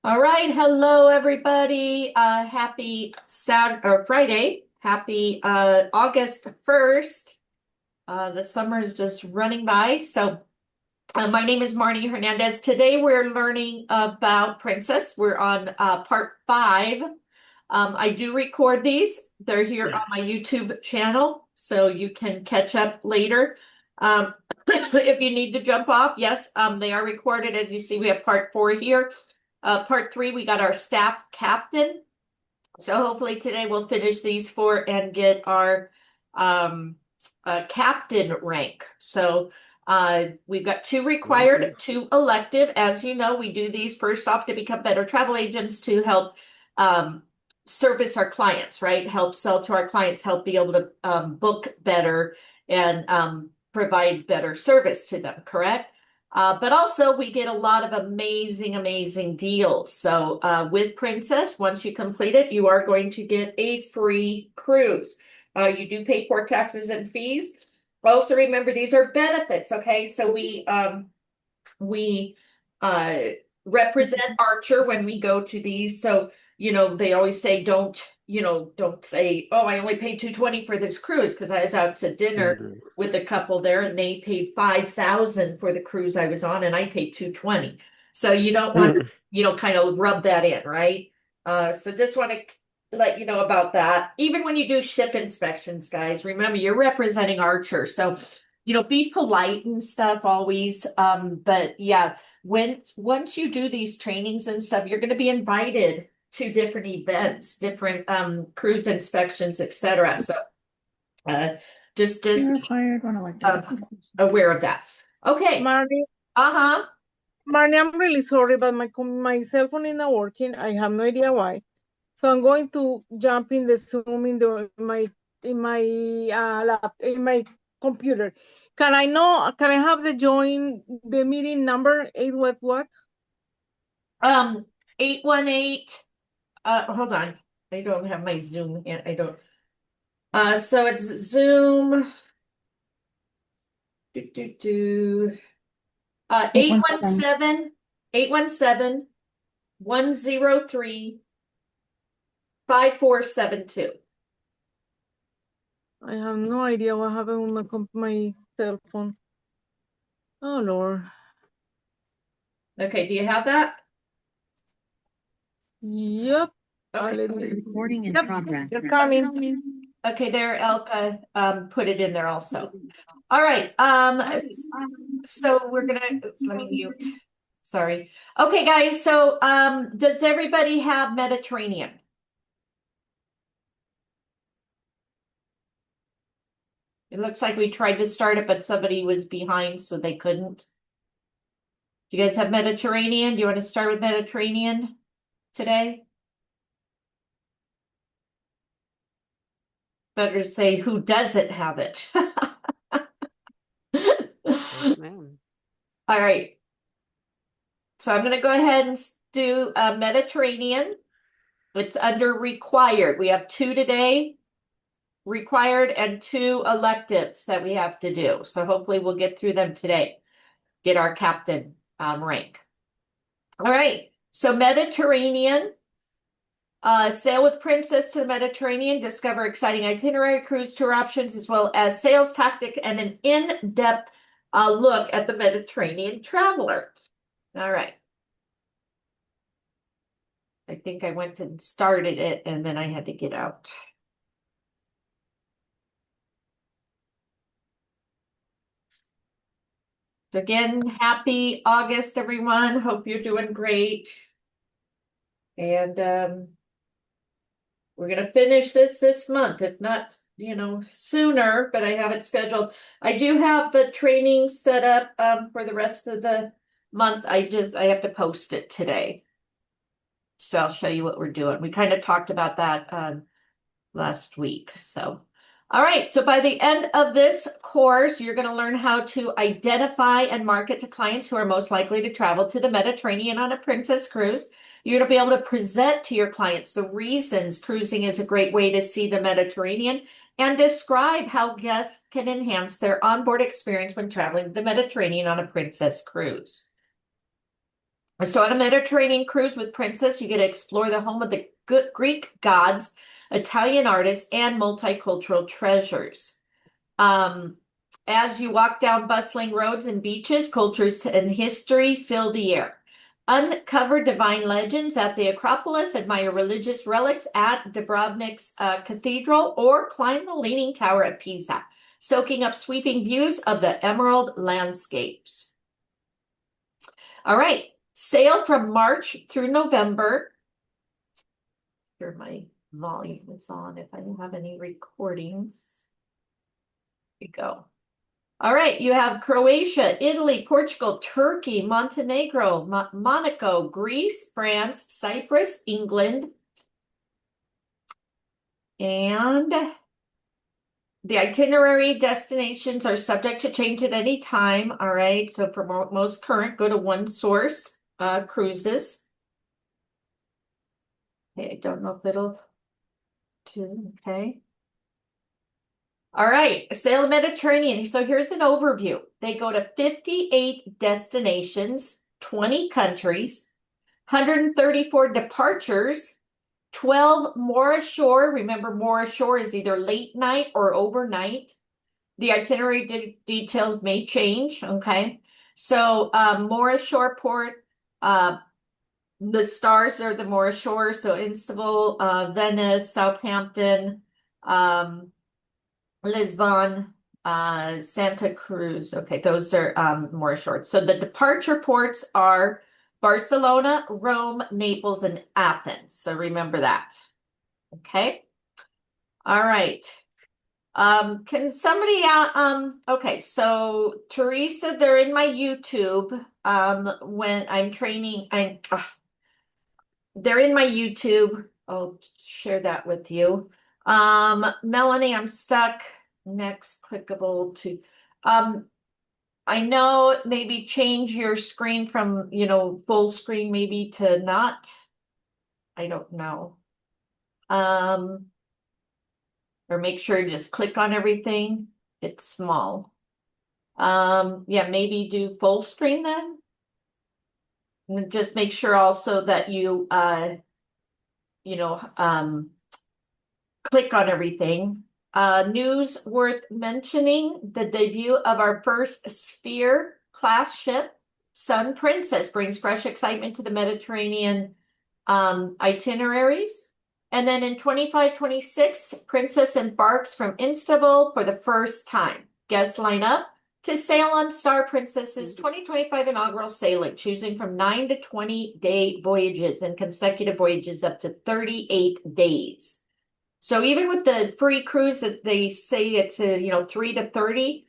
All right, hello everybody. Happy Friday. Happy August 1st. The summer is just running by. My name is Marnie Hernandez. Today we're learning about Princess. We're on part 5. I do record these. They're here on my YouTube channel, so you can catch up later. Um, if you need to jump off, yes, they are recorded. As you see, we have part 4 here. Part 3, we got our staff captain. So hopefully today we'll finish these 4 and get our um, captain rank. We've got 2 required, 2 elective. As you know, we do these first off to become better travel agents to help um, service our clients, right? Help sell to our clients, help be able to book better and provide better service to them, correct? But also we get a lot of amazing deals. With Princess, once you complete it, you are going to get a free cruise. You do pay port taxes and fees. Also remember these are benefits, okay? We uh represent Archer when we go to these. They always say don't say, oh, I only paid 220 for this cruise because I was out to dinner with a couple there and they paid 5,000 for the cruise I was on and I paid 220. So you don't want to, kind of rub that in, right? So just want to let you know about that. Even when you do ship inspections, guys, remember you're representing Archer. Be polite and stuff always. But yeah, once you do these trainings and stuff, you're going to be invited to different events, different cruise inspections, etc. Uh, just You're required when uh, elected. aware of that. Okay. Marnie, Uh-huh. Marnie, I'm really sorry, but my cell phone is not working. I have no idea why. So I'm going to jump in the Zoom in my computer. Can I have the join the meeting number? Eight what? 818. Hold on. I don't have my Zoom yet. I don't. So it's Zoom. Do, do, do. 817 103 5472. I have no idea what happened with my cell phone. Oh Lord. Okay, do you have that? Yep. Okay. Recording in Yep. progress. You're coming. Okay, there, Elka put it in there also. All right. So we're gonna let me mute. Sorry. Okay, guys. Does everybody have Mediterranean? It looks like we tried to start it, but somebody was behind, so they couldn't. Do you guys have Mediterranean? Do you want to start with Mediterranean today? Better say who doesn't have it. Yes, ma'am. All right. So I'm going to go ahead and do Mediterranean. It's under required. We have 2 today, required, and 2 electives that we have to do. So hopefully we'll get through them today, get our captain rank. All right. So Mediterranean, sail with Princess to the Mediterranean, discover exciting itinerary, cruise tour options, as well as sales tactic and an in-depth look at the Mediterranean traveler. All right. I think I went and started it and then I had to get out. So again, happy August, everyone. Hope you're doing great. And we're going to finish this month, if not, sooner, but I have it scheduled. I do have the training set up for the rest of the month. I have to post it today. So I'll show you what we're doing. We kind of talked about that last week. All right. So by the end of this course, you're going to learn how to identify and market to clients who are most likely to travel to the Mediterranean on a Princess cruise. You're going to be able to present to your clients the reasons cruising is a great way to see the Mediterranean and describe how guests can enhance their onboard experience when traveling the Mediterranean on a Princess cruise. So on a Mediterranean cruise with Princess, you get to explore the home of the Greek gods, Italian artists, and multicultural treasures. As you walk down bustling roads and beaches, cultures and history fill the air. Uncover divine legends at the Acropolis, admire religious relics at Dubrovnik's cathedral, or climb the Leaning Tower at Pisa, soaking up sweeping views of the emerald landscapes. All right, sail from March through November. Sure, my volume is on if I don't have any recordings. Here we go. All right, you have Croatia, Italy, Portugal, Turkey, Montenegro, Monaco, Greece, France, Cyprus, England, and the itinerary destinations are subject to change at any time. All right, so for most current, go to One Source Cruises. Okay, I don't know if it'll do, okay. All right, Sail the Mediterranean. So here's an overview. They go to 58 destinations, 20 countries, 134 departures, 12 more ashore. Remember, more ashore is either late night or overnight. The itinerary details may change, okay? So more ashore port, the stars are the more ashore, so Istanbul, Venice, Southampton, Lisbon, Santa Cruz. Okay, those are more short. So the departure ports are Barcelona, Rome, Naples, and Athens. So remember that. Okay. All right. Can somebody okay, so Teresa, they're in my YouTube. When I'm training, they're in my YouTube. I'll share that with you. Melanie, I'm stuck. Next clickable to, I know maybe change your screen from, full screen maybe to not. I don't know. Or make sure you just click on everything. It's small. Yeah, maybe do full screen then. And just make sure also that you, click on everything. News worth mentioning, the debut of our first Sphere class ship, Sun Princess, brings fresh excitement to the Mediterranean itineraries. And then in 25-26, Princess embarks from Istanbul for the first time. Guests line up to sail on Star Princess's 2025 inaugural sailing, choosing from 9 to 20-day voyages and consecutive voyages up to 38 days. So even with the free cruise that they say it's 3 to 30,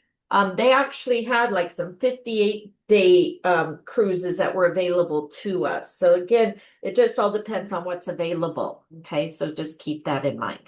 they actually had like some 58-day cruises that were available to us. So again, it just all depends on what's available. Okay, so just keep that in mind.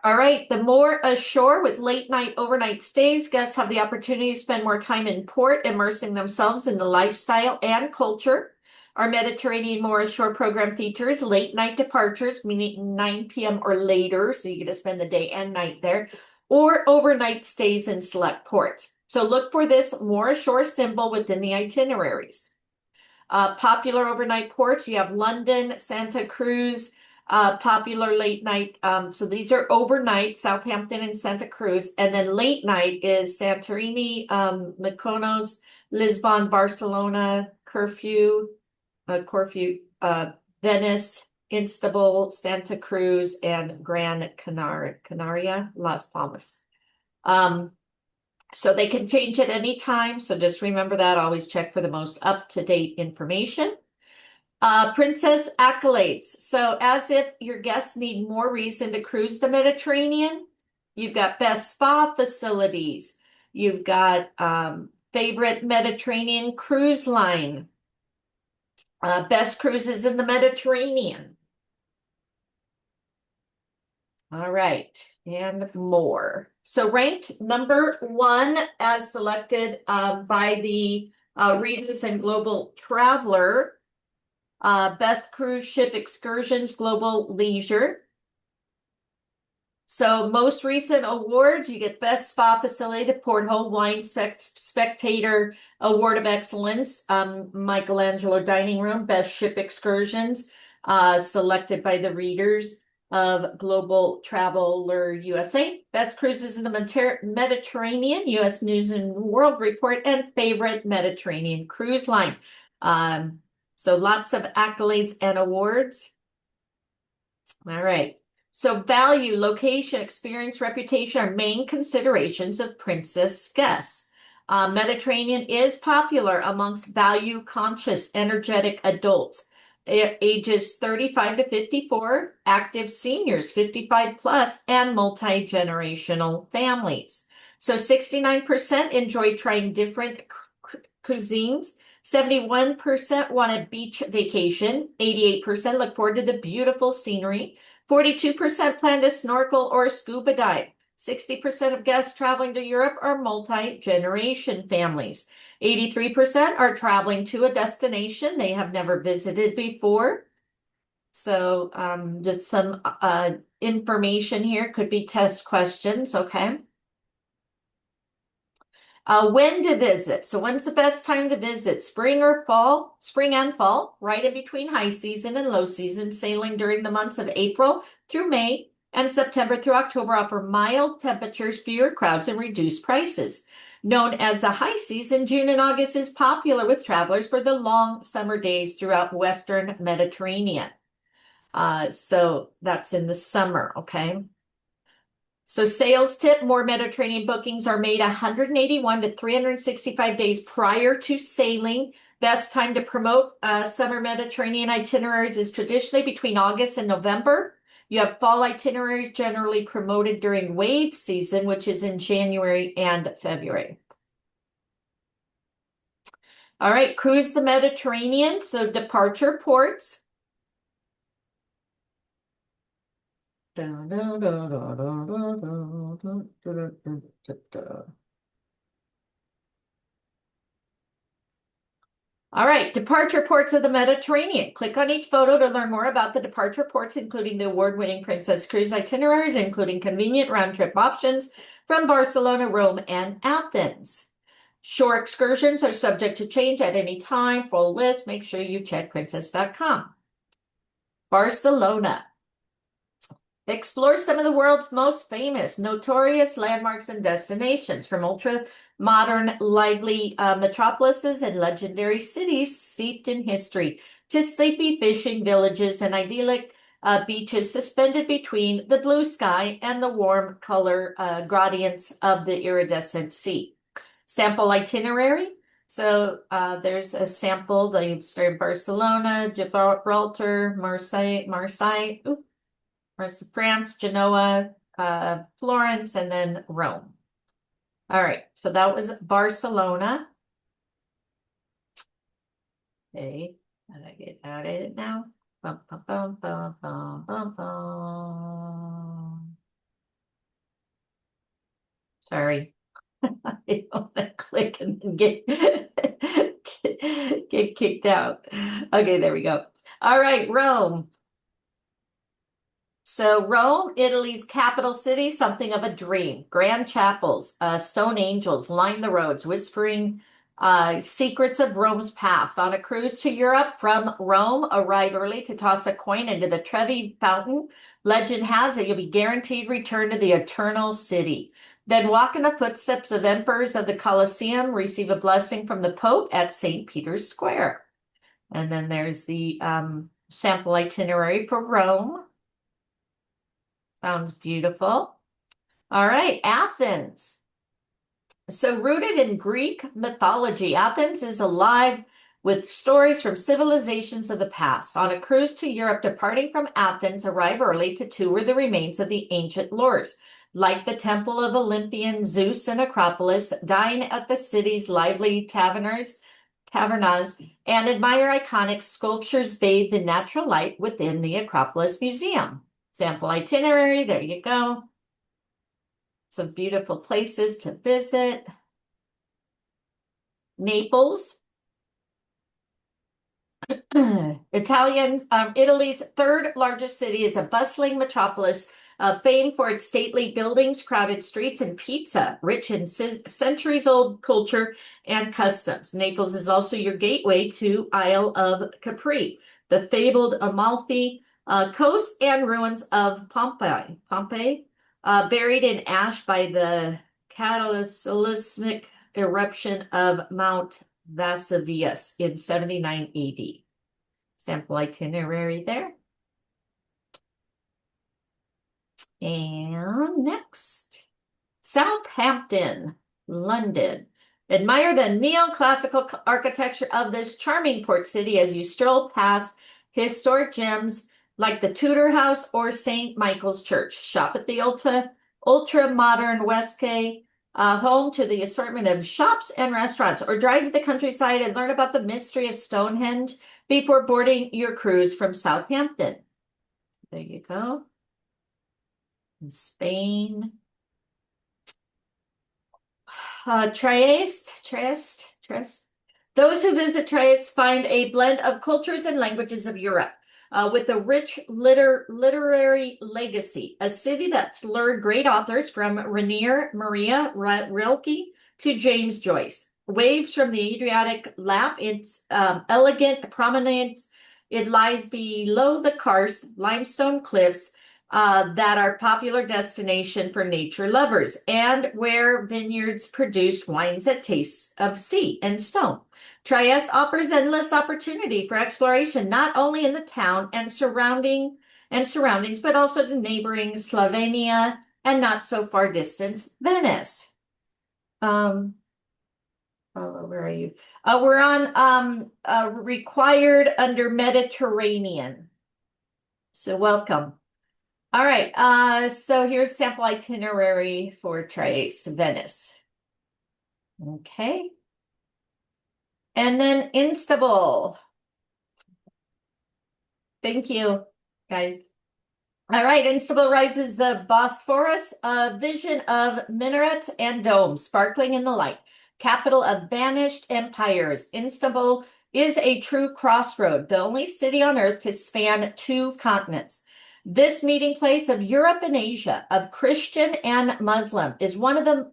All right, the more ashore with late night overnight stays, guests have the opportunity to spend more time in port, immersing themselves in the lifestyle and culture. Our Mediterranean More Ashore program features late night departures, meaning 9 p.m. or later, so you get to spend the day and night there, or overnight stays in select ports. So look for this More Ashore symbol within the itineraries. Popular overnight ports, you have London, Santa Cruz, popular late night. So these are overnight, Southampton and Santa Cruz, and then late night is Santorini, Mykonos, Lisbon, Barcelona, Corfu, Venice, Istanbul, Santa Cruz, and Gran Canaria, Las Palmas. So they can change at any time. So just remember that. Always check for the most up-to-date information. Princess accolades. So as if your guests need more reason to cruise the Mediterranean, you've got best spa facilities. You've got favorite Mediterranean cruise line. Best cruises in the Mediterranean. All right, and more. So ranked number 1 as selected by the Readers and Global Traveler. Best cruise ship excursions, global leisure. So most recent awards, you get Best Spa Facility, the Porthole Wine Spectator Award of Excellence, Michelangelo Dining Room, Best Ship Excursions, selected by the readers of Global Traveler USA, Best Cruises in the Mediterranean, U.S. News and World Report, and Favorite Mediterranean Cruise Line. So lots of accolades and awards. All right. So value, location, experience, reputation are main considerations of Princess guests. Mediterranean is popular amongst value-conscious, energetic adults, ages 35 to 54, active seniors 55 plus, and multi-generational families. So 69% enjoy trying different cuisines. 71% want a beach vacation. 88% look forward to the beautiful scenery. 42% plan to snorkel or scuba dive. 60% of guests traveling to Europe are multi-generation families. 83% are traveling to a destination they have never visited before. So just some information here, could be test questions, okay? When to visit. So when's the best time to visit? Spring or fall? Spring and fall, right in between high season and low season, sailing during the months of April through May and September through October offer mild temperatures, fewer crowds, and reduced prices. Known as the high season, June and August is popular with travelers for the long summer days throughout Western Mediterranean. So that's in the summer, okay? So sales tip, more Mediterranean bookings are made 181 to 365 days prior to sailing. Best time to promote summer Mediterranean itineraries is traditionally between August and November. You have fall itineraries generally promoted during wave season, which is in January and February. All right, cruise the Mediterranean. So departure ports. All right, departure ports of the Mediterranean. Click on each photo to learn more about the departure ports, including the award-winning Princess Cruise itineraries, including convenient round-trip options from Barcelona, Rome, and Athens. Shore excursions are subject to change at any time. Full list, make sure you check princess.com. Barcelona. Explore some of the world's most famous, notorious landmarks and destinations, from ultra-modern, lively metropolises and legendary cities steeped in history to sleepy fishing villages and idyllic beaches suspended between the blue sky and the warm color gradients of the iridescent sea. Sample itinerary. So there's a sample. They start in Barcelona, Gibraltar, Marseille, France, Genoa, Florence, and then Rome. All right, so that was Barcelona. Okay, how do I get out of it now? Bum, bum, bum, bum, bum, bum, bum. Sorry. I don't want to click and then get kicked out. Okay, there we go. All right, Rome. So Rome, Italy's capital city, something of a dream. Grand chapels, stone angels line the roads, whispering secrets of Rome's past. On a cruise to Europe from Rome, arrive early to toss a coin into the Trevi fountain. Legend has it you'll be guaranteed return to the eternal city. Then walk in the footsteps of emperors of the Colosseum, receive a blessing from the Pope at St. Peter's Square. And then there's the sample itinerary for Rome. Sounds beautiful. All right, Athens. So rooted in Greek mythology, Athens is alive with stories from civilizations of the past. On a cruise to Europe, departing from Athens, arrive early to tour the remains of the ancient lores. Like the Temple of Olympian Zeus and Acropolis, dine at the city's lively tavernas, and admire iconic sculptures bathed in natural light within the Acropolis Museum. Sample itinerary, there you go. Some beautiful places to visit. Naples. Italy's third largest city is a bustling metropolis Famed for its stately buildings, crowded streets, and pizza, rich in centuries-old culture and customs. Naples is also your gateway to Isle of Capri, the fabled Amalfi coast and ruins of Pompeii, buried in ash by the cataclysmic eruption of Mount Vesuvius in 79 AD. Sample itinerary there. And next, Southampton, London. Admire the neoclassical architecture of this charming port city as you stroll past historic gems like the Tudor House or St. Michael's Church. Shop at the ultra-modern Westgate, home to the assortment of shops and restaurants, or drive to the countryside and learn about the mystery of Stonehenge before boarding your cruise from Southampton. There you go. In Spain. Trieste. Those who visit Trieste find a blend of cultures and languages of Europe. With a rich literary legacy, a city that's lured great authors from Rainier Maria Rilke to James Joyce. Waves from the Adriatic lap its elegant promenades. It lies below the karst limestone cliffs that are popular destination for nature lovers, and where vineyards produce wines that taste of sea and stone. Trieste offers endless opportunity for exploration, not only in the town and surroundings, but also to neighboring Slovenia and not so far distant Venice. Where are you? We're on required under Mediterranean. So welcome. All right, so here's sample itinerary for Trieste, Venice. Okay. And then Istanbul. Thank you, guys. All right, Istanbul rises the Bosphorus, a vision of minarets and domes sparkling in the light. Capital of vanished empires, Istanbul is a true crossroad, the only city on earth to span two continents. This meeting place of Europe and Asia, of Christian and Muslim, is one of the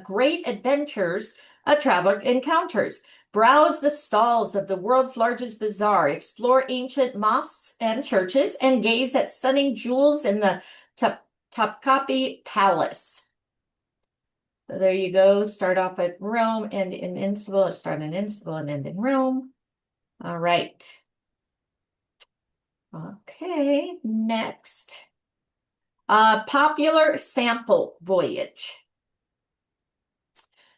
great adventures a traveler encounters. Browse the stalls of the world's largest bazaar, explore ancient mosques and churches, and gaze at stunning jewels in the Topkapi Palace. So there you go. Start off at Rome, end in Istanbul. Start in Istanbul and end in Rome. All right. Okay, next. Popular sample voyage.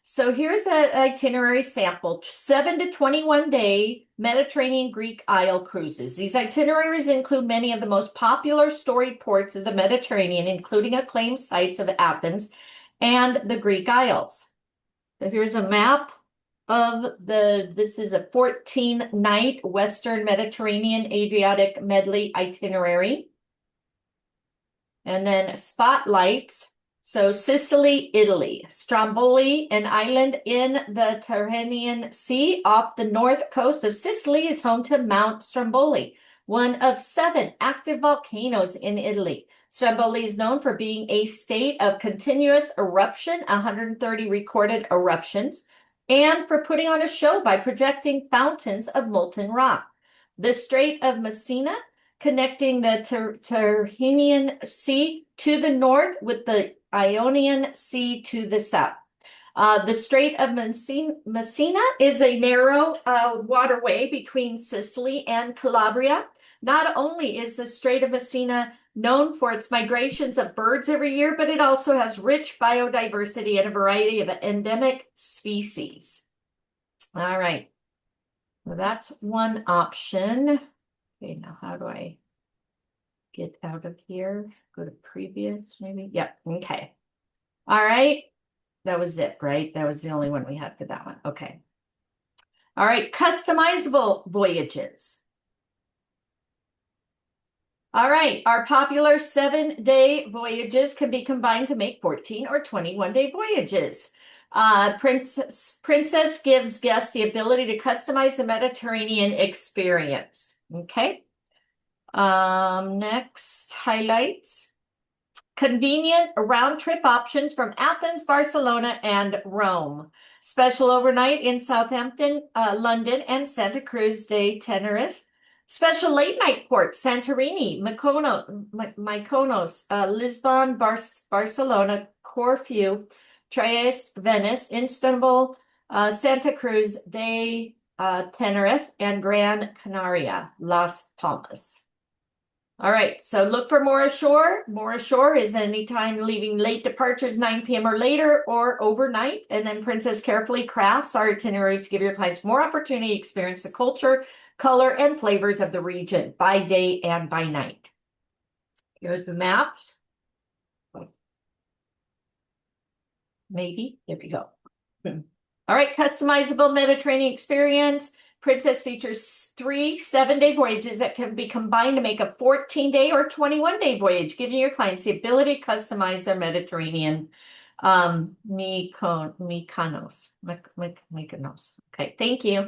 So here's an itinerary sample, 7 to 21 day Mediterranean Greek Isle cruises. These itineraries include many of the most popular storied ports of the Mediterranean, including acclaimed sites of Athens and the Greek Isles. So here's a map of this is a 14-night Western Mediterranean Adriatic medley itinerary. And then spotlights. So Sicily, Italy. Stromboli, an island in the Tyrrhenian Sea off the north coast of Sicily, is home to Mount Stromboli, one of 7 active volcanoes in Italy. Stromboli is known for being a state of continuous eruption, 130 recorded eruptions, and for putting on a show by projecting fountains of molten rock. The Strait of Messina, connecting the Tyrrhenian Sea to the north with the Ionian Sea to the south. The Strait of Messina is a narrow waterway between Sicily and Calabria. Not only is the Strait of Messina known for its migrations of birds every year, but it also has rich biodiversity and a variety of endemic species. All right, well, that's one option. Okay, now how do I get out of here? Go to previous, maybe? Yep, okay. All right, that was it, right? That was the only one we had for that one. Okay. All right, customizable voyages. All right, our popular 7-day voyages can be combined to make 14 or 21-day voyages. Princess gives guests the ability to customize the Mediterranean experience. Okay. Next, highlights. Convenient round-trip options from Athens, Barcelona, and Rome. Special overnight in Southampton, London, and Santa Cruz de Tenerife. Special late-night port, Santorini, Mykonos, Lisbon, Barcelona, Corfu, Trieste, Venice, Istanbul, Santa Cruz de Tenerife, and Gran Canaria, Las Palmas. All right, so look for more ashore. More ashore is anytime leaving late departures, 9 p.m. or later, or overnight. And then Princess carefully crafts our itineraries to give your clients more opportunity to experience the culture, color, and flavors of the region by day and by night. Here's the maps. Maybe. There we go. All right, customizable Mediterranean experience. Princess features 3 7-day voyages that can be combined to make a 14-day or 21-day voyage, giving your clients the ability to customize their Mediterranean Mykonos. Okay, thank you.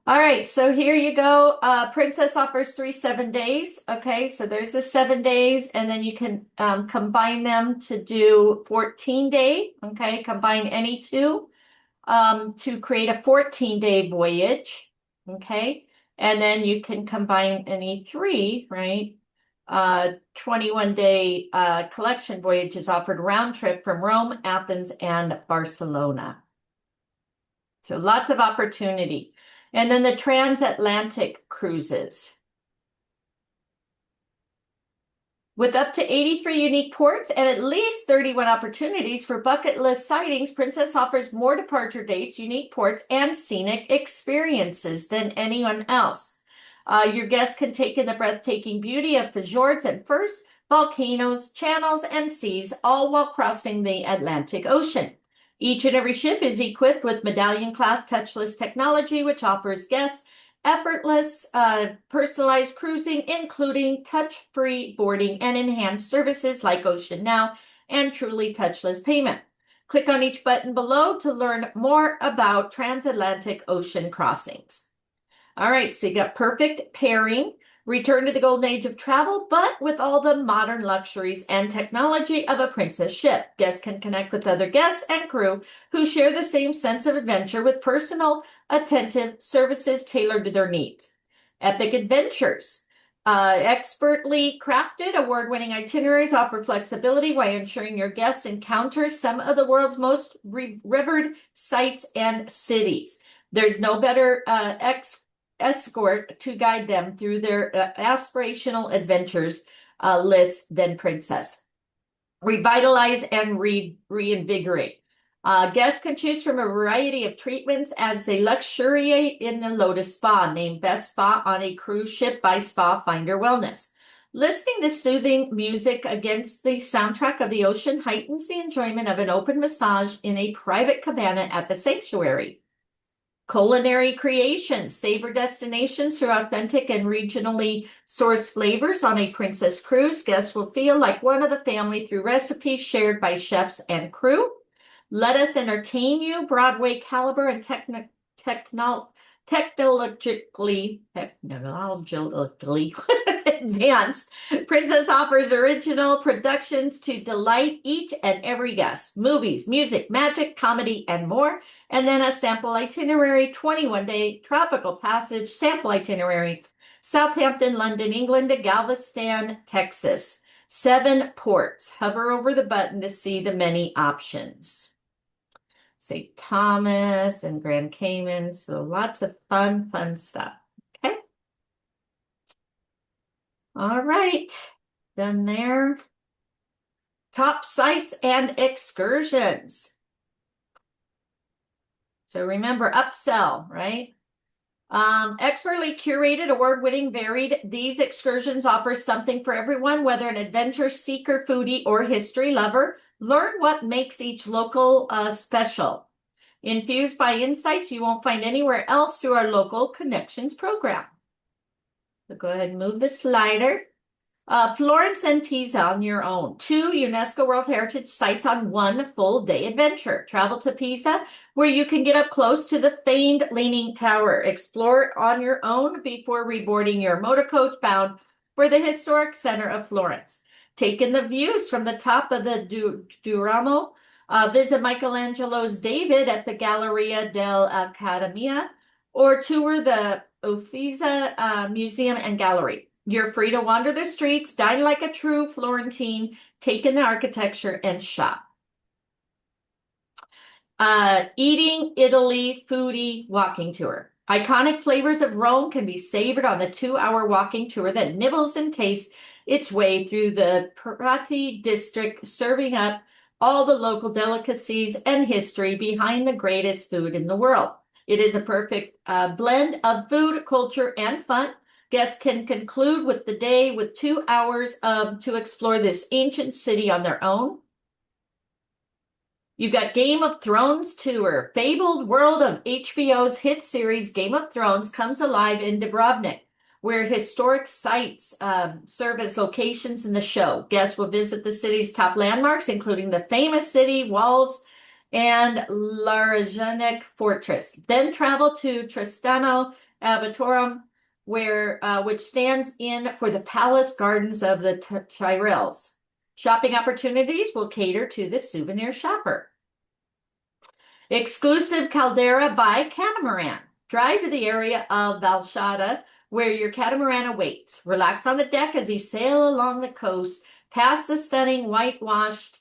All right, so here you go. Princess offers 3 7 days. Okay, so there's the 7 days, and then you can combine them to do 14-day. Okay, combine any two to create a 14-day voyage. Okay, and then you can combine any 3, right? 21-day collection voyages offered round trip from Rome, Athens, and Barcelona. So lots of opportunity. And then the transatlantic cruises. With up to 83 unique ports and at least 31 opportunities for bucket list sightings, Princess offers more departure dates, unique ports, and scenic experiences than anyone else. Your guests can take in the breathtaking beauty of fjords and firsts, volcanoes, channels, and seas, all while crossing the Atlantic Ocean. Each and every ship is equipped with medallion-class touchless technology, which offers guests effortless, personalized cruising, including touch-free boarding and enhanced services like Ocean Now and truly touchless payment. Click on each button below to learn more about transatlantic ocean crossings. All right, so you got perfect pairing, return to the golden age of travel, but with all the modern luxuries and technology of a Princess ship. Guests can connect with other guests and crew who share the same sense of adventure with personal, attentive services tailored to their needs. Epic adventures. Expertly crafted, award-winning itineraries offer flexibility while ensuring your guests encounter some of the world's most revered sites and cities. There's no better escort to guide them through their aspirational adventures list than Princess. Revitalize and reinvigorate. Guests can choose from a variety of treatments as they luxuriate in the Lotus Spa, named Best Spa on a Cruise Ship by Spa Finder Wellness. Listening to soothing music against the soundtrack of the ocean heightens the enjoyment of an open massage in a private cabana at the sanctuary. Culinary creations, savor destinations through authentic and regionally sourced flavors on a Princess cruise. Guests will feel like one of the family through recipes shared by chefs and crew. Let us entertain you, Broadway caliber and technologically advanced. Princess offers original productions to delight each and every guest. Movies, music, magic, comedy, and more. And then a sample itinerary, 21-day tropical passage, sample itinerary, Southampton, London, England to Galveston, Texas. 7 ports. Hover over the button to see the many options. St. Thomas and Grand Cayman. So lots of fun stuff. Okay. All right. Done there. Top sites and excursions. So remember, upsell, right? Expertly curated, award-winning, varied. These excursions offer something for everyone, whether an adventure seeker, foodie, or history lover. Learn what makes each local special. Infused by insights you won't find anywhere else through our local connections program. So go ahead and move the slider. Florence and Pisa on your own. 2 UNESCO World Heritage sites on 1 full-day adventure. Travel to Pisa, where you can get up close to the famed Leaning Tower. Explore on your own before reboarding your motorcoach bound for the historic center of Florence. take in the views from the top of the Duomo, visit Michelangelo's David at the Galleria dell'Accademia, or tour the Uffizi Museum and Gallery. You're free to wander the streets, dine like a true Florentine, take in the architecture, and shop. Eating Italy foodie walking tour. Iconic flavors of Rome can be savored on the 2-hour walking tour that nibbles and tastes its way through the Prati district, serving up all the local delicacies and history behind the greatest food in the world. It is a perfect blend of food, culture, and fun. Guests can conclude with the day with 2 hours to explore this ancient city on their own. You've got Game of Thrones tour. Fabled world of HBO's hit series Game of Thrones comes alive in Dubrovnik, where historic sites serve as locations in the show. Guests will visit the city's top landmarks, including the famous city walls and Laragenic Fortress. Then travel to Tristano Abbatorum, which stands in for the palace gardens of the Tyrells. Shopping opportunities will cater to the souvenir shopper. Exclusive Caldera by Catamaran. Drive to the area of Valshada, where your catamaran awaits. Relax on the deck as you sail along the coast, past the stunning whitewashed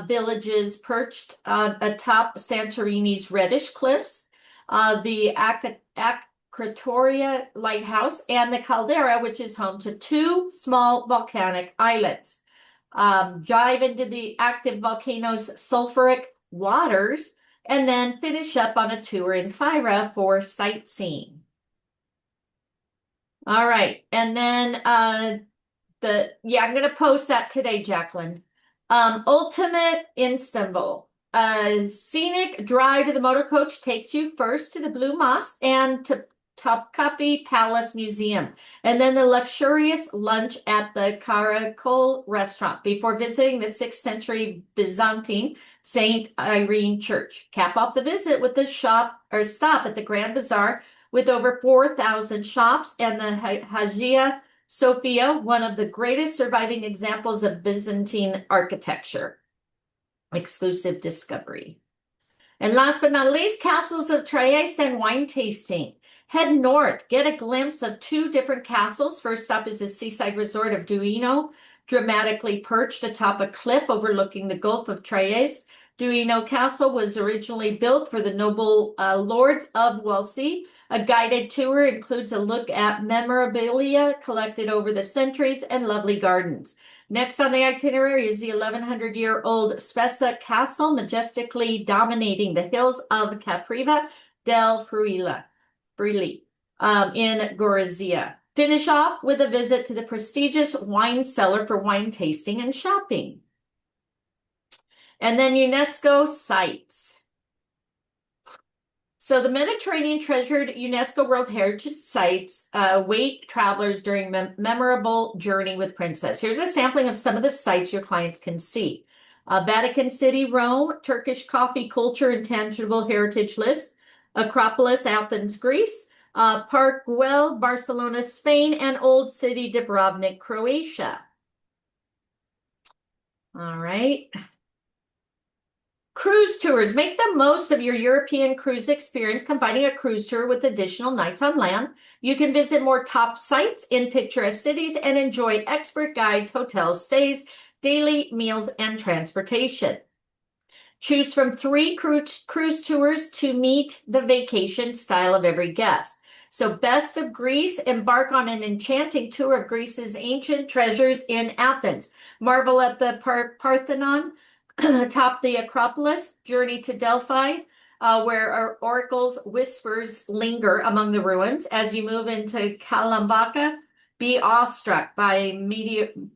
villages perched atop Santorini's reddish cliffs, the Akratoria Lighthouse, and the Caldera, which is home to 2 small volcanic islands. Dive into the active volcano's sulfuric waters, and then finish up on a tour in Fyra for sightseeing. All right, and then I'm going to post that today, Jacqueline. Ultimate Istanbul. A scenic drive to the motor coach takes you first to the Blue Mosque and to Topkapi Palace Museum, and then the luxurious lunch at the Karakol restaurant before visiting the 6th century Byzantine Saint Irene Church. Cap off the visit with the stop at the Grand Bazaar with over 4,000 shops and the Hagia Sophia, one of the greatest surviving examples of Byzantine architecture. Exclusive discovery. And last but not least, Castles of Trieste and wine tasting. Head north, get a glimpse of 2 different castles. First up is the seaside resort of Duino, dramatically perched atop a cliff overlooking the Gulf of Trieste. Duino Castle was originally built for the noble lords of Walsee. A guided tour includes a look at memorabilia collected over the centuries and lovely gardens. Next on the itinerary is the 1,100-year-old Spessa Castle, majestically dominating the hills of Capriva del Friuli in Gorizia. Finish off with a visit to the prestigious wine cellar for wine tasting and shopping. And then UNESCO sites. So the Mediterranean treasured UNESCO World Heritage Sites await travelers during memorable journey with Princess. Here's a sampling of some of the sites your clients can see. Vatican City, Rome, Turkish coffee culture and tangible heritage list, Acropolis, Athens, Greece, Park Güell, Barcelona, Spain, and Old City, Dubrovnik, Croatia. All right. Cruise tours. Make the most of your European cruise experience, combining a cruise tour with additional nights on land. You can visit more top sites in picturesque cities and enjoy expert guides, hotels, stays, daily meals, and transportation. Choose from 3 cruise tours to meet the vacation style of every guest. So Best of Greece, embark on an enchanting tour of Greece's ancient treasures in Athens. Marvel at the Parthenon, top the Acropolis, journey to Delphi, where our oracles' whispers linger among the ruins. As you move into Kalambaka, be awestruck by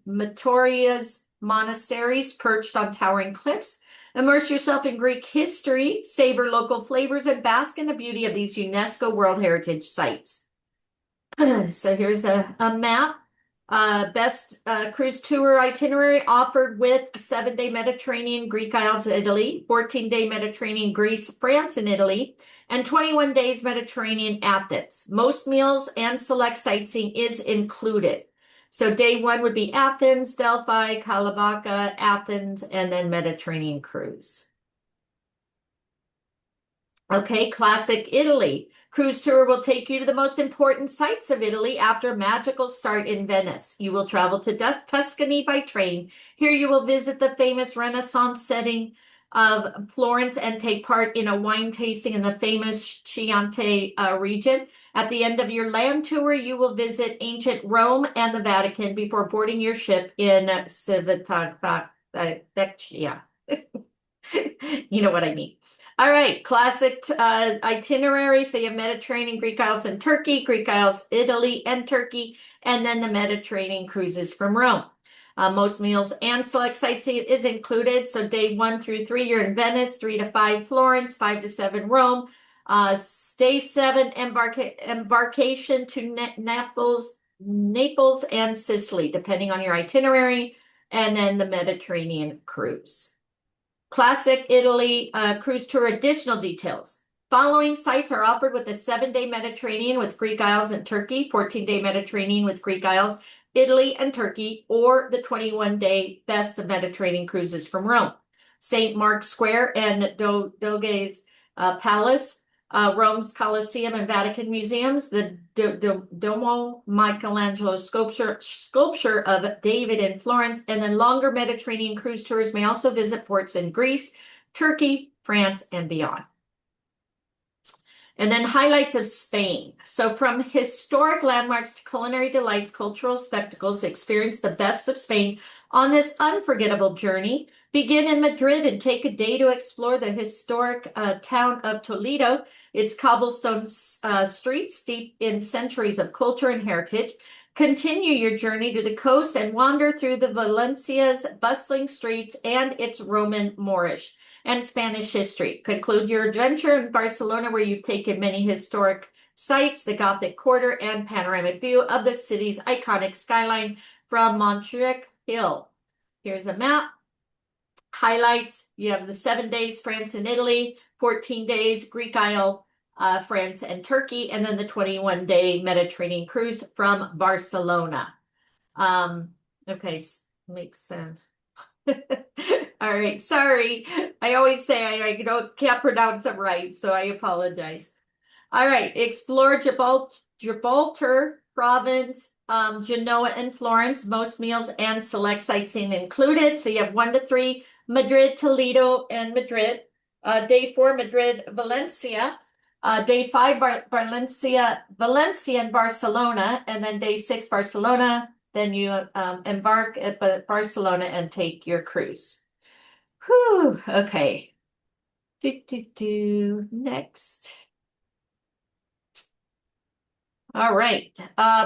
Metoria's monasteries perched on towering cliffs. Immerse yourself in Greek history, savor local flavors, and bask in the beauty of these UNESCO World Heritage Sites. So here's a map. Best cruise tour itinerary offered with a 7-day Mediterranean, Greek Isles, Italy, 14-day Mediterranean, Greece, France, and Italy, and 21 days Mediterranean, Athens. Most meals and select sightseeing is included. So day one would be Athens, Delphi, Kalabaka, Athens, and then Mediterranean cruise. Okay, classic Italy. Cruise tour will take you to the most important sites of Italy after a magical start in Venice. You will travel to Tuscany by train. Here you will visit the famous Renaissance setting of Florence and take part in a wine tasting in the famous Chianti region. At the end of your land tour, you will visit ancient Rome and the Vatican before boarding your ship in Civitavecchia. You know what I mean. All right, classic itinerary. So you have Mediterranean, Greek Isles, and Turkey, Greek Isles, Italy, and Turkey, and then the Mediterranean cruises from Rome. Most meals and select sightseeing is included. So day 1 through 3, you're in Venice, 3 to 5, Florence, 5 to 7, Rome. Day 7, embarkation to Naples and Sicily, depending on your itinerary, and then the Mediterranean cruise. Classic Italy cruise tour additional details. Following sites are offered with the 7-day Mediterranean with Greek Isles and Turkey, 14-day Mediterranean with Greek Isles, Italy, and Turkey, or the 21-day best of Mediterranean cruises from Rome. St. Mark's Square and Doge's Palace, Rome's Colosseum and Vatican museums, the Duomo Michelangelo sculpture of David in Florence, and then longer Mediterranean cruise tours may also visit ports in Greece, Turkey, France, and beyond. And then highlights of Spain. So from historic landmarks to culinary delights, cultural spectacles, experience the best of Spain on this unforgettable journey. Begin in Madrid and take a day to explore the historic town of Toledo. Its cobblestone streets steeped in centuries of culture and heritage. Continue your journey to the coast and wander through the Valencia's bustling streets and its Roman, Moorish, and Spanish history. Conclude your adventure in Barcelona, where you've taken many historic sites, the Gothic Quarter, and panoramic view of the city's iconic skyline from Montjuic Hill. Here's a map. Highlights, you have the 7 days, France and Italy, 14 days, Greek Isle, France and Turkey, and then the 21-day Mediterranean cruise from Barcelona. Okay, makes sense. All right, sorry. I always say I can't pronounce them right, so I apologize. All right, explore Gibraltar Province, Genoa and Florence, most meals and select sightseeing included. So you have 1 to 3, Madrid, Toledo, and Madrid. Day 4, Madrid, Valencia. Day 5, Valencia and Barcelona. And then day 6, Barcelona. Then you embark at Barcelona and take your cruise. Whew, okay. Next. All right.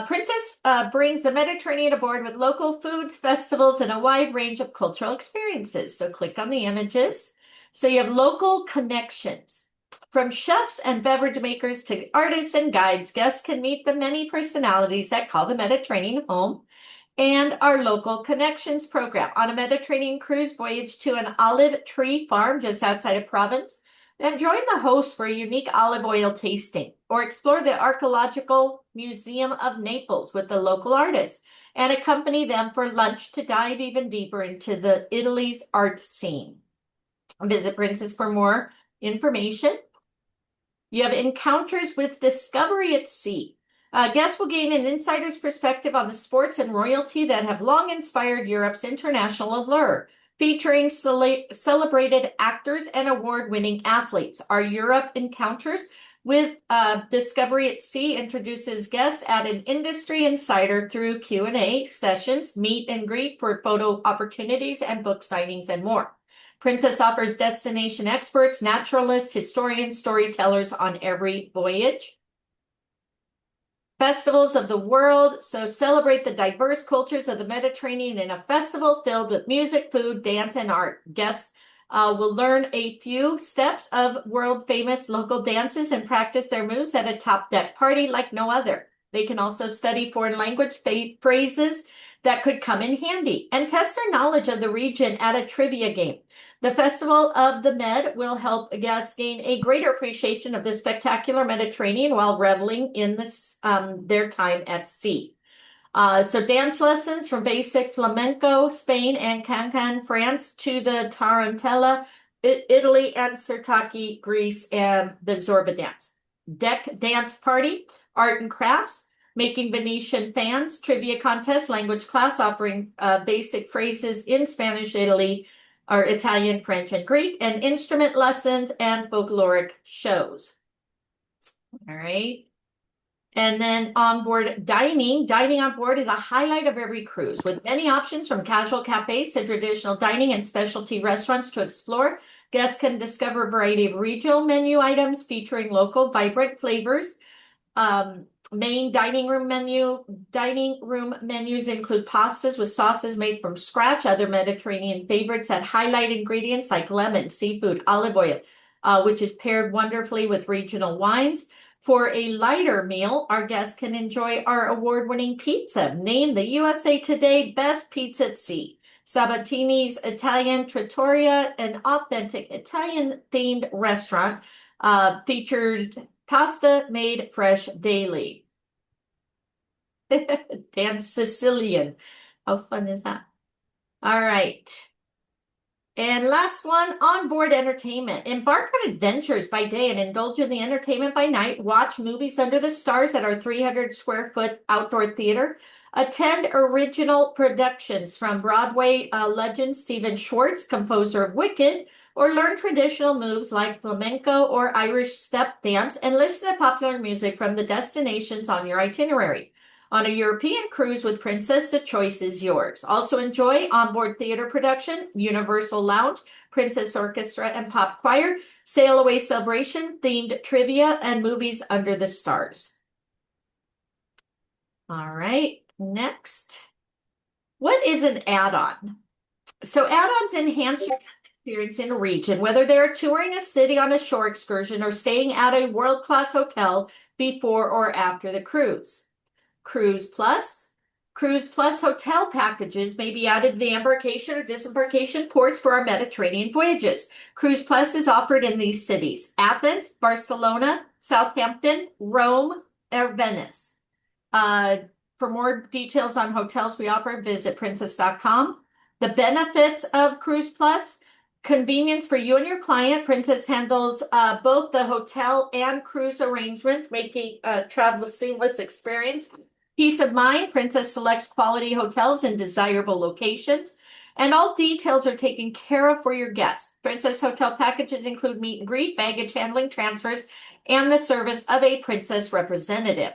Princess brings the Mediterranean aboard with local foods, festivals, and a wide range of cultural experiences. So click on the images. So you have local connections. From chefs and beverage makers to artists and guides, guests can meet the many personalities that call the Mediterranean home. And our local connections program. On a Mediterranean cruise, voyage to an olive tree farm just outside of Provence. Then join the host for a unique olive oil tasting, or explore the Archaeological Museum of Naples with the local artists, and accompany them for lunch to dive even deeper into the Italy's art scene. Visit Princess for more information. You have encounters with discovery at sea. Guests will gain an insider's perspective on the sports and royalty that have long inspired Europe's international allure. Featuring celebrated actors and award-winning athletes. Our Europe Encounters with Discovery at Sea introduces guests at an industry insider through Q&A sessions, meet and greet for photo opportunities, and book signings and more. Princess offers destination experts, naturalists, historians, storytellers on every voyage. Festivals of the world. So celebrate the diverse cultures of the Mediterranean in a festival filled with music, food, dance, and art. Guests will learn a few steps of world-famous local dances and practice their moves at a top deck party like no other. They can also study foreign language phrases that could come in handy and test their knowledge of the region at a trivia game. The Festival of the Med will help guests gain a greater appreciation of the spectacular Mediterranean while reveling in this, their time at sea. So dance lessons from basic flamenco, Spain, and cancan, France, to the tarantella, Italy, and sirtaki, Greece, and the Zorba dance. Deck dance party, art and crafts, making Venetian fans, trivia contest, language class offering basic phrases in Spanish, Italy, or Italian, French, and Greek, and instrument lessons and folkloric shows. All right. And then onboard dining. Dining on board is a highlight of every cruise, with many options from casual cafes to traditional dining and specialty restaurants to explore. Guests can discover a variety of regional menu items featuring local vibrant flavors. Main dining room menus include pastas with sauces made from scratch, other Mediterranean favorites that highlight ingredients like lemon, seafood, olive oil, which is paired wonderfully with regional wines. For a lighter meal, our guests can enjoy our award-winning pizza, named the USA Today Best Pizza at Sea. Sabatini's Italian Trattoria, an authentic Italian-themed restaurant, features pasta made fresh daily. Damn Sicilian. How fun is that? All right. And last one, onboard entertainment. Embark on adventures by day and indulge in the entertainment by night. Watch movies under the stars at our 300 square foot outdoor theater. Attend original productions from Broadway legend Stephen Schwartz, composer of Wicked, or learn traditional moves like flamenco or Irish step dance, and listen to popular music from the destinations on your itinerary. On a European cruise with Princess, the choice is yours. Also enjoy onboard theater production, Universal Lounge, Princess Orchestra and Pop Choir, Sail Away Celebration, themed trivia, and movies under the stars. All right, next. What is an add-on? So add-ons enhance your experience in a region, whether they're touring a city on a shore excursion or staying at a world-class hotel before or after the cruise. Cruise Plus. Cruise Plus hotel packages may be added to the embarkation or disembarkation ports for our Mediterranean voyages. Cruise Plus is offered in these cities: Athens, Barcelona, Southampton, Rome, or Venice. For more details on hotels we offer, visit princess.com. The benefits of Cruise Plus: convenience for you and your client. Princess handles both the hotel and cruise arrangements, making travel a seamless experience. Peace of mind. Princess selects quality hotels in desirable locations, and all details are taken care of for your guests. Princess hotel packages include meet and greet, baggage handling, transfers, and the service of a Princess representative.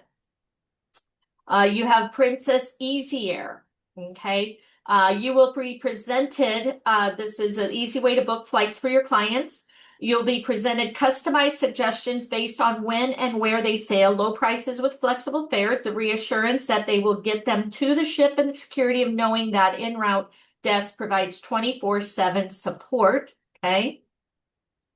You have Princess Easy Air. Okay. You will be presented, this is an easy way to book flights for your clients. You'll be presented customized suggestions based on when and where they sail, low prices with flexible fares, the reassurance that they will get them to the ship, and the security of knowing that en route desk provides 24/7 support. Okay.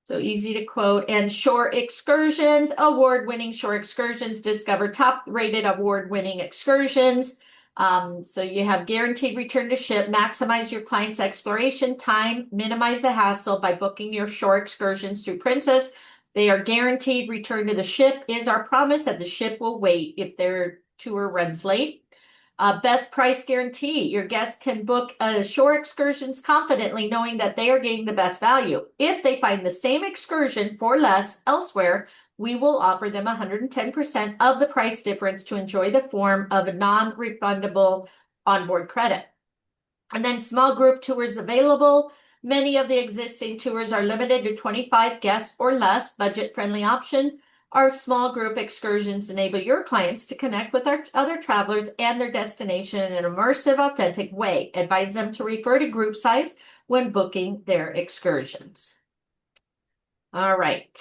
So easy to quote. And shore excursions, award-winning shore excursions. Discover top-rated award-winning excursions. So you have guaranteed return to ship, maximize your client's exploration time, minimize the hassle by booking your shore excursions through Princess. They are guaranteed return to the ship, is our promise that the ship will wait if their tour runs late. Best price guarantee. Your guests can book shore excursions confidently, knowing that they are getting the best value. If they find the same excursion for less elsewhere, we will offer them 110% of the price difference to enjoy the form of a non-refundable onboard credit. And then small group tours available. Many of the existing tours are limited to 25 guests or less, budget-friendly option. Our small group excursions enable your clients to connect with our other travelers and their destination in an immersive, authentic way. Advise them to refer to group size when booking their excursions. All right.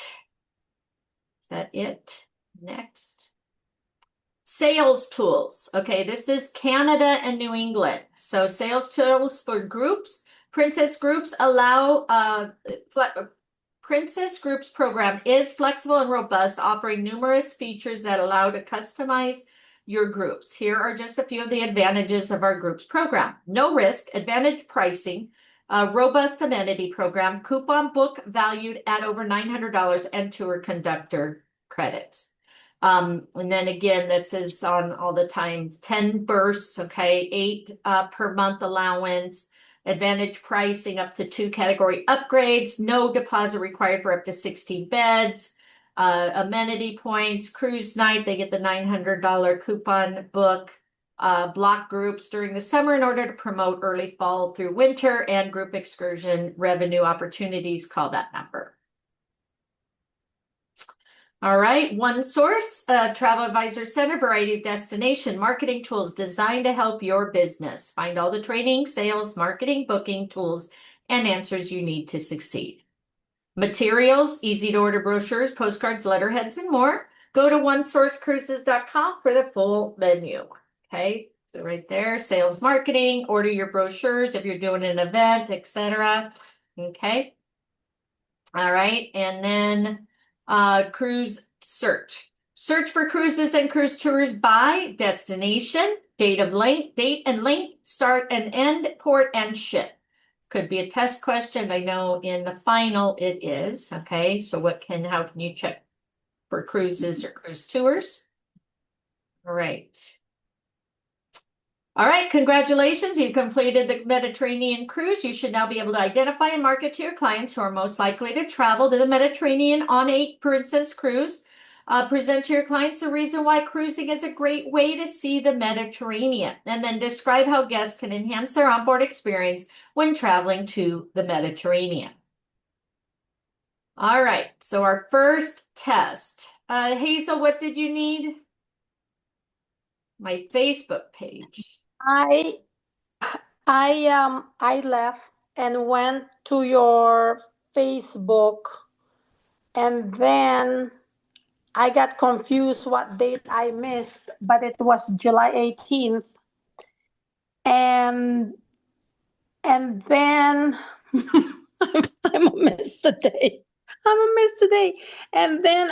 Is that it? Next. Sales tools. Okay, this is Canada and New England. So sales tools for groups. Princess Groups allow Princess Groups program is flexible and robust, offering numerous features that allow to customize your groups. Here are just a few of the advantages of our groups program. No risk, advantage pricing, robust amenity program, coupon book valued at over $900, and tour conductor credits. And then again, this is on all the times, 10 berths, okay, 8 per month allowance, advantage pricing up to 2 category upgrades, no deposit required for up to 60 beds, amenity points, cruise night, they get the $900 coupon book, block groups during the summer in order to promote early fall through winter, and group excursion revenue opportunities, call that number. All right, one source, Travel Advisor Center, variety of destination marketing tools designed to help your business. Find all the training, sales, marketing, booking tools, and answers you need to succeed. Materials, easy to order brochures, postcards, letterheads, and more. Go to onesourcecruises.com for the full menu. Okay, so right there, sales, marketing, order your brochures if you're doing an event, etc. Okay. All right, and then cruise search. Search for cruises and cruise tours by destination, date and length, start and end, port and ship. Could be a test question. I know in the final it is. Okay, so how can you check for cruises or cruise tours? All right. All right, congratulations. You completed the Mediterranean cruise. You should now be able to identify and market to your clients who are most likely to travel to the Mediterranean on a Princess cruise. Present to your clients the reason why cruising is a great way to see the Mediterranean, and then describe how guests can enhance their onboard experience when traveling to the Mediterranean. All right, so our first test. Hazel, what did you need? My Facebook page. I left and went to your Facebook, and then I got confused what date I missed, but it was July 18th. And then I'm a mess today. I'm a mess today. And then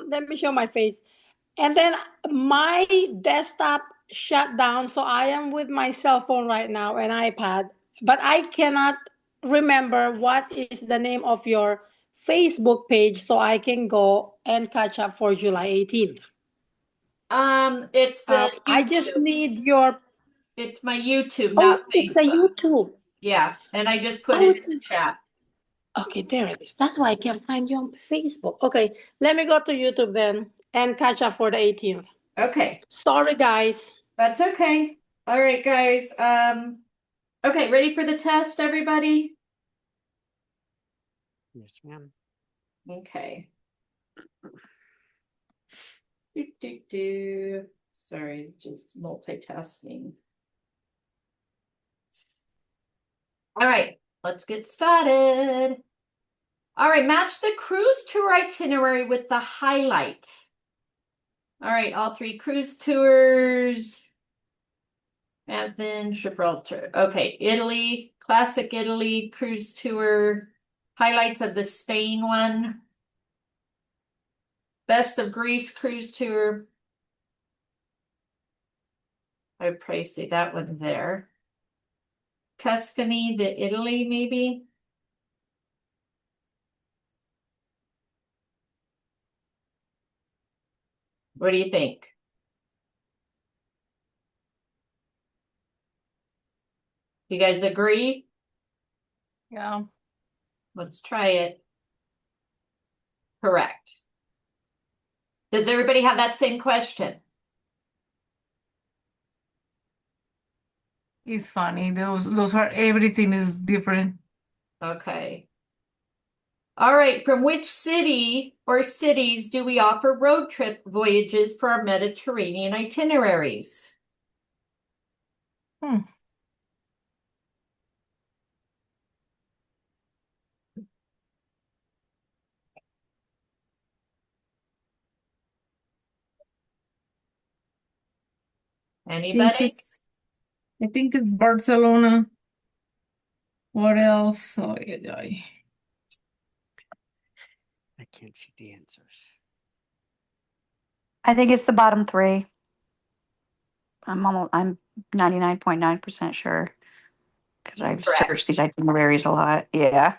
let me show my face. And then my desktop shut down. So I am with my cell phone right now and iPad, but I cannot remember what is the name of your Facebook page so I can go and catch up for July 18th. It's the I just need your. It's my YouTube, not Oh, it's a Facebook. YouTube. Yeah, and I just put Oh, it in the chat. okay, there it is. That's why I can't find you on Facebook. Okay, let me go to YouTube then and catch up for the 18th. Okay, Sorry, guys. that's okay. All right, guys. Okay, ready for the test, everybody? Yes, ma'am. Okay. Sorry, just multitasking. All right, let's get started. All right, match the cruise tour itinerary with the highlight. All right, all 3 cruise tours. And then Gibraltar. Okay, Italy, classic Italy cruise tour. Highlights of the Spain one. Best of Greece cruise tour. I would probably see that one there. Tuscany, the Italy, maybe. What do you think? You guys agree? Yeah. Let's try it. Correct. Does everybody have that same question? It's funny. Those are everything is different. Okay. All right, from which city or cities do we offer road trip voyages for our Mediterranean itineraries? Anybody? I think it's Barcelona. What else? Oh, yeah. I can't see the answers. I think it's the bottom 3. I'm 99.9% sure because I've Correct. searched these itineraries a lot. Yeah.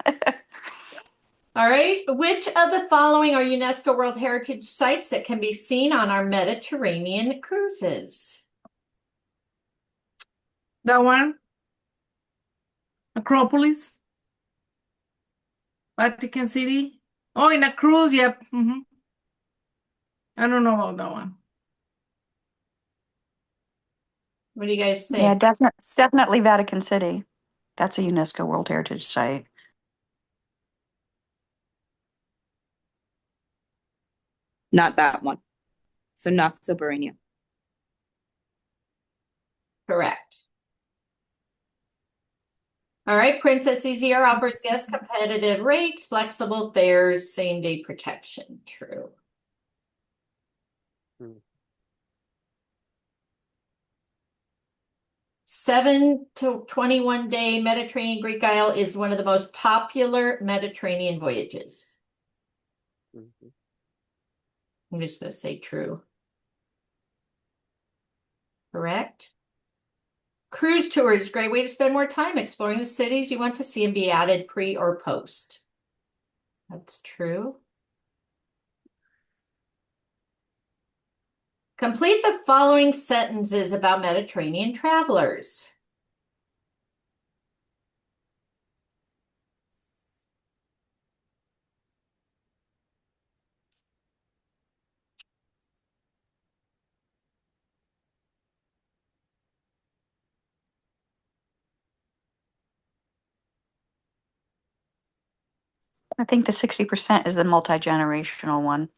All right. Which of the following are UNESCO World Heritage Sites that can be seen on our Mediterranean cruises? That one? Acropolis? Vatican City? Oh, in a cruise, yep. I don't know about that one. What do you guys Yeah, think? definitely Vatican City. That's a UNESCO World Heritage Site. Not that one. So not Soberania. Correct. All right. Princess EZR offers guests competitive rates, flexible fares, same-day protection. True. Hmm. 7 to 21 day Mediterranean Greek Isle is one of the most popular Mediterranean voyages. Mhm. I'm just going to say true. Correct. Cruise tours, great way to spend more time exploring the cities you want to see and be added pre or post. That's true. Complete the following sentences about Mediterranean travelers. I think the 60% is the multi-generational one.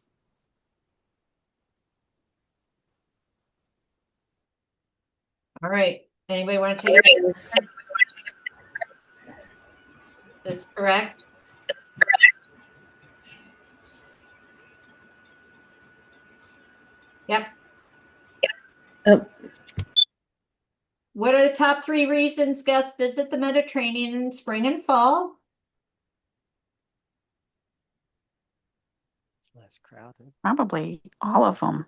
All right. Anybody want to take it? Is correct? Yep. What are the top 3 reasons guests visit the Mediterranean in spring and fall? It's less crowded. Probably all of them.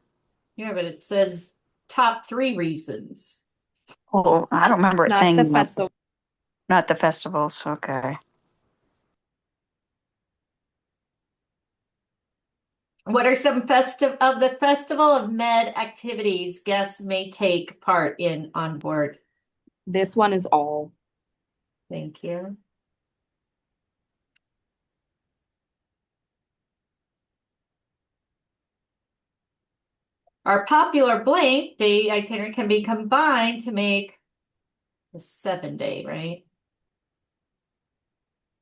Yeah, but it says top 3 reasons. Oh, I don't remember it Not saying the that. festival. Not the festivals. Okay. What are some of the Festival of Med activities guests may take part in on board? This one is all. Thank you. Our popular blank day itinerary can be combined to make the 7-day, right?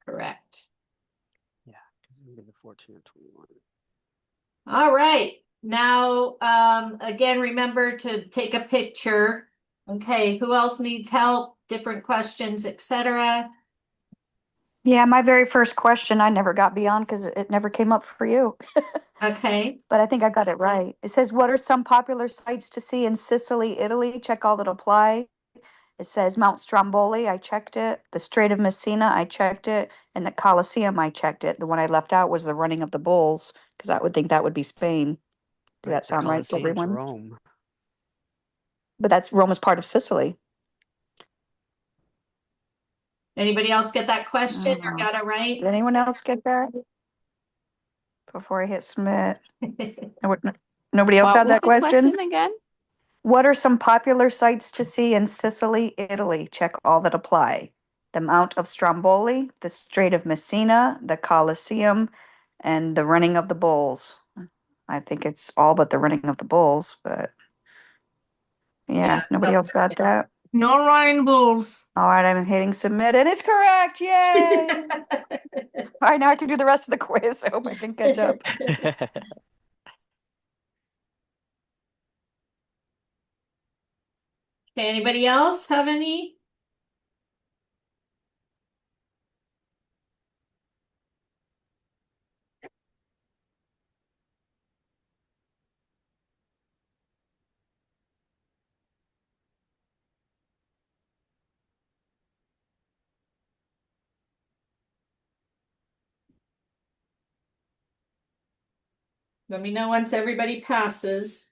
Correct. Yeah, because it'll be the 14 and 21. All right. Now, again, remember to take a picture. Okay, who else needs help? Different questions, etc. Yeah, my very first question I never got beyond because it never came up for you. Okay. But I think I got it right. It says, what are some popular sites to see in Sicily, Italy? Check all that apply. It says Mount Stromboli, I checked it. The Strait of Messina, I checked it. And the Colosseum, I checked it. The one I left out was the running of the bulls, because I would think that would be Spain. Does that The sound right to Colosseum's everyone? Rome. But that's Rome is part of Sicily. Anybody else get that question or got it right? Did anyone else get that? Before I hit submit. Nobody else What had was that the question? again? What are some popular sites to see in Sicily, Italy? Check all that apply. The Mount of Stromboli, the Strait of Messina, the Colosseum, and the running of the bulls. I think it's all but the running of the bulls, but yeah, nobody else got that. No running bulls. All right, I'm hitting submit and it's correct. Yay! All right, now I can do the rest of the quiz. I hope I can catch up. Okay, anybody else have any? Let me know once everybody passes.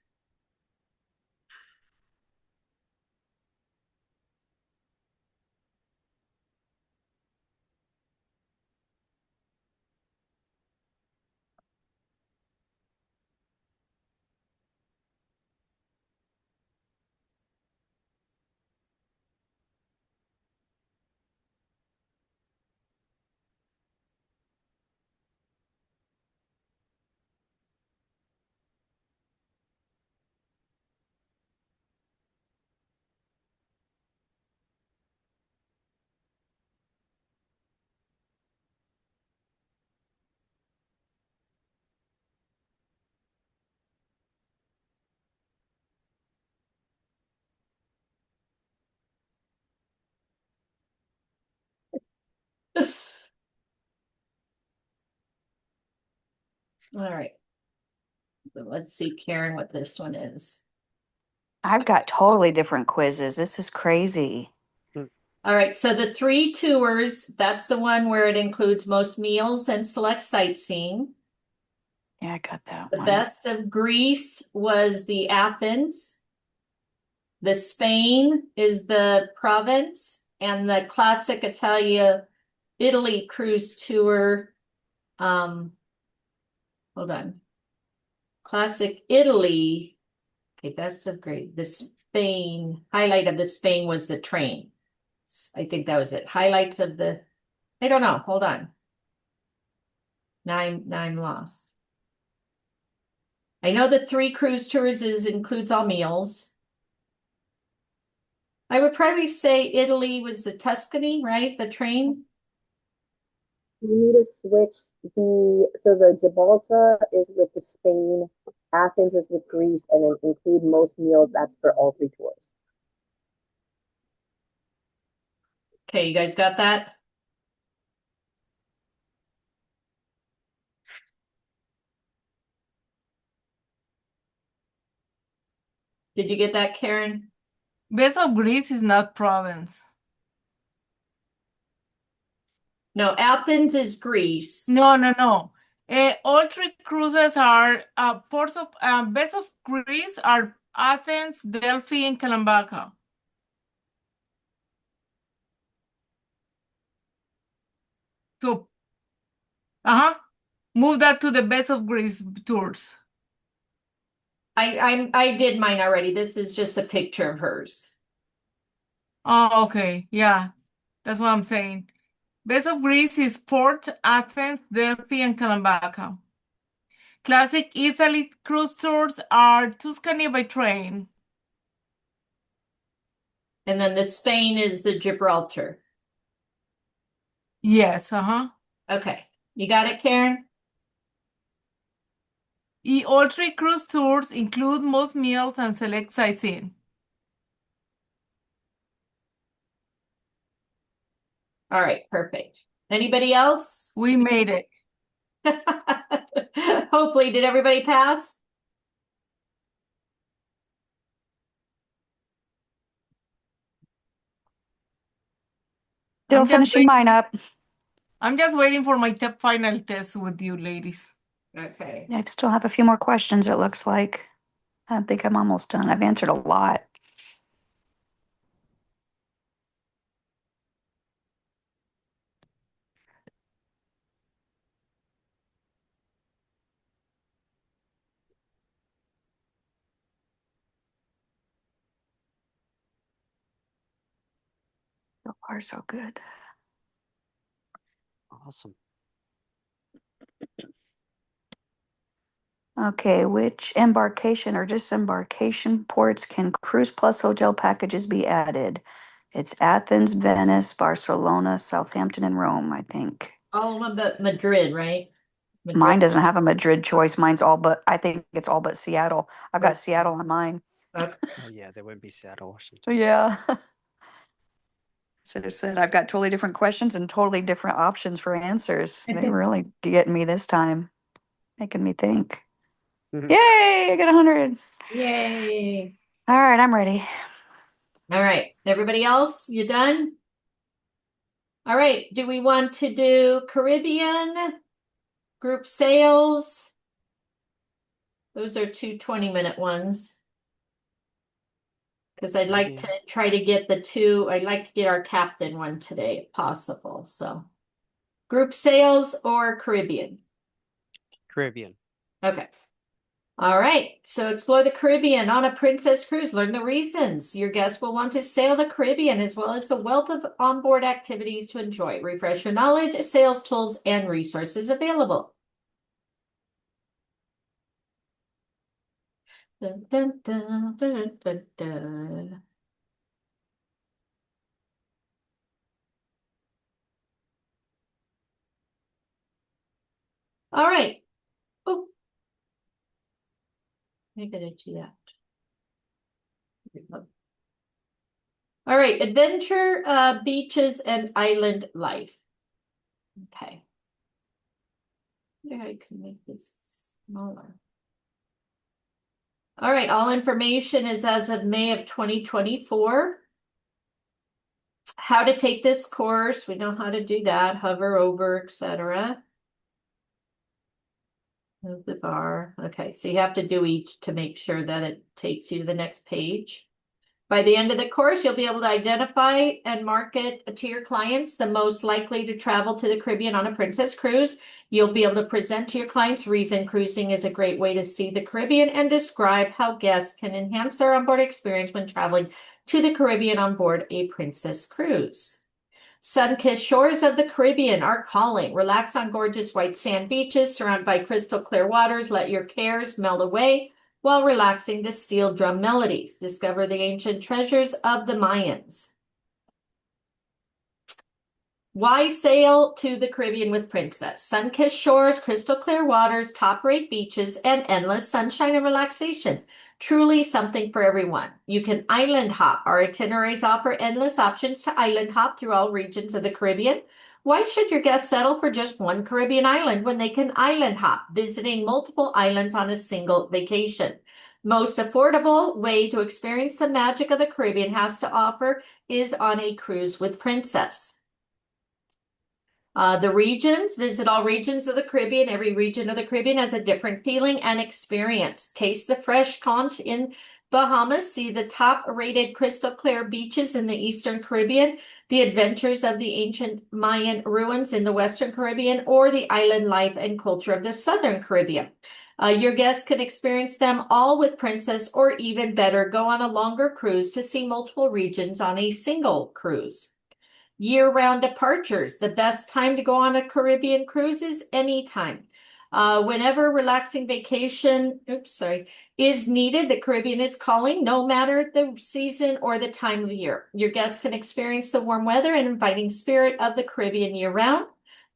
All right. Let's see, Karen, what this one is. I've got totally different quizzes. This is crazy. All right, so the 3 tours, that's the one where it includes most meals and select sightseeing. Yeah, I got that The one. best of Greece was the Athens. The Spain is the Provence, and the classic Italy cruise tour. Hold on. Classic Italy. Okay, best of Greece. The Spain highlight of the Spain was the train. I think that was it. Highlights of the. I don't know. Hold on. Now I'm lost. I know the 3 cruise tours includes all meals. I would probably say Italy was the Tuscany, right? The train. You need to switch the Gibraltar is with the Spain, Athens is with Greece, and then include most meals. That's for all 3 tours. Okay, you guys got that? Did you get that, Karen? Best of Greece is not province. No, Athens is Greece. No, no, no. All 3 cruises are ports of best of Greece are Athens, Delphi, and Kalambaka. So, move that to the best of Greece tours. I did mine already. This is just a picture of hers. Oh, okay. Yeah, that's what I'm saying. Best of Greece is Port, Athens, Delphi, and Kalambaka. Classic Italy cruise tours are Tuscany by train. And then the Spain is the Gibraltar. Yes, Okay. You got it, Karen? All 3 cruise tours include most meals and select sightseeing. All right, perfect. Anybody else? We made it. Hopefully, did everybody pass? Still I'm just finishing mine up. I'm just waiting for my final test with you ladies. Okay. I still have a few more questions, it looks like. I think I'm almost done. I've answered a lot. So far, so good. Awesome. Okay, which embarkation or disembarkation ports can cruise plus hotel packages be added? It's Athens, Venice, Barcelona, Southampton, and Rome, I think. All of the Madrid, right? Mine Madrid. doesn't have a Madrid choice. Mine's all but, I think it's all but Seattle. I've got Okay. Seattle on mine. Okay. Oh yeah, there would be Seattle, Washington. Yeah. So I said I've got totally different questions and totally different options for answers. They really getting me this time, making me think. Yay, I got 100. Yay. All right, I'm ready. All right. Everybody else, you done? All right. Do we want to do Caribbean, group sales? Those are 2 20-minute ones. Because I'd like to try to get I'd like to get our captain one today if possible. So group sales or Caribbean? Caribbean. Okay. All right. So explore the Caribbean on a princess cruise. Learn the reasons your guests will want to sail the Caribbean, as well as the wealth of onboard activities to enjoy. Refresh your knowledge, sales tools, and resources available. Dun, dun, dun, dun, dun, dun. All right. Oh, I gotta do that. All right, adventure, beaches, and island life. Okay. Maybe I can make this smaller. All right, all information is as of May of 2024. How to take this course, we know how to do that, hover over, etc. Move the bar. Okay, so you have to do each to make sure that it takes you to the next page. By the end of the course, you'll be able to identify and market to your clients the most likely to travel to the Caribbean on a Princess cruise. You'll be able to present to your clients reason cruising is a great way to see the Caribbean and describe how guests can enhance their onboard experience when traveling to the Caribbean on board a Princess cruise. Sun-kissed shores of the Caribbean are calling. Relax on gorgeous white sand beaches surrounded by crystal clear waters. Let your cares melt away while relaxing to steel drum melodies. Discover the ancient treasures of the Mayans. Why sail to the Caribbean with Princess? Sun-kissed shores, crystal clear waters, top-rate beaches, and endless sunshine and relaxation. Truly something for everyone. You can island hop. Our itineraries offer endless options to island hop through all regions of the Caribbean. Why should your guests settle for just one Caribbean island when they can island hop, visiting multiple islands on a single vacation? Most affordable way to experience the magic of the Caribbean has to offer is on a cruise with Princess. The regions, visit all regions of the Caribbean. Every region of the Caribbean has a different feeling and experience. Taste the fresh conch in Bahamas. See the top-rated crystal clear beaches in the Eastern Caribbean, the adventures of the ancient Mayan ruins in the Western Caribbean, or the island life and culture of the Southern Caribbean. Your guests can experience them all with Princess, or even better, go on a longer cruise to see multiple regions on a single cruise. Year-round departures. The best time to go on a Caribbean cruise is anytime. Whenever relaxing vacation, is needed, the Caribbean is calling, no matter the season or the time of year. Your guests can experience the warm weather and inviting spirit of the Caribbean year-round.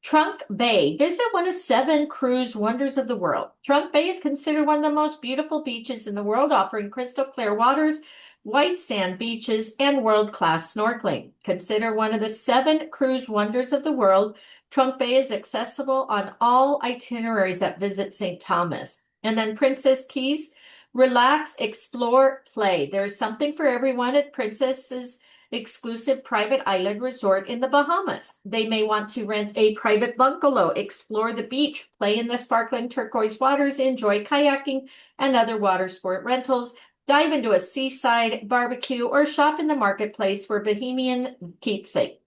Trunk Bay. Visit one of 7 cruise wonders of the world. Trunk Bay is considered one of the most beautiful beaches in the world, offering crystal clear waters, white sand beaches, and world-class snorkeling. Consider one of the 7 cruise wonders of the world. Trunk Bay is accessible on all itineraries that visit St. Thomas. And then Princess Keys, relax, explore, play. There's something for everyone at Princess's exclusive private island resort in the Bahamas. They may want to rent a private bungalow, explore the beach, play in the sparkling turquoise waters, enjoy kayaking and other water sport rentals, dive into a seaside barbecue, or shop in the marketplace for Bohemian keepsake.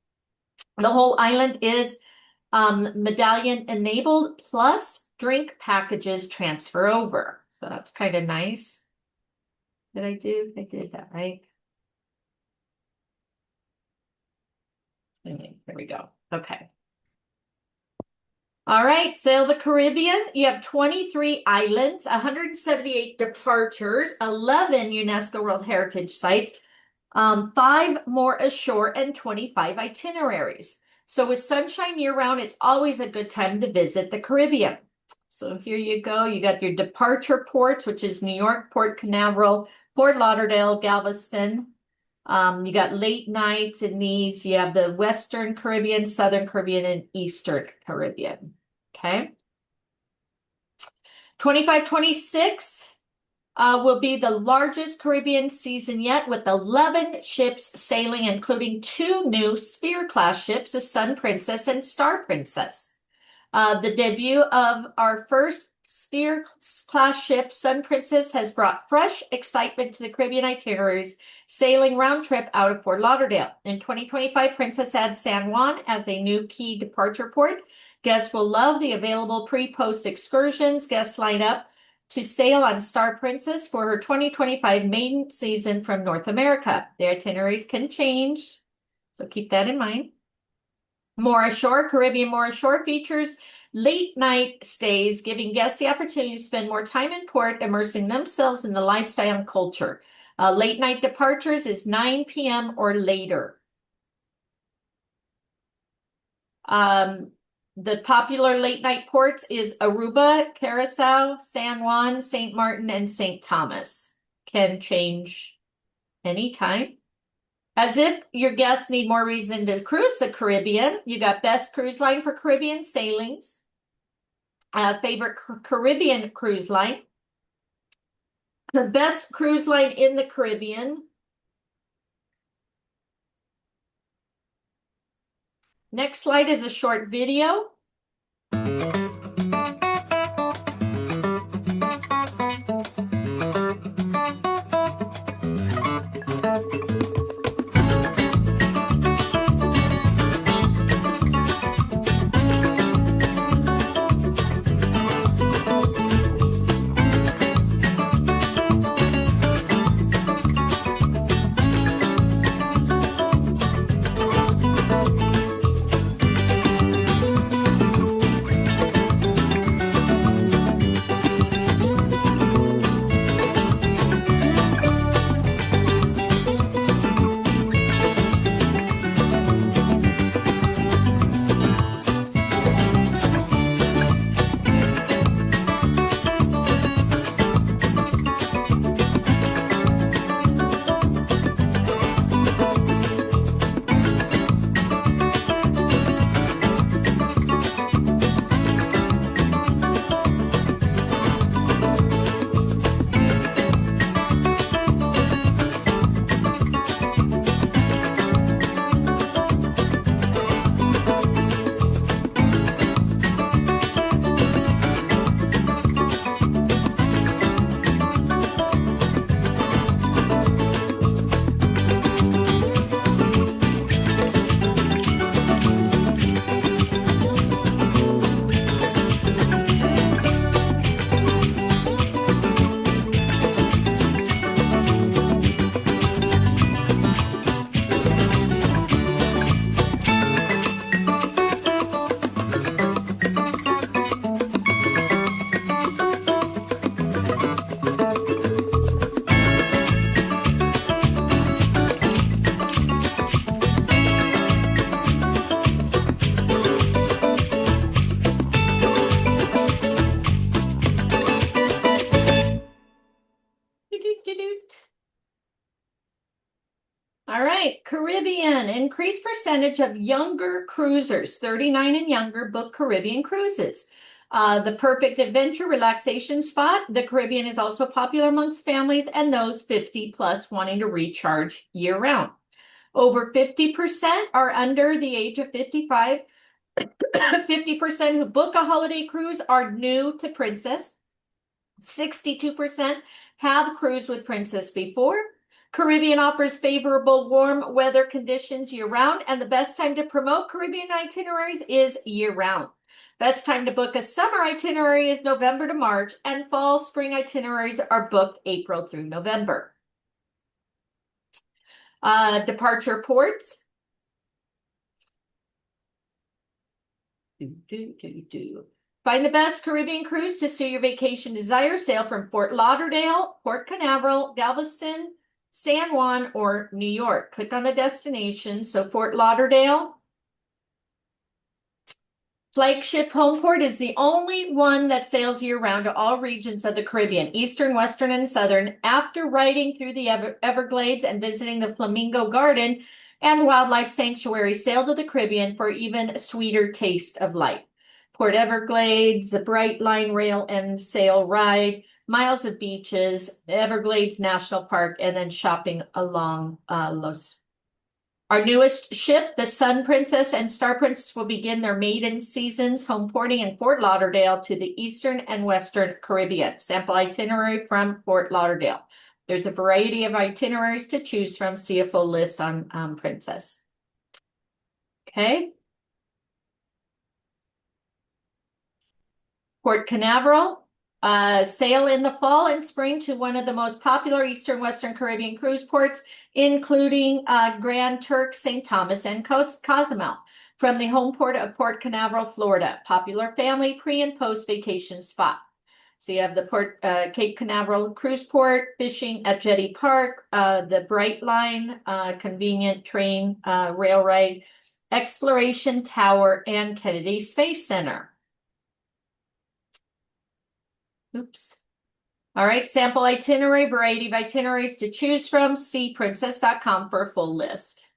The whole island is medallion enabled, plus drink packages transfer over. So that's kind of nice. I did that right. There we go. Okay. All right, sail the Caribbean. You have 23 islands, 178 departures, 11 UNESCO World Heritage Sites, 5 more ashore, and 25 itineraries. So with sunshine year-round, it's always a good time to visit the Caribbean. So here you go. You got your departure ports, which is New York, Port Canaveral, Fort Lauderdale, Galveston. You got late nights in these. You have the Western Caribbean, Southern Caribbean, and Eastern Caribbean. Okay. 25-26 will be the largest Caribbean season yet, with 11 ships sailing, including 2 new Sphere-class ships, the Sun Princess and Star Princess. The debut of our first Sphere-class ship, Sun Princess, has brought fresh excitement to the Caribbean itineraries, sailing round trip out of Fort Lauderdale. In 2025, Princess adds San Juan as a new key departure port. Guests will love the available pre-post excursions. Guests line up to sail on Star Princess for her 2025 main season from North America. The itineraries can change, so keep that in mind. More Ashore, Caribbean More Ashore features late night stays, giving guests the opportunity to spend more time in port, immersing themselves in the lifestyle and culture. Late night departures is 9 p.m. or later. The popular late night ports is Aruba, Curacao, San Juan, St. Martin, and St. Thomas. Can change anytime. As if your guests need more reason to cruise the Caribbean, you got best cruise line for Caribbean sailings, favorite Caribbean cruise line, the best cruise line in the Caribbean. Next slide is a short video. All right, Caribbean, increased percentage of younger cruisers, 39 and younger, book Caribbean cruises. The perfect adventure relaxation spot. The Caribbean is also popular amongst families and those 50 plus wanting to recharge year round. Over 50% are under the age of 55. 50% who book a holiday cruise are new to Princess. 62% have cruised with Princess before. Caribbean offers favorable warm weather conditions year-round, and the best time to promote Caribbean itineraries is year-round. Best time to book a summer itinerary is November to March, and fall spring itineraries are booked April through November. Departure ports. Find the best Caribbean cruise to suit your vacation desire. Sail from Fort Lauderdale, Port Canaveral, Galveston, San Juan, or New York. Click on the destination. So Fort Lauderdale. Flagship Homeport is the only one that sails year-round to all regions of the Caribbean, Eastern, Western, and Southern. After riding through the Everglades and visiting the Flamingo Garden and Wildlife Sanctuary, sail to the Caribbean for even sweeter taste of life. Port Everglades, the Bright Line Rail and Sail Ride, miles of beaches, the Everglades National Park, and then shopping along Our newest ship, the Sun Princess and Star Princess, will begin their maiden seasons home porting in Fort Lauderdale to the Eastern and Western Caribbean. Sample itinerary from Fort Lauderdale. There's a variety of itineraries to choose from. See a full list on Princess. Okay. Port Canaveral. Sail in the fall and spring to one of the most popular Eastern Western Caribbean cruise ports, including Grand Turk, St. Thomas, and Cozumel. From the home port of Port Canaveral, Florida, popular family pre- and post-vacation spot. So you have the Cape Canaveral Cruise Port, fishing at Jetty Park, the Bright Line, convenient train rail ride, Exploration Tower, and Kennedy Space Center. Oops. All right, sample itinerary, variety of itineraries to choose from. See princess.com for a full list.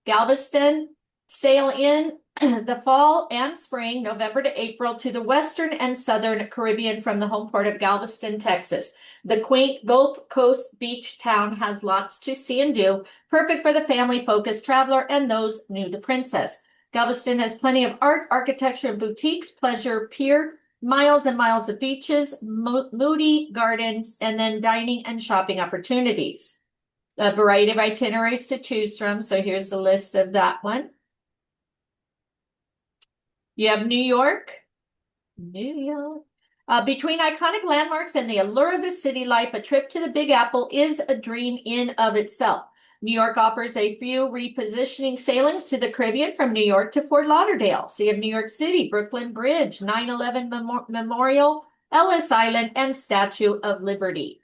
Galveston, sail in the fall and spring, November to April, to the western and southern Caribbean from the home port of Galveston, Texas. The quaint Gulf Coast beach town has lots to see and do, perfect for the family-focused traveler and those new to Princess. Galveston has plenty of art, architecture, boutiques, pleasure pier, miles and miles of beaches, moody gardens, and then dining and shopping opportunities. A variety of itineraries to choose from. So here's the list of that one. You have New York. Between iconic landmarks and the allure of the city life, a trip to the Big Apple is a dream in of itself. New York offers a few repositioning sailings to the Caribbean from New York to Fort Lauderdale. So you have New York City, Brooklyn Bridge, 9/11 Memorial, Ellis Island, and Statue of Liberty.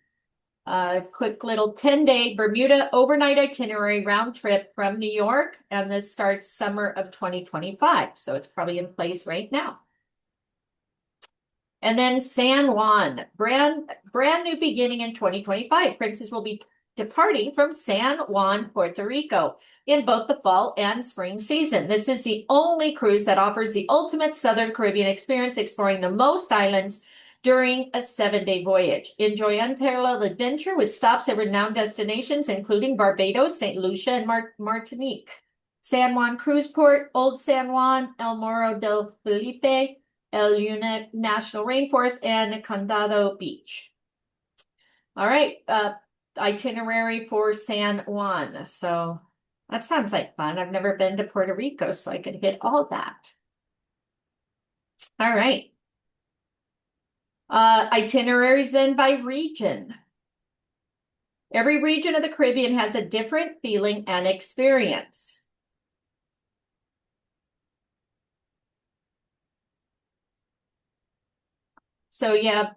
Quick little 10-day Bermuda overnight itinerary round trip from New York, and this starts summer of 2025, so it's probably in place right now. And then San Juan, brand new beginning in 2025. Princess will be departing from San Juan, Puerto Rico in both the fall and spring season. This is the only cruise that offers the ultimate Southern Caribbean experience, exploring the most islands during a 7-day voyage. Enjoy unparalleled adventure with stops at renowned destinations, including Barbados, St. Lucia, and Martinique. San Juan Cruise Port, Old San Juan, El Morro del Felipe, El Yunque National Rainforest, and Condado Beach. All right, itinerary for San Juan. So that sounds like fun. I've never been to Puerto Rico, so I could hit all that. All right. Itineraries then by region. Every region of the Caribbean has a different feeling and experience. So you have,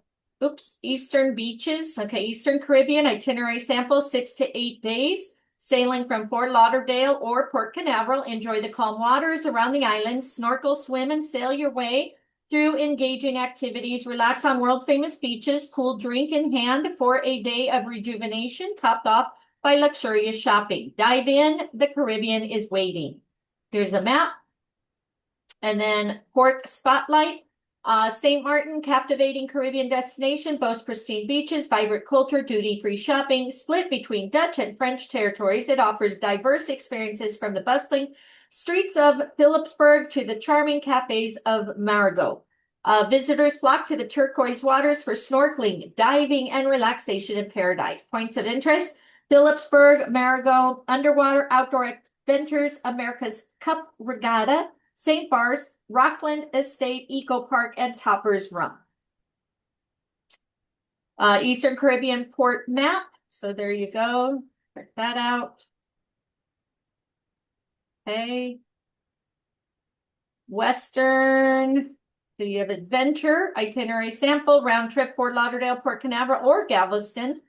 Eastern beaches. Okay, Eastern Caribbean itinerary sample, 6 to 8 days. Sailing from Fort Lauderdale or Port Canaveral. Enjoy the calm waters around the islands. Snorkel, swim, and sail your way through engaging activities. Relax on world-famous beaches. Cool drink in hand for a day of rejuvenation, topped off by luxurious shopping. Dive in. The Caribbean is waiting. Here's a map. And then Port Spotlight. St. Martin, captivating Caribbean destination, boasts pristine beaches, vibrant culture, duty-free shopping. Split between Dutch and French territories, it offers diverse experiences from the bustling streets of Phillipsburg to the charming cafes of Marigot. Visitors flock to the turquoise waters for snorkeling, diving, and relaxation in paradise. Points of interest: Phillipsburg, Marigot, underwater outdoor adventures, America's Cup Regatta, St. Bart's, Rockland Estate Eco Park, and Topper's Rum. Eastern Caribbean port map. So there you go. Check that out. Okay. Western. So you have adventure, itinerary sample, round trip, Fort Lauderdale, Port Canaveral, or Galveston.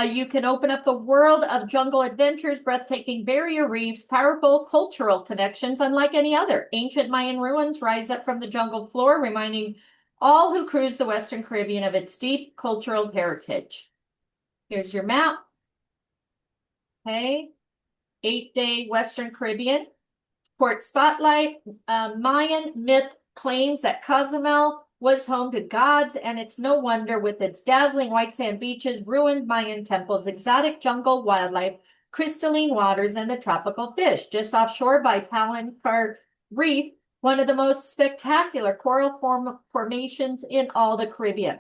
You can open up a world of jungle adventures, breathtaking barrier reefs, powerful cultural connections unlike any other. Ancient Mayan ruins rise up from the jungle floor, reminding all who cruise the Western Caribbean of its deep cultural heritage. Here's your map. Okay. 8-day Western Caribbean. Port Spotlight. Mayan myth claims that Cozumel was home to gods, and it's no wonder with its dazzling white sand beaches, ruined Mayan temples, exotic jungle wildlife, crystalline waters, and the tropical fish. Just offshore by Palancar Reef, one of the most spectacular coral formations in all the Caribbean.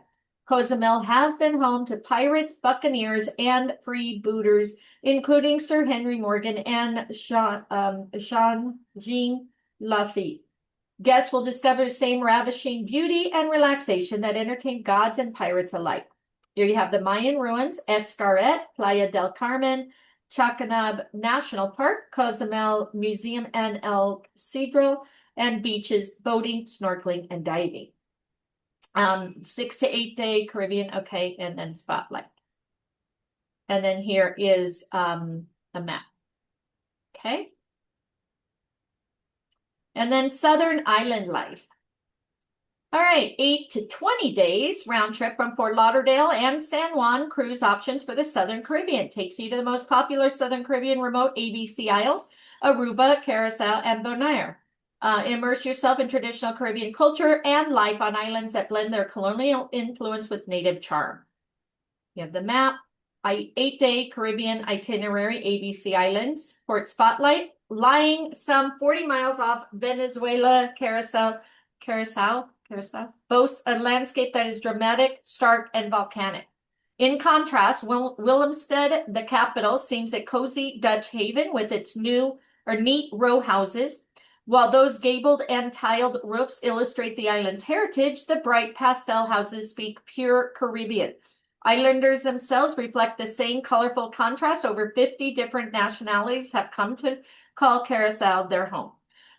Cozumel has been home to pirates, buccaneers, and freebooters, including Sir Henry Morgan and Jean Lafitte. Guests will discover the same ravishing beauty and relaxation that entertain gods and pirates alike. Here you have the Mayan ruins, Escaret, Playa del Carmen, Chacanab National Park, Cozumel Museum, and El Cedro, and beaches, boating, snorkeling, and diving. 6 to 8 day Caribbean, okay, and then Spotlight. And then here is a map. Okay. And then Southern Island life. All right, 8 to 20 days round trip from Fort Lauderdale and San Juan. Cruise options for the Southern Caribbean. Takes you to the most popular Southern Caribbean remote ABC Isles, Aruba, Curacao, and Bonaire. Immerse yourself in traditional Caribbean culture and life on islands that blend their colonial influence with native charm. You have the map, 8-day Caribbean itinerary, ABC Islands. Port Spotlight, lying some 40 miles off Venezuela, Curacao boasts a landscape that is dramatic, stark, and volcanic. In contrast, Willemstad, the capital, seems a cozy Dutch haven with its neat row houses. While those gabled and tiled roofs illustrate the island's heritage, the bright pastel houses speak pure Caribbean. Islanders themselves reflect the same colorful contrast. Over 50 different nationalities have come to call Curacao their home.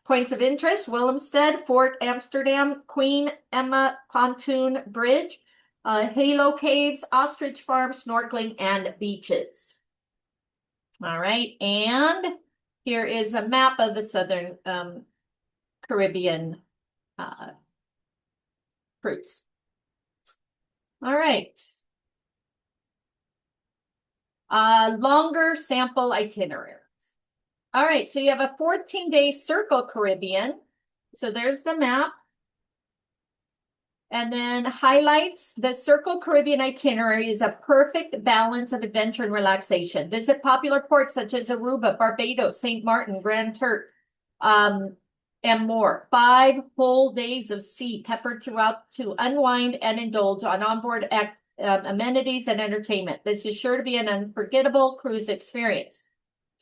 Points of interest, Willemstad, Fort Amsterdam, Queen Emma Pontoon Bridge, Halo Caves, Ostrich Farm, snorkeling, and beaches. All right, and here is a map of the Southern Caribbean cruise. All right. Longer sample itineraries. All right, so you have a 14-day Circle Caribbean. So there's the map. And then highlights, the Circle Caribbean itinerary is a perfect balance of adventure and relaxation. Visit popular ports such as Aruba, Barbados, St. Martin, Grand Turk, and more. 5 whole days of sea peppered throughout to unwind and indulge on onboard amenities and entertainment. This is sure to be an unforgettable cruise experience.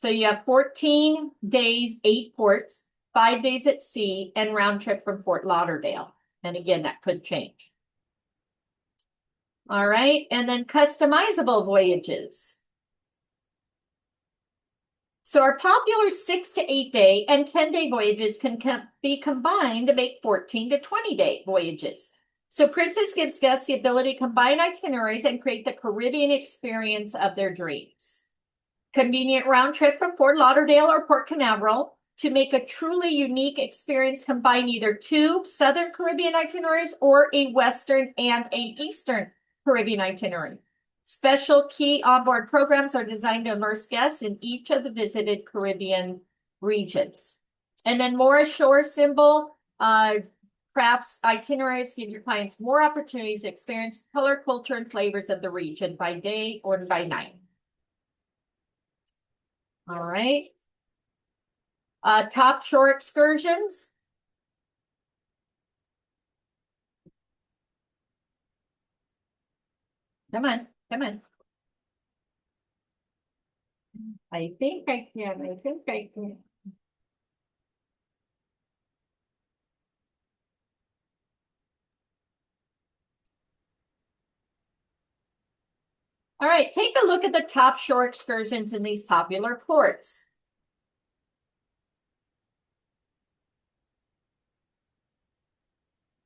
So you have 14 days, 8 ports, 5 days at sea, and round trip from Fort Lauderdale. And again, that could change. All right, and then customizable voyages. So our popular 6 to 8 day and 10-day voyages can be combined to make 14 to 20-day voyages. So Princess gives guests the ability to combine itineraries and create the Caribbean experience of their dreams. Convenient round trip from Fort Lauderdale or Port Canaveral to make a truly unique experience. Combine either 2 Southern Caribbean itineraries or a Western and an Eastern Caribbean itinerary. Special key onboard programs are designed to immerse guests in each of the visited Caribbean regions. And then more ashore symbol crafts itineraries give your clients more opportunities to experience color, culture, and flavors of the region by day or by night. All right. Top shore excursions. Come on, come on. I think I can. I think I can. All right, take a look at the top shore excursions in these popular ports.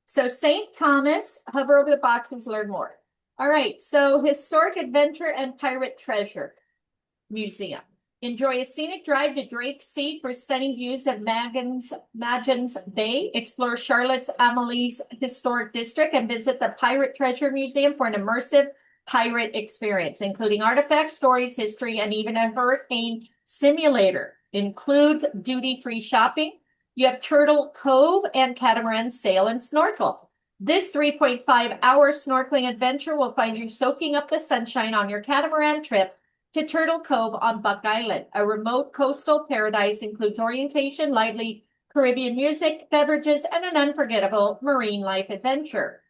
So St. Thomas, hover over the boxes, learn more. All right, so Historic Adventure and Pirate Treasure Museum. Enjoy a scenic drive to Drake Sea for stunning views of Magens Bay. Explore Charlotte's Amelie's Historic District and visit the Pirate Treasure Museum for an immersive pirate experience, including artifacts, stories, history, and even a hurricane simulator. Includes duty-free shopping. You have Turtle Cove and catamaran sail and snorkel. This 3.5-hour snorkeling adventure will find you soaking up the sunshine on your catamaran trip to Turtle Cove on Buck Island. A remote coastal paradise includes orientation, lively Caribbean music, beverages, and an unforgettable marine life adventure.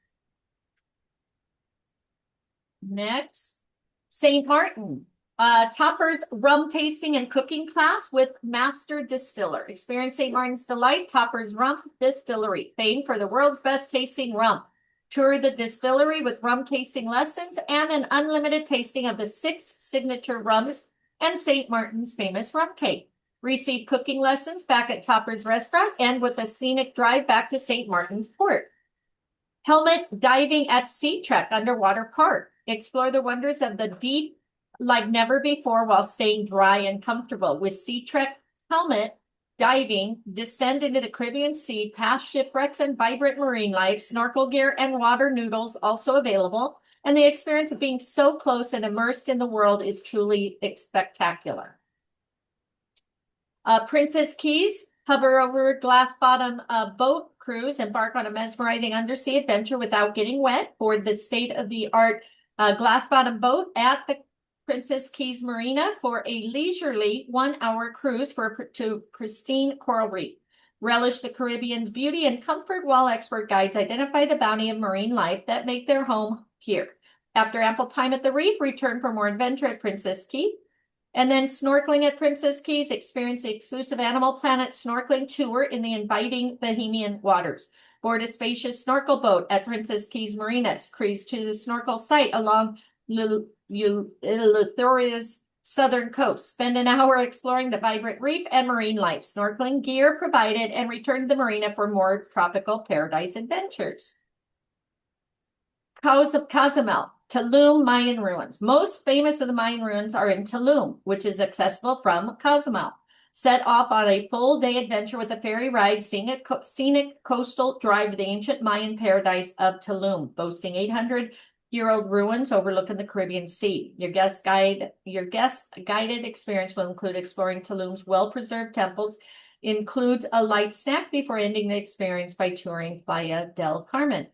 Next, St. Martin. Topper's rum tasting and cooking class with master distiller. Experience St. Martin's delight. Topper's Rum Distillery, famed for the world's best tasting rum. Tour the distillery with rum tasting lessons and an unlimited tasting of the 6 signature rums and St. Martin's famous rum cake. Receive cooking lessons back at Topper's restaurant and with a scenic drive back to St. Martin's Port. Helmet diving at Sea Trek Underwater Park. Explore the wonders of the deep like never before while staying dry and comfortable. With Sea Trek helmet, diving, descend into the Caribbean Sea, past shipwrecks and vibrant marine life, snorkel gear and water noodles also available. And the experience of being so close and immersed in the world is truly spectacular. Princess Keys, hover over glass bottom boat cruise, embark on a mesmerizing undersea adventure without getting wet. Board the state-of-the-art glass bottom boat at the Princess Keys Marina for a leisurely 1-hour cruise to pristine coral reef. Relish the Caribbean's beauty and comfort while expert guides identify the bounty of marine life that make their home here. After ample time at the reef, return for more adventure at Princess Key. And then snorkeling at Princess Keys, experience the exclusive Animal Planet snorkeling tour in the inviting Bahamian waters. Board a spacious snorkel boat at Princess Keys Marinas. Cruise to the snorkel site along Eleutheria's southern coast. Spend an hour exploring the vibrant reef and marine life. Snorkeling gear provided, and return to the marina for more tropical paradise adventures. Cozumel, Tulum Mayan ruins. Most famous of the Mayan ruins are in Tulum, which is accessible from Cozumel. Set off on a full-day adventure with a ferry ride, scenic coastal drive to the ancient Mayan paradise of Tulum, boasting 800-year-old ruins overlooking the Caribbean Sea. Your guest guided experience will include exploring Tulum's well-preserved temples, includes a light snack before ending the experience by touring Playa del Carmen.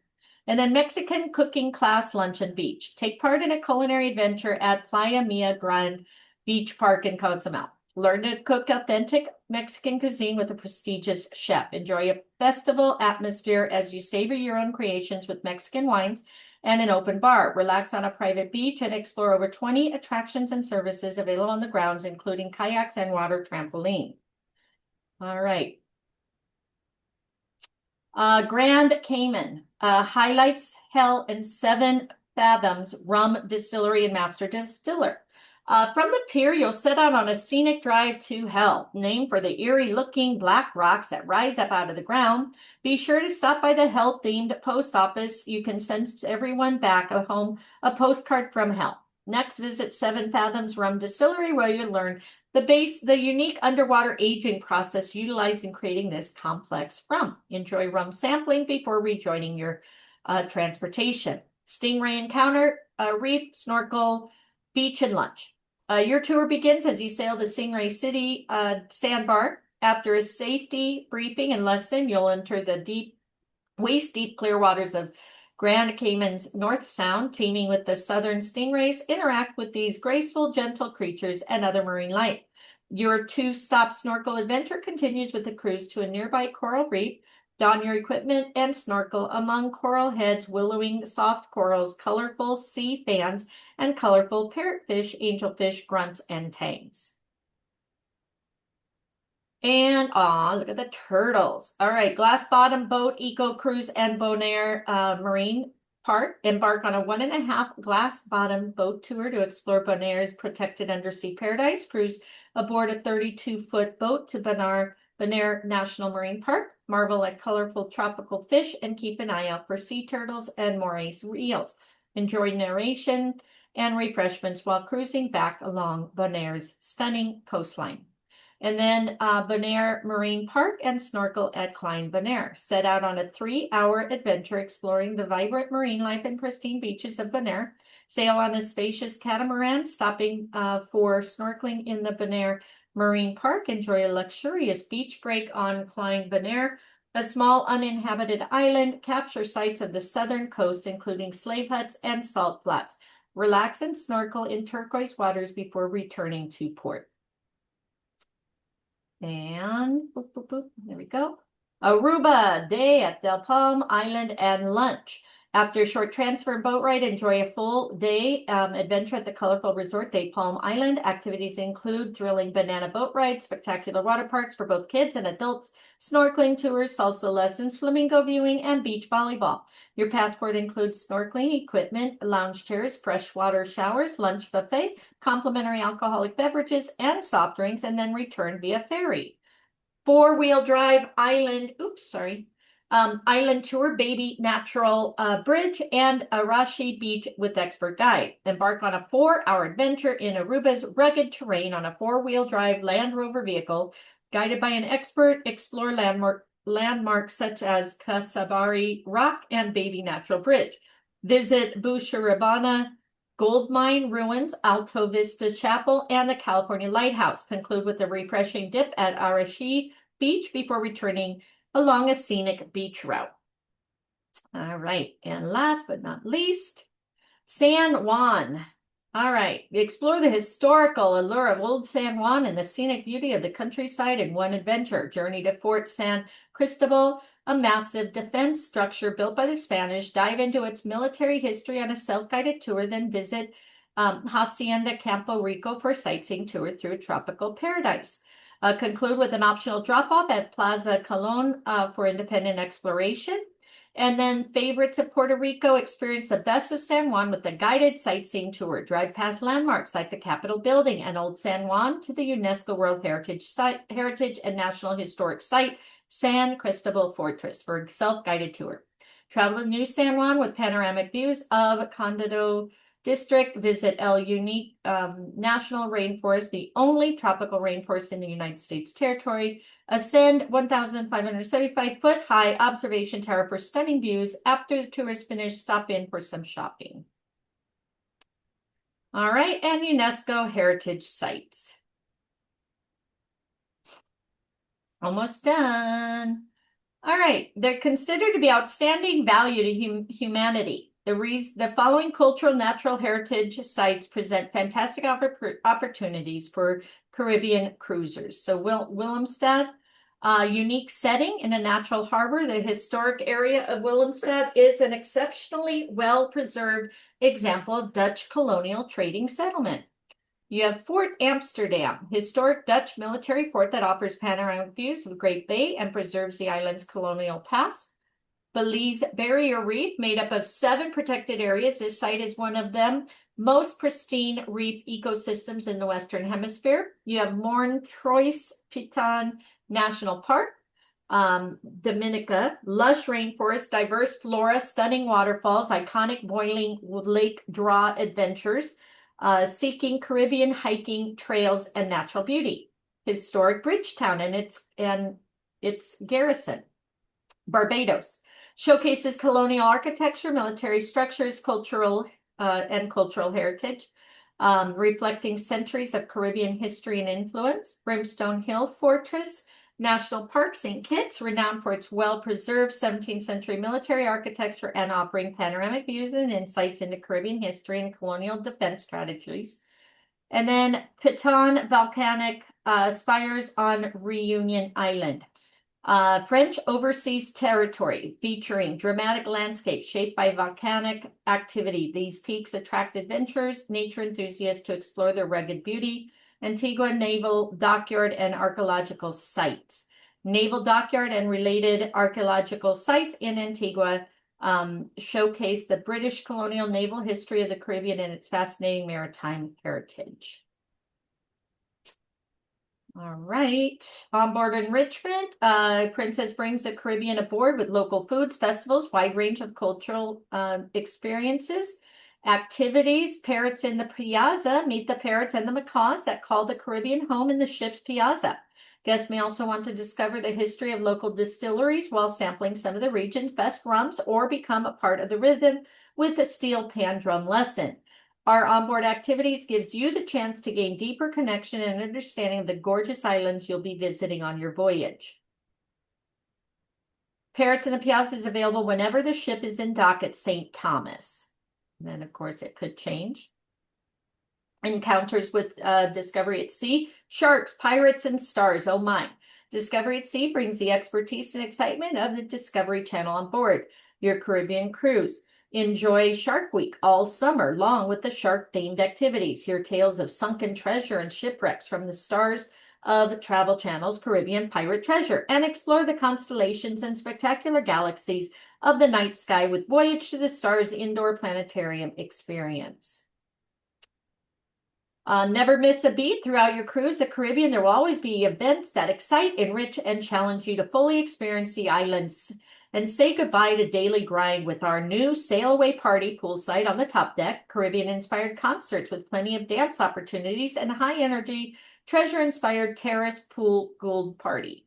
And then Mexican cooking class luncheon beach. Take part in a culinary adventure at Playa Mia Grande Beach Park in Cozumel. Learn to cook authentic Mexican cuisine with a prestigious chef. Enjoy a festival atmosphere as you savor your own creations with Mexican wines and an open bar. Relax on a private beach and explore over 20 attractions and services available on the grounds, including kayaks and water trampoline. All right. Grand Cayman highlights hell in 7 Fathoms Rum Distillery and Master Distiller. From the pier, you'll set out on a scenic drive to hell, named for the eerie-looking black rocks that rise up out of the ground. Be sure to stop by the hell-themed post office. You can send everyone back home a postcard from hell. Next, visit 7 Fathoms Rum Distillery, where you'll learn the unique underwater aging process utilized in creating this complex rum. Enjoy rum sampling before rejoining your transportation. Stingray encounter, reef, snorkel, beach, and lunch. Your tour begins as you sail to Stingray City sandbar. After a safety briefing and lesson, you'll enter the waist-deep clear waters of Grand Cayman's North Sound, teeming with the southern stingrays. Interact with these graceful, gentle creatures and other marine life. Your 2-stop snorkel adventure continues with a cruise to a nearby coral reef. Don your equipment and snorkel among coral heads, willowing soft corals, colorful sea fans, and colorful parrotfish, angelfish, grunts, and tangs. And look at the turtles. All right, Glass Bottom Boat Eco Cruise and Bonaire Marine Park. Embark on a 1.5 glass bottom boat tour to explore Bonaire's protected undersea paradise. Cruise aboard a 32-foot boat to Bonaire National Marine Park. Marvel at colorful tropical fish and keep an eye out for sea turtles and moray eels. Enjoy narration and refreshments while cruising back along Bonaire's stunning coastline. And then Bonaire Marine Park and snorkel at Klein Bonaire. Set out on a 3-hour adventure exploring the vibrant marine life and pristine beaches of Bonaire. Sail on a spacious catamaran, stopping for snorkeling in the Bonaire Marine Park. Enjoy a luxurious beach break on Klein Bonaire, a small uninhabited island. Capture sights of the southern coast, including slave huts and salt flats. Relax and snorkel in turquoise waters before returning to port. And boop, boop, boop. There we go. Aruba, day at Del Palm Island and lunch. After a short transfer and boat ride, enjoy a full day adventure at the colorful resort, Day Palm Island. Activities include thrilling banana boat rides, spectacular water parks for both kids and adults, snorkeling tours, salsa lessons, flamingo viewing, and beach volleyball. Your passport includes snorkeling equipment, lounge chairs, freshwater showers, lunch buffet, complimentary alcoholic beverages, and soft drinks, and then return via ferry. 4-wheel drive island, island tour, Baby Natural Bridge, and Arashi Beach with expert guide. Embark on a 4-hour adventure in Aruba's rugged terrain on a 4-wheel drive Land Rover vehicle. Guided by an expert, explore landmarks such as Casavari Rock and Baby Natural Bridge. Visit Busharabana Gold Mine Ruins, Alto Vista Chapel, and the California Lighthouse. Conclude with a refreshing dip at Arashi Beach before returning along a scenic beach route. All right, and last but not least, San Juan. All right, explore the historical allure of Old San Juan and the scenic beauty of the countryside in one adventure. Journey to Fort San Cristobal, a massive defense structure built by the Spanish. Dive into its military history on a self-guided tour, then visit Hacienda Campo Rico for a sightseeing tour through a tropical paradise. Conclude with an optional drop-off at Plaza Colón for independent exploration. And then favorites of Puerto Rico, experience the best of San Juan with a guided sightseeing tour. Drive past landmarks like the Capitol Building and Old San Juan to the UNESCO World Heritage and National Historic Site, San Cristobal Fortress, for a self-guided tour. Travel to New San Juan with panoramic views of Condado District. Visit El Unique National Rainforest, the only tropical rainforest in the United States territory. Ascend 1,575-foot high observation tower for stunning views. After the tour is finished, stop in for some shopping. All right, and UNESCO Heritage Sites. Almost done. All right, they're considered to be outstanding value to humanity. The following cultural natural heritage sites present fantastic opportunities for Caribbean cruisers. So Willemstad, unique setting in a natural harbor. The historic area of Willemstad is an exceptionally well-preserved example of Dutch colonial trading settlement. You have Fort Amsterdam, historic Dutch military fort that offers panoramic views of the Great Bay and preserves the island's colonial past. Belize Barrier Reef, made up of 7 protected areas. This site is one of them most pristine reef ecosystems in the Western Hemisphere. You have Morne-Trois Piton National Park. Dominica, lush rainforest, diverse flora, stunning waterfalls, iconic boiling lake draw adventures, seeking Caribbean hiking trails and natural beauty. Historic Bridgetown and its garrison. Barbados showcases colonial architecture, military structures, cultural heritage, reflecting centuries of Caribbean history and influence. Brimstone Hill Fortress National Park, St. Kitts, renowned for its well-preserved 17th century military architecture and offering panoramic views and insights into Caribbean history and colonial defense strategies. And then Piton Volcanic Spires on Reunion Island. French overseas territory featuring dramatic landscapes shaped by volcanic activity. These peaks attract adventurers, nature enthusiasts to explore their rugged beauty. Antigua Naval Dockyard and archaeological sites. Naval Dockyard and related archaeological sites in Antigua showcase the British colonial naval history of the Caribbean and its fascinating maritime heritage. All right, onboard enrichment. Princess brings the Caribbean aboard with local foods, festivals, wide range of cultural experiences, activities. Parrots in the Piazza. Meet the parrots and the macaws that call the Caribbean home in the ship's piazza. Guests may also want to discover the history of local distilleries while sampling some of the region's best rums or become a part of the rhythm with a steel pan drum lesson. Our onboard activities gives you the chance to gain deeper connection and understanding of the gorgeous islands you'll be visiting on your voyage. Parrots in the Piazza is available whenever the ship is in dock at St. Thomas. And then, of course, it could change. Encounters with Discovery at Sea. Sharks, pirates, and stars. Oh my. Discovery at Sea brings the expertise and excitement of the Discovery Channel on board your Caribbean cruise. Enjoy Shark Week all summer long with the shark-themed activities. Hear tales of sunken treasure and shipwrecks from the stars of Travel Channel's Caribbean Pirate Treasure and explore the constellations and spectacular galaxies of the night sky with Voyage to the Stars indoor planetarium experience. Never miss a beat throughout your cruise the Caribbean. There will always be events that excite, enrich, and challenge you to fully experience the island's and say goodbye to daily grind with our new sail away party poolside on the top deck, Caribbean-inspired concerts with plenty of dance opportunities, and high-energy, treasure-inspired terrace pool gold party.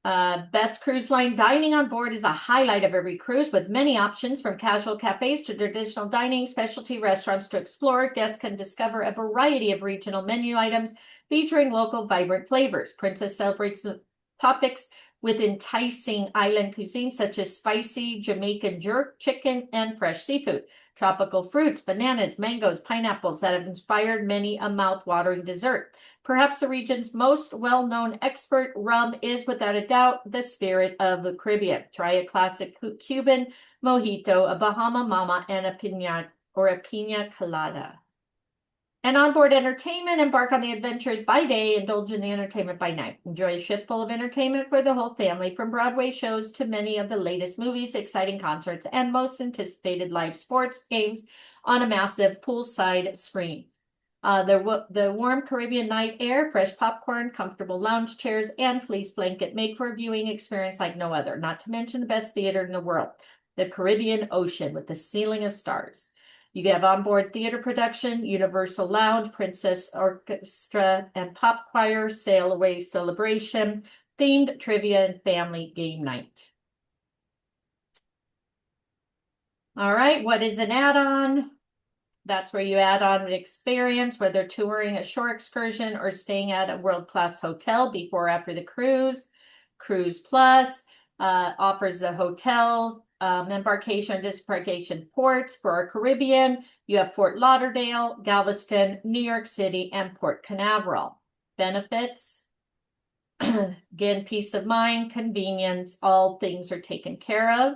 Best cruise line dining on board is a highlight of every cruise with many options from casual cafes to traditional dining, specialty restaurants to explore. Guests can discover a variety of regional menu items featuring local vibrant flavors. Princess celebrates the topics with enticing island cuisine such as spicy Jamaican jerk chicken and fresh seafood. Tropical fruits, bananas, mangoes, pineapples that have inspired many a mouth-watering dessert. Perhaps the region's most well-known expert rum is, without a doubt, the spirit of the Caribbean. Try a classic Cuban mojito, a Bahama Mama, and a pina colada. And onboard entertainment, embark on the adventures by day, indulge in the entertainment by night. Enjoy a ship full of entertainment for the whole family, from Broadway shows to many of the latest movies, exciting concerts, and most anticipated live sports games on a massive poolside screen. The warm Caribbean night air, fresh popcorn, comfortable lounge chairs, and fleece blanket make for a viewing experience like no other, not to mention the best theater in the world, the Caribbean Ocean with the ceiling of stars. You have onboard theater production, Universal Lounge, Princess Orchestra and Pop Choir, Sail Away Celebration, themed trivia, and family game night. All right, what is an add-on? That's where you add on an experience, whether touring a shore excursion or staying at a world-class hotel before or after the cruise. Cruise Plus offers the hotels, embarkation and disembarkation ports. For our Caribbean, you have Fort Lauderdale, Galveston, New York City, and Port Canaveral. Benefits, again, peace of mind, convenience, all things are taken care of.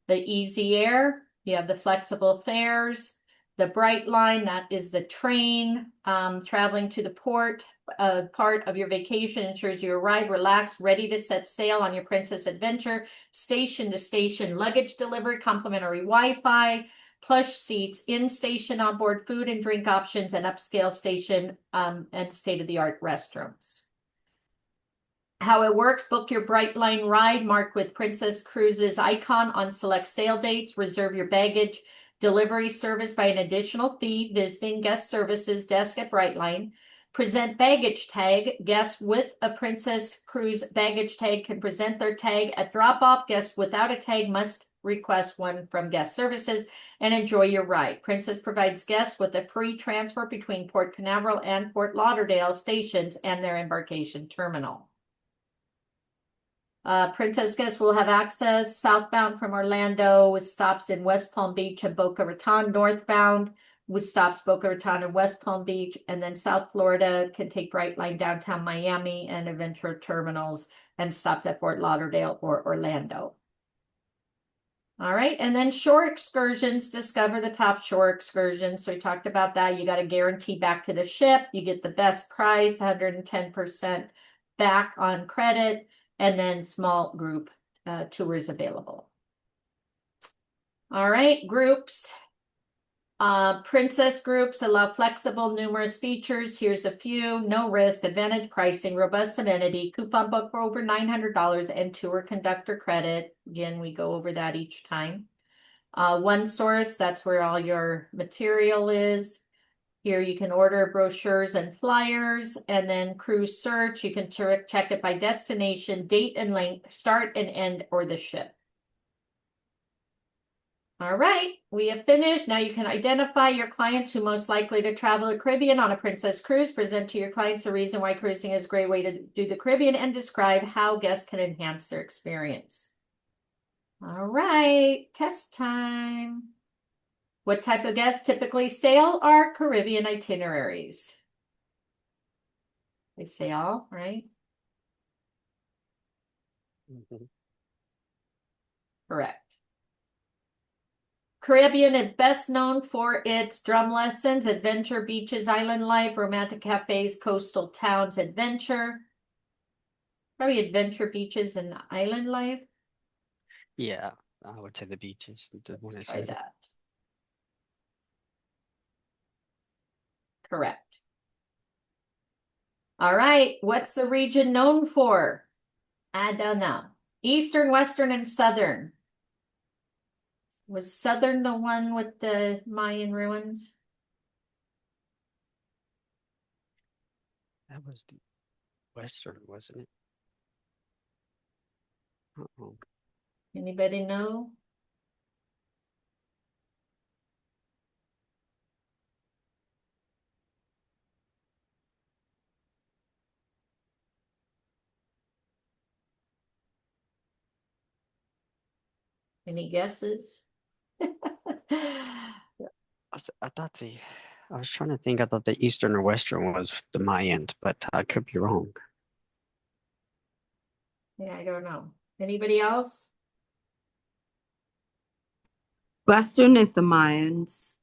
The Easy Air, you have the flexible fares. The Bright Line, that is the train. Traveling to the port part of your vacation ensures you arrive relaxed, ready to set sail on your princess adventure. Station to station luggage delivery, complimentary Wi-Fi, plush seats, in-station onboard food and drink options, and upscale station and state-of-the-art restrooms. How it works: book your Bright Line ride marked with Princess Cruises icon on select sail dates. Reserve your baggage delivery service by an additional fee, visiting guest services desk at Brightline. Present baggage tag. Guests with a Princess Cruise baggage tag can present their tag at drop-off. Guests without a tag must request one from guest services and enjoy your ride. Princess provides guests with a free transfer between Port Canaveral and Fort Lauderdale stations and their embarkation terminal. Princess guests will have access southbound from Orlando with stops in West Palm Beach and Boca Raton, northbound with stops Boca Raton and West Palm Beach, and then South Florida can take Brightline downtown Miami and Adventure terminals and stops at Fort Lauderdale or Orlando. All right, and then shore excursions, discover the top shore excursions. So we talked about that. You got a guarantee back to the ship. You get the best price, 110% back on credit, and then small group tours available. All right, groups. Princess groups allow flexible, numerous features. Here's a few: no risk, advantage pricing, robust amenity, coupon book for over $900, and tour conductor credit. Again, we go over that each time. One source, that's where all your material is. Here you can order brochures and flyers, and then cruise search. You can check it by destination, date and length, start and end, or the ship. All right, we have finished. Now you can identify your clients who most likely to travel the Caribbean on a Princess Cruise. Present to your clients the reason why cruising is a great way to do the Caribbean, and describe how guests can enhance their experience. All right, test time. What type of guests typically sail our Caribbean itineraries? They sail, right? Mhm. Correct. Caribbean is best known for its drum lessons, adventure, beaches, island life, romantic cafes, coastal towns, adventure. Probably adventure, beaches, and island life. Yeah, I would say the beaches. The one I Try said. that. Correct. All right, what's the region known for? I don't know. Eastern, Western, and Southern. Was Southern the one with the Mayan ruins? That was the Western, wasn't it? Uh-oh. Anybody know? Any guesses? I was trying to think. I thought the Eastern or Western was the Mayan, but I could be wrong. Yeah, I don't know. Anybody else? Western is the Mayans.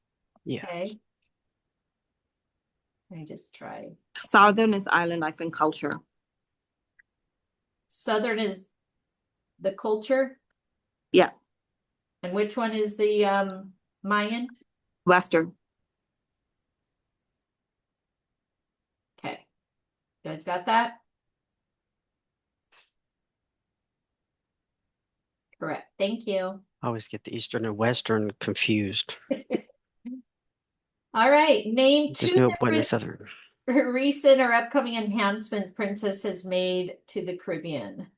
Yeah. Okay. I just try. Southern is island life and culture. Southern is the culture. Yeah. And which one is the Mayan? Western. Okay. You guys got that? Correct. Thank you. I always get the Eastern and Western confused. All right. Name There's two no point in the different Southern. recent or upcoming enhancements Princess has made to the Caribbean.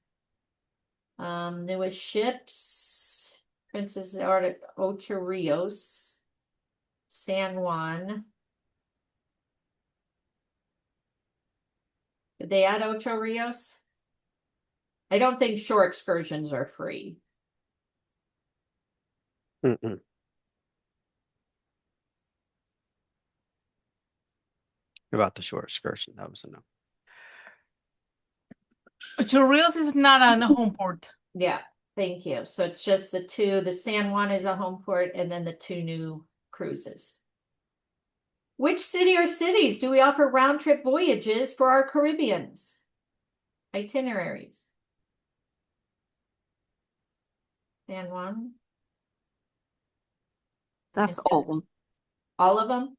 Newest ships. Princess Ocho Rios. San Juan. Did they add Ocho Rios? I don't think shore excursions are free. Mm-mm. About the short excursion, that was enough. Chorrillos is not on a home port. Yeah, thank you. So it's just the two, the San Juan is a home port, and then the two new cruises. Which city or cities do we offer round trip voyages for our Caribbeans? Itineraries. San Juan? That's all of them. All of them?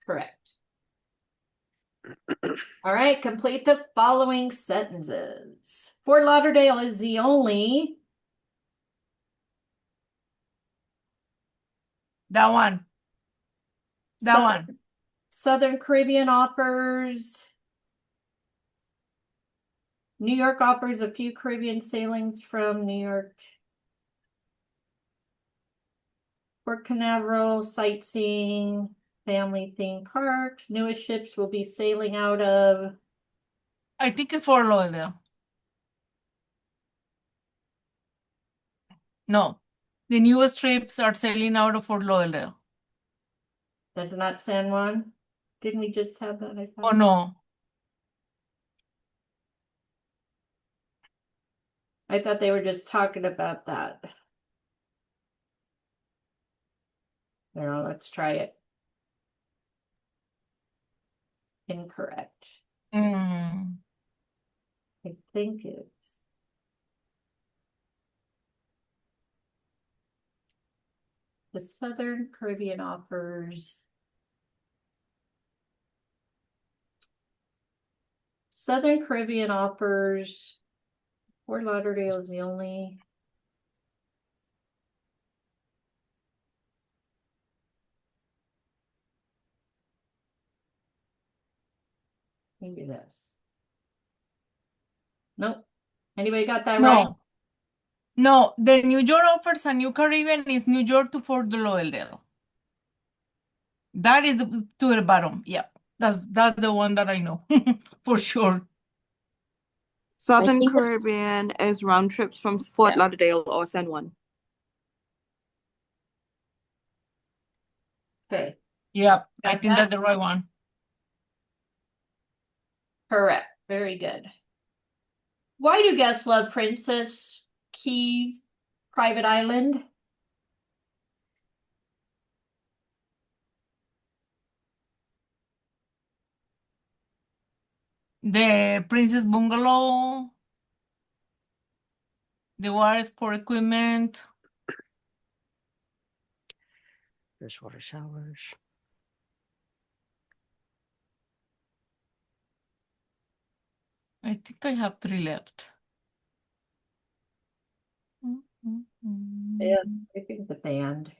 Correct. All right, complete the following sentences. Fort Lauderdale is the only. That one. That one. Southern Caribbean offers. New York offers a few Caribbean sailings from New York. Port Canaveral, sightseeing, family theme parks. Newest ships will be sailing out of. I think it's Fort Lauderdale. No. The newest trips are sailing out of Fort Lauderdale. That's not San Juan. Didn't we just have that? I Oh, thought. no. I thought they were just talking about that. No, let's try it. Incorrect. Mm. I think it's. The Southern Caribbean offers. Southern Caribbean offers. Fort Lauderdale is the only. Maybe this. Nope. Anybody got that right? No. No, the New York offers a new Caribbean is New York to Fort Lauderdale. That is to the bottom. Yeah, that's the one that I know for sure. Southern think that's- Caribbean is round trips from Fort Yeah. Lauderdale or San Juan. Okay. Yeah, I Got think that? that's the right one. Correct. Very good. Why do guests love Princess Keys Private Island? The Princess Bungalow, the water sport equipment. Freshwater showers. I think I have 3 left. Yeah, I think the band.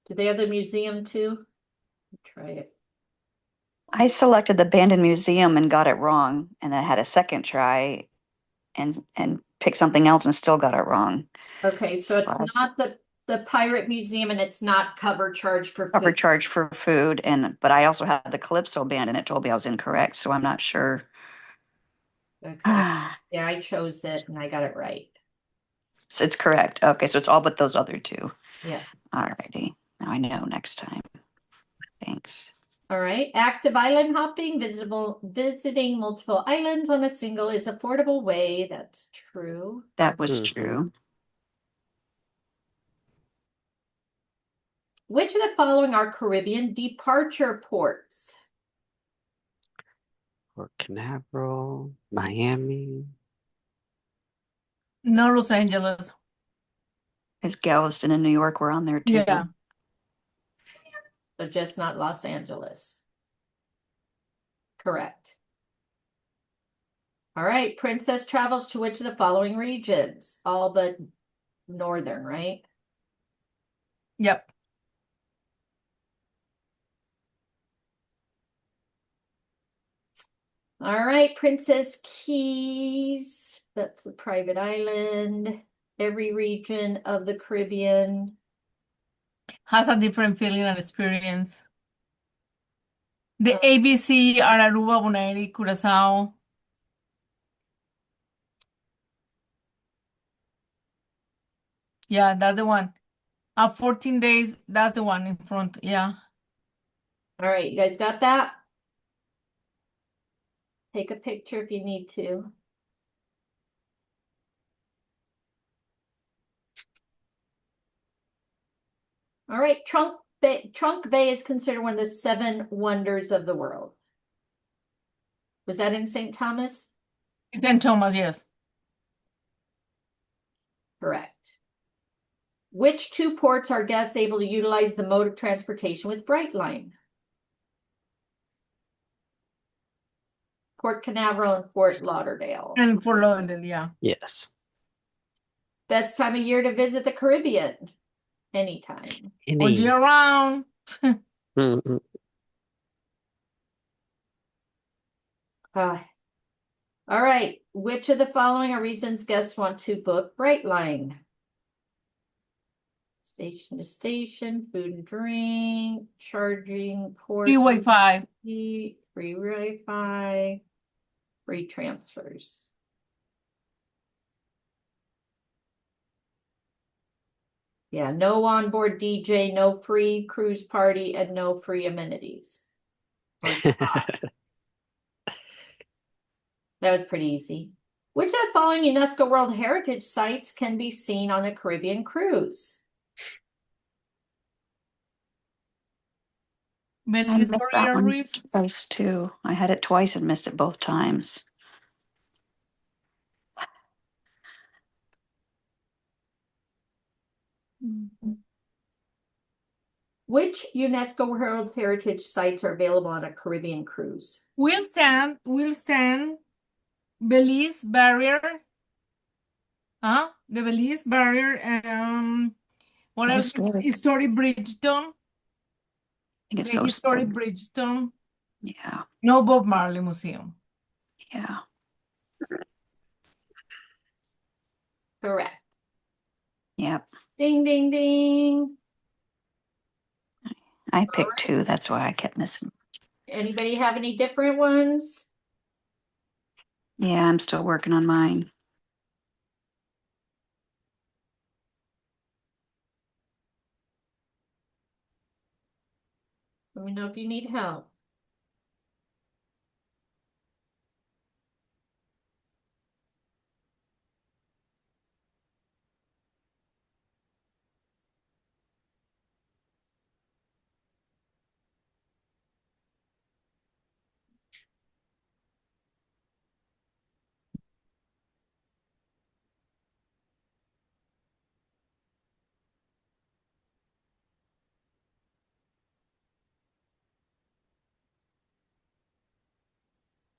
Do they have the museum too? Try it. I selected the abandoned museum and got it wrong, and then I had a second try and picked something else and still got it wrong. Okay, so it's So not the Pirate Museum and it's not cover charge for cover food. charge for food, but I also had the Calypso band, and it told me I was incorrect, so I'm not sure. Okay, yeah, I chose it and I got it right. So it's correct. Okay, so it's all but those other two. Yeah. Alrighty. Now I know next time. Thanks. All right. Active island hopping, visiting multiple islands on a single is affordable way. That's true. That was Mhm. true. Which of the following are Caribbean departure ports? Port Canaveral, Miami. No, Los Angeles. Is Galveston and New York were on there too. Yeah. So just not Los Angeles. Correct. All right. Princess travels to which of the following regions? All but northern, right? Yep. All right. Princess Keys. That's the private island. Every region of the Caribbean. Has a different feeling and experience. The Uh, ABC are Aruba, Bonaire, Curacao. Yeah, that's the one. 14 days, that's the one in front. Yeah. All right. You guys got that? Take a picture if you need to. All right, Trunk Bay is considered one of the 7 wonders of the world. Was that in St. Thomas? It's in Thomas, yes. Correct. Which 2 ports are guests able to utilize the mode of transportation with Brightline? Port Canaveral and Fort Lauderdale. And for London, yeah. Yes. Best time of year to visit the Caribbean? Anytime. All Any. year round. Mhm. All right. Which of the following are reasons guests want to book Brightline? Station to station, food and drink, charging, ports, Free Wi-Fi. free Wi-Fi, free transfers. Yeah, no onboard DJ, no free cruise party, and no free amenities. Or spa. That was pretty easy. Which of the following UNESCO World Heritage sites can be seen on a Caribbean cruise? I Belize missed that Barrier one Reef. twice too. I had it twice and missed it both times. Which UNESCO World Heritage sites are available on a Caribbean cruise? We'll stand Belize Barrier. The Belize Barrier. What The else? historic. Historic Bridgeton. I think it's The so Historic sad. Bridgeton. Yeah, No Bob Marley Museum. yeah. Correct. Yep. Ding, ding, ding. I picked 2. That's why I kept missing. Anybody have any different ones? Yeah, I'm still working on mine. Let me know if you need help.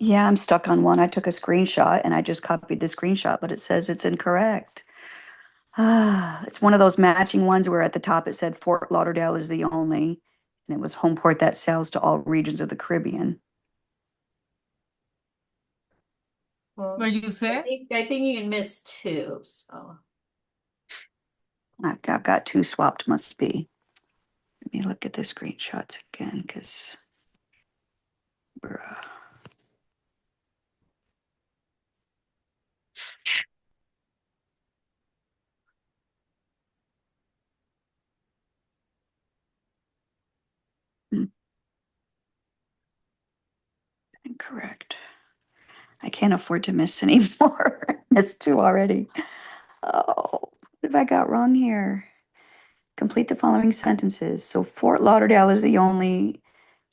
Yeah, I'm stuck on one. I took a screenshot and I just copied the screenshot, but it says it's incorrect. It's one of those matching ones where at the top it said Fort Lauderdale is the only, and it was home port that sells to all regions of the Caribbean. Well, What you I said? think you can miss two, so. I've got two swapped, must be. Let me look at the screenshots again, because incorrect. I can't afford to miss any more. Missed two already. Oh, what have I got wrong here? Complete the following sentences. So Fort Lauderdale is the only,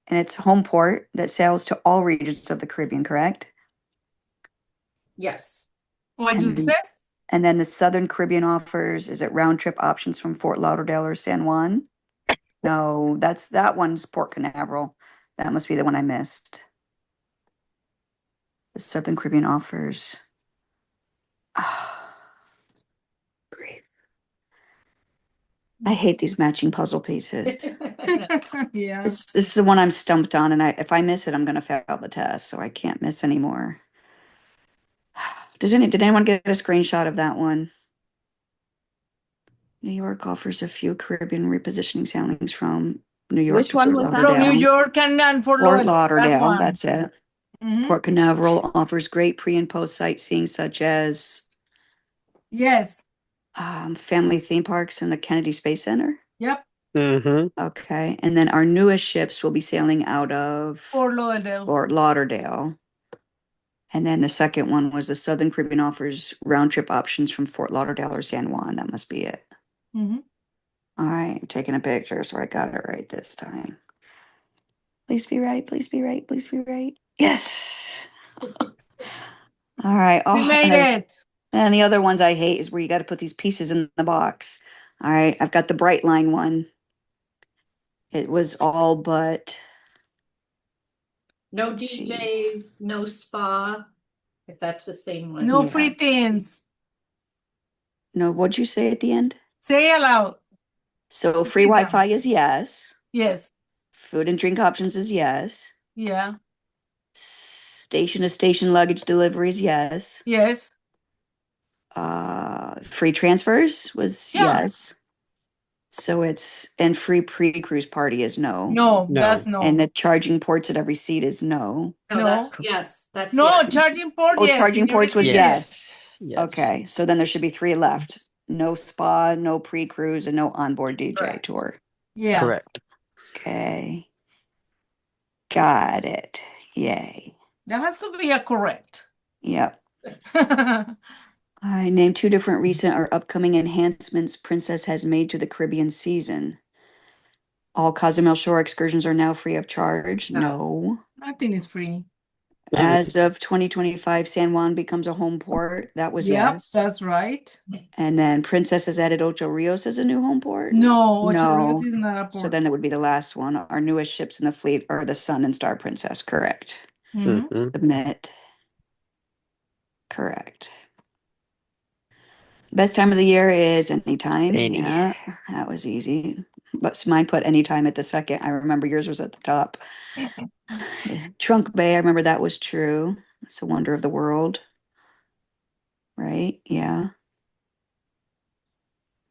and it's home port that sails to all regions of the Caribbean, correct? Yes. What And you then- said? And then the Southern Caribbean offers, is it round trip options from Fort Lauderdale or San Juan? No, that one's Port Canaveral. That must be the one I missed. The Southern Caribbean offers. Ah, great. I hate these matching puzzle pieces. Yeah. This is the one I'm stumped on, and if I miss it, I'm gonna fail the test, so I can't miss anymore. Did anyone get a screenshot of that one? New York offers a few Caribbean repositioning sailings from New York Which to one Fort was that? From New Lauderdale. York and Fort Fort Lauderdale. That's Lauderdale, one. that's it. Mhm. Port Canaveral offers great pre and post sightseeing, such as Yes. family theme parks and the Kennedy Space Center. Yep. Mm-hmm. Okay, and then our newest ships will be sailing out of Fort Lauderdale. Fort Lauderdale. And then the second one was the Southern Caribbean offers round trip options from Fort Lauderdale or San Juan. That must be it. Mhm. All right, I'm taking a picture so I got it right this time. Please be right, please be right, please be right. Yes. All right. We Oh, made it. and the other ones I hate is where you got to put these pieces in the box. All right, I've got the bright line one. It was all but No Let's see. DJs, no spa, if that's the same one. No Yeah. free things. no, what'd you say at the end? Say aloud. So free Read them. Wi-Fi is yes. Yes. Food and drink options is yes. Yeah. Station to station luggage delivery is yes. Yes. Free transfers was Yeah. yes. So and free pre-cruise party is no. No, No. that's no. And the charging ports at every seat is no. No, No. that's yes, that's No, yes. charging port. Oh, yes. charging in every ports was city. yes. Yes. Okay, so then there should be three left. No spa, no pre-cruise, and no onboard DJ Correct. tour. Yeah. Correct. Okay. Got it. Yay. That has to be a correct. Yep. I named two different recent or upcoming enhancements Princess has made to the Caribbean season. All Cozumel shore excursions are now free of charge. No. I think it's free. As of 2025, San Juan becomes a home port. That was Yep, yes. that's right. And then Princess has added Ocho Rios as a new home port. No, Ocho No. Rios is not a port. So then it would be the last one. Our newest ships in the fleet are the Sun and Star Princess. Correct. Mhm. Mhm. Submit. Correct. Best time of the year is anytime. Any. Yeah, that was easy. But mine put anytime at the second. I remember yours was at the top. Trunk Bay, I remember that was true. It's a wonder of the world. Right? Yeah.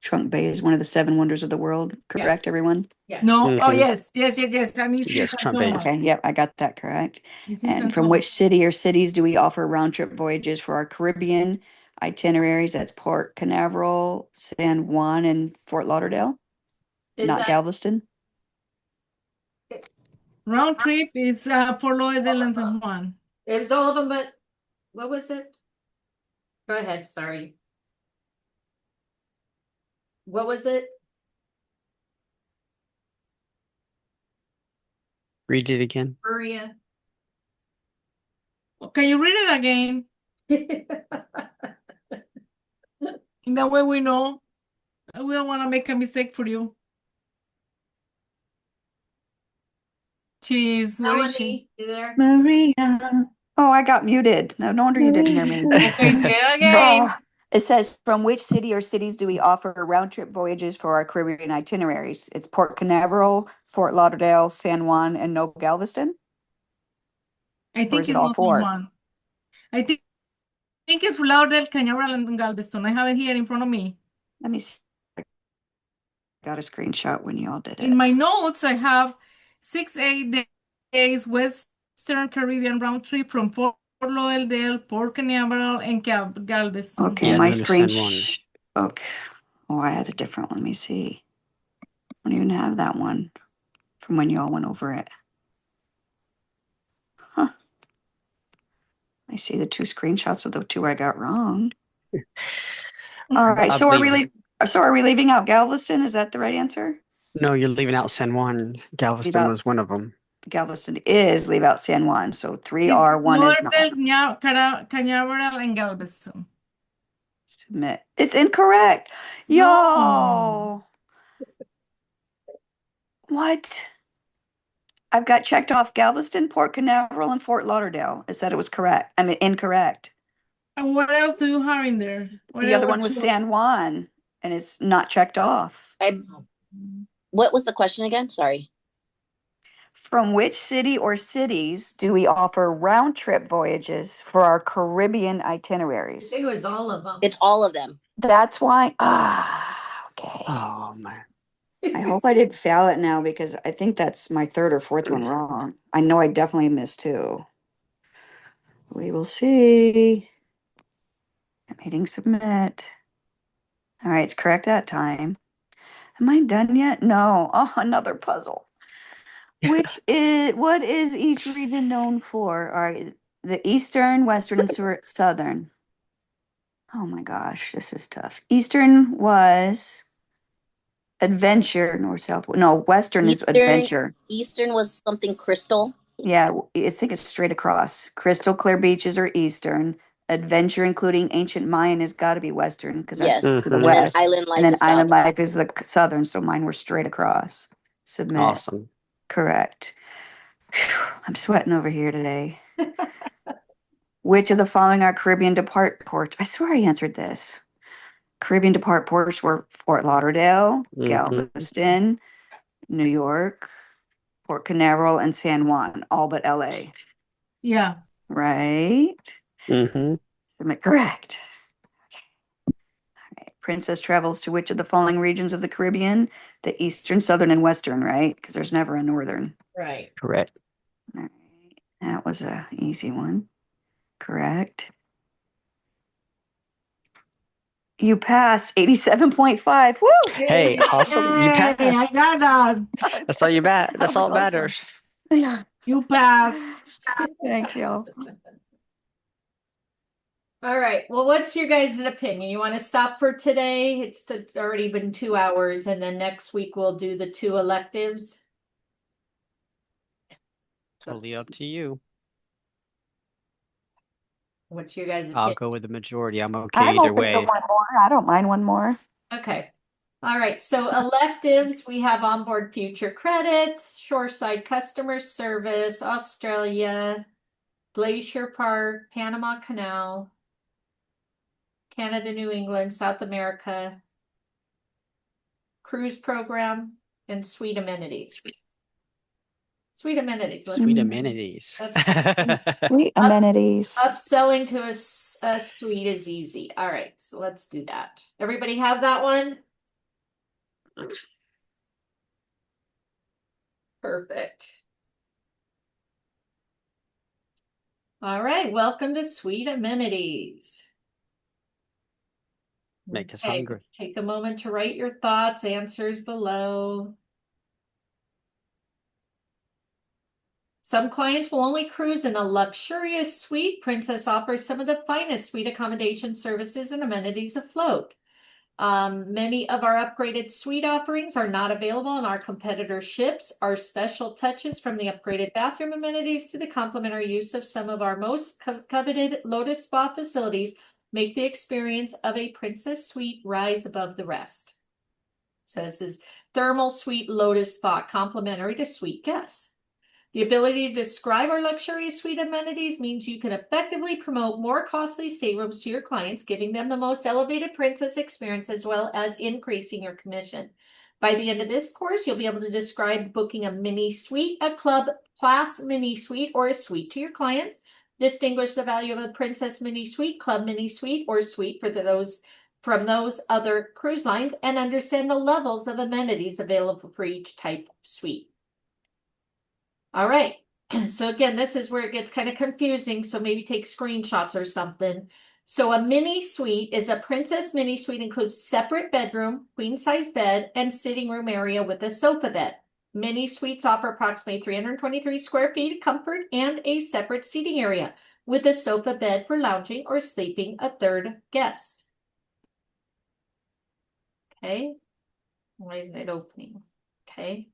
Trunk Bay is one of the seven wonders of the world. Correct, Yes. everyone? Yes. No, oh Mhm. yes. And it's Yes, in Trump San Bay. Juan. Okay, yep, I got that correct. It's in And San from Juan. which city or cities do we offer round trip voyages for our Caribbean itineraries? That's Port Canaveral, San Juan, and Fort Lauderdale, Is not that Galveston. Round trip is Fort Lauderdale and San Juan. it was all of them, but what was it? Go ahead, sorry. What was it? Read it again. Maria. Can you read it again? In that way we know. We don't want to make a mistake for you. Where is she? Melanie, you there? Maria. Oh, I got muted. No wonder you didn't hear me. Okay, say it again. Bah. It says, from which city or cities do we offer round trip voyages for our Caribbean itineraries? It's Port Canaveral, Fort Lauderdale, San Juan, and No Galveston? I Or think is it it's all not four? one. I think it's Lauderdale, Cañaveral, and Galveston. I have it here in front of me. Let me see. I got a screenshot when y'all did In it. my notes, I have 6 8 days Western Caribbean round trip from Fort Lauderdale, Port Canaveral, and Galveston. Okay, Yeah, my doing the San Juan. screen. Okay. Oh, I had a different one. Let me see. I don't even have that one from when y'all went over it. Huh. I see the two screenshots of the two I got wrong. All right. I So believe. are we leaving out Galveston? Is that the right answer? No, you're leaving out San Juan. Galveston out- was one of them. Galveston is leave out San Juan. So three It's are, one is not. Lauderdale, Cañaveral, and Galveston. Submit. It's incorrect. Yo. No. What? I've got checked off Galveston, Port Canaveral, and Fort Lauderdale. It said it was correct. I mean, incorrect. And what else do you have in there? The other one was San Juan, and it's not checked off. What was the question again? Sorry. From which city or cities do we offer round trip voyages for our Caribbean I itineraries? think it was all of them. It's all of them. That's why. Okay. Oh man. I hope I didn't fail it now because I think that's my third or fourth one wrong. I know I definitely missed two. We will see. I'm hitting submit. All right, it's correct that time. Am I done yet? No. Oh, another puzzle. What is each region known for? All right, the Eastern, Western, and Southern. Oh my gosh, this is tough. Eastern was adventure, north, south. No, Western is adventure. Eastern was something crystal. Yeah, I think it's straight across. Crystal clear beaches are Eastern. Adventure, including ancient Mayan, has got to be Western because that's Yes. to the Mhm. west. And then island life And then is island southern. life is the southern. So mine were straight across. Submit. Awesome. Correct. Phew, I'm sweating over here today. Which of the following are Caribbean depart ports? I swear I answered this. Caribbean depart ports were Fort Lauderdale, Mhm. Galveston, New York, Port Canaveral, and San Juan, all but LA. Yeah. Right? Mm-hmm. Submit correct. Okay. Princess travels to which of the following regions of the Caribbean? The Eastern, Southern, and Western, right? Because there's never a Northern. Right. Correct. All right. That was a easy one. Correct. You pass 87.5. Woo! Hey, awesome. You Hey, passed. I got that. That's all you bat. That's That was all a that close one. matters. Yeah. You pass. Thanks, y'all. All right. Well, what's your guys' opinion? You want to stop for today? It's already been 2 hours, and then next week we'll do the 2 electives. Totally up to you. What's your guys' I'll opinion? go with the majority. I'm okay I'm either open to way. one more. I don't mind one more. Okay. All right. So electives, we have onboard future credits, shoreside customer service, Australia, Glacier Park, Panama Canal, Canada, New England, South America, cruise program, and suite amenities. Suite amenities. Sweet amenities. Sweet amenities. Upselling to a suite is easy. All right, so let's do that. Everybody have that one? Perfect. All right, welcome to Suite Amenities. Make us Okay, hungry. take a moment to write your thoughts, answers below. Some clients will only cruise in a luxurious suite. Princess offers some of the finest suite accommodation services and amenities afloat. Many of our upgraded suite offerings are not available on our competitor ships. Our special touches, from the upgraded bathroom amenities to the complimentary use of some of our most coveted Lotus Spa facilities, make the experience of a Princess Suite rise above the rest. So this is Thermal Suite Lotus Spa, complimentary to suite guests. The ability to describe our luxurious suite amenities means you can effectively promote more costly staterooms to your clients, giving them the most elevated princess experience as well as increasing your commission. By the end of this course, you'll be able to describe booking a mini suite, a club class mini suite, or a suite to your clients. Distinguish the value of a princess mini suite, club mini suite, or suite from those other cruise lines, and understand the levels of amenities available for each type of suite. All right. So again, this is where it gets kind of confusing. So maybe take screenshots or something. So a mini suite is a princess mini suite, includes separate bedroom, queen size bed, and sitting room area with a sofa bed. Mini suites offer approximately 323 square feet of comfort and a separate seating area with a sofa bed for lounging or sleeping a third guest. Okay. Why isn't it opening? Okay.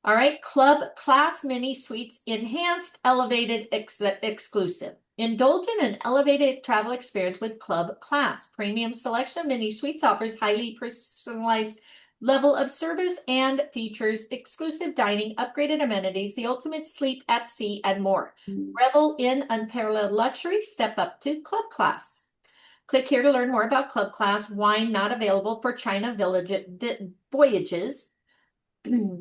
All right, club class mini suites, enhanced, elevated, exclusive. Indulge in an elevated travel experience with club class. Premium selection of mini suites offers highly personalized level of service and features exclusive dining, upgraded amenities, the ultimate sleep at sea, and more. Revel in unparalleled luxury. Step up to club class. Click here to learn more about club class. Wine not available for China voyages.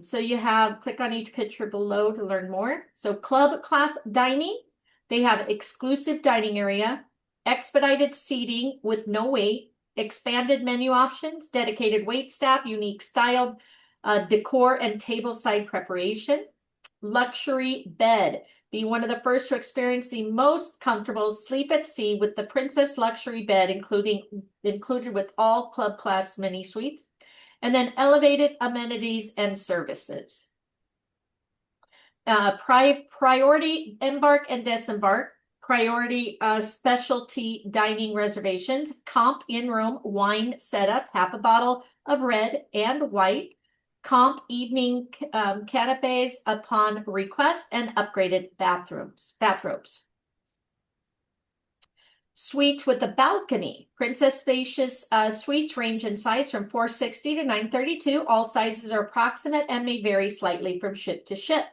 So you have, click on each picture below to learn more. So club class dining, they have exclusive dining area, expedited seating with no wait, expanded menu options, dedicated wait staff, unique styled decor and tableside preparation. Luxury bed. Be one of the first to experience the most comfortable sleep at sea with the Princess Luxury bed, included with all club class mini suites. And then elevated amenities and services. Priority embark and disembark. Priority specialty dining reservations. Comp in-room wine setup, half a bottle of red and white. Comp evening canapes upon request, and upgraded bathrobes. Suite with a balcony. Princess spacious suites range in size from 460 to 932. All sizes are approximate and may vary slightly from ship to ship.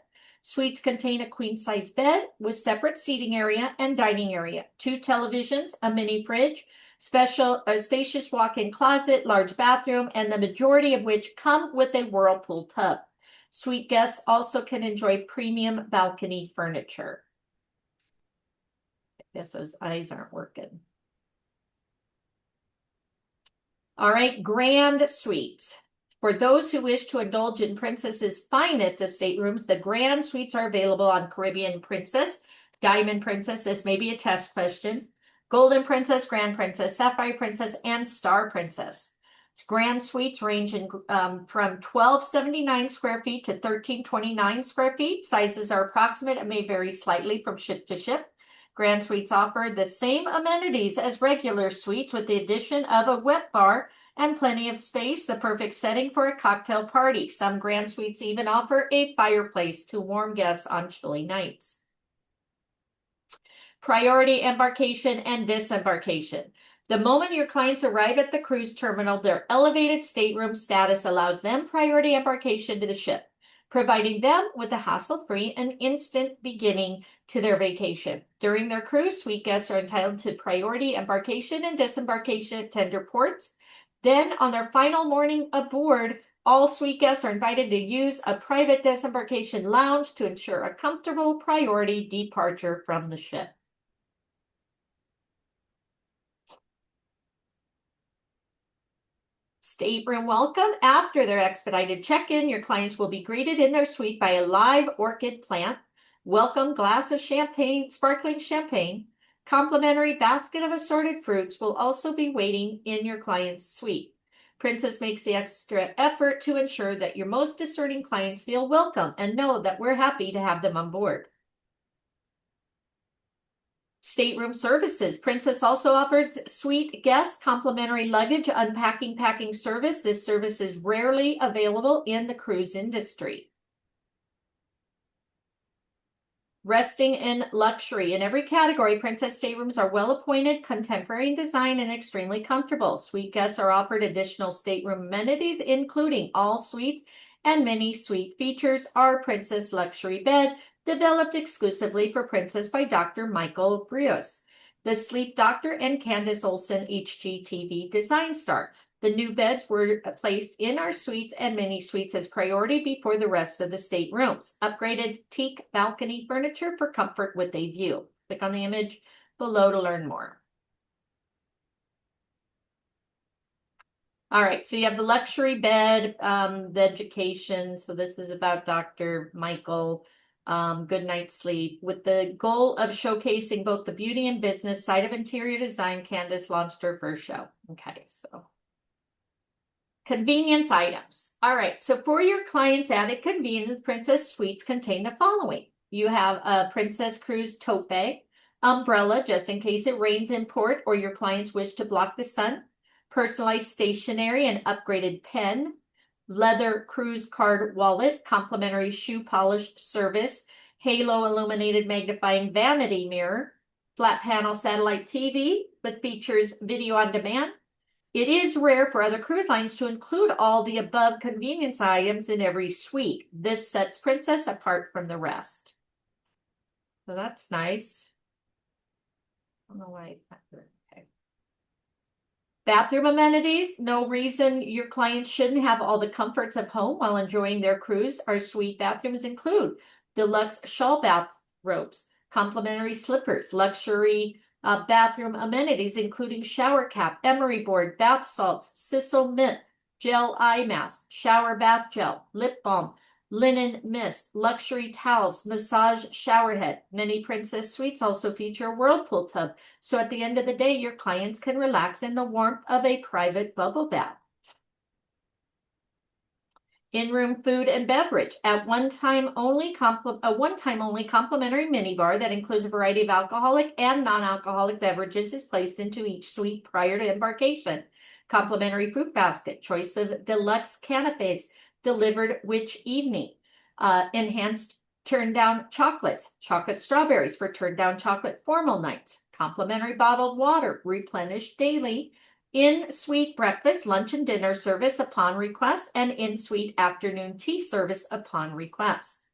Suites contain a queen size bed with separate seating area and dining area, 2 televisions, a mini fridge, spacious walk-in closet, large bathroom, and the majority of which come with a whirlpool tub. Suite guests also can enjoy premium balcony furniture. I guess those eyes aren't working. All right, grand suites. For those who wish to indulge in Princess's finest of staterooms, the grand suites are available on Caribbean Princess, Diamond Princess, this may be a test question, Golden Princess, Grand Princess, Sapphire Princess, and Star Princess. Grand suites range in, from 1,279 square feet to 1,329 square feet. Sizes are approximate and may vary slightly from ship to ship. Grand suites offer the same amenities as regular suites with the addition of a wet bar and plenty of space, the perfect setting for a cocktail party. Some grand suites even offer a fireplace to warm guests on chilly nights. Priority embarkation and disembarkation. The moment your clients arrive at the cruise terminal, their elevated stateroom status allows them priority embarkation to the ship, providing them with a hassle-free and instant beginning to their vacation. During their cruise, suite guests are entitled to priority embarkation and disembarkation at tender ports. Then, on their final morning aboard, all suite guests are invited to use a private disembarkation lounge to ensure a comfortable priority departure from the ship. Stateroom welcome. After their expedited check-in, your clients will be greeted in their suite by a live orchid plant, welcome glass of champagne, sparkling champagne, complimentary basket of assorted fruits will also be waiting in your client's suite. Princess makes the extra effort to ensure that your most discerning clients feel welcome and know that we're happy to have them on board. Stateroom services. Princess also offers suite guests complimentary luggage unpacking packing service. This service is rarely available in the cruise industry. Resting in luxury. In every category, Princess staterooms are well appointed, contemporary in design, and extremely comfortable. Suite guests are offered additional stateroom amenities, including all suites and mini suite features our Princess Luxury Bed, developed exclusively for Princess by Dr. Michael Brios, the Sleep Doctor and Candace Olson HGTV design star. The new beds were placed in our suites and mini suites as priority before the rest of the staterooms. Upgraded teak balcony furniture for comfort with a view. Click on the image below to learn more. All right, so you have the luxury bed, the education. So this is about Dr. Michael, good night's sleep. With the goal of showcasing both the beauty and business side of interior design, Candace launched her first show. Okay, so convenience items. All right, so for your clients' added convenience, Princess Suites contain the following. You have a Princess Cruise tote bag, umbrella just in case it rains in port or your clients wish to block the sun, personalized stationery and upgraded pen, leather cruise card wallet, complimentary shoe polish service, halo illuminated magnifying vanity mirror, flat panel satellite TV with features video on demand. It is rare for other cruise lines to include all the above convenience items in every suite. This sets Princess apart from the rest. So that's nice. I don't know why. Okay. Bathroom amenities. No reason your clients shouldn't have all the comforts of home while enjoying their cruise. Our suite bathrooms include deluxe shawl bath robes, complimentary slippers, luxury bathroom amenities, including shower cap, emery board, bath salts, Sisal mint, gel eye mask, shower bath gel, lip balm, linen mist, luxury towels, massage shower head. Many Princess Suites also feature a whirlpool tub, so at the end of the day, your clients can relax in the warmth of a private bubble bath. In-room food and beverage. At one-time only complimentary minibar that includes a variety of alcoholic and non-alcoholic beverages is placed into each suite prior to embarkation. Complimentary fruit basket, choice of deluxe canapes delivered which evening. Enhanced turn-down chocolates, chocolate strawberries for turn-down chocolate formal nights. Complimentary bottled water, replenished daily. In-suite breakfast, lunch, and dinner service upon request, and in-suite afternoon tea service upon request.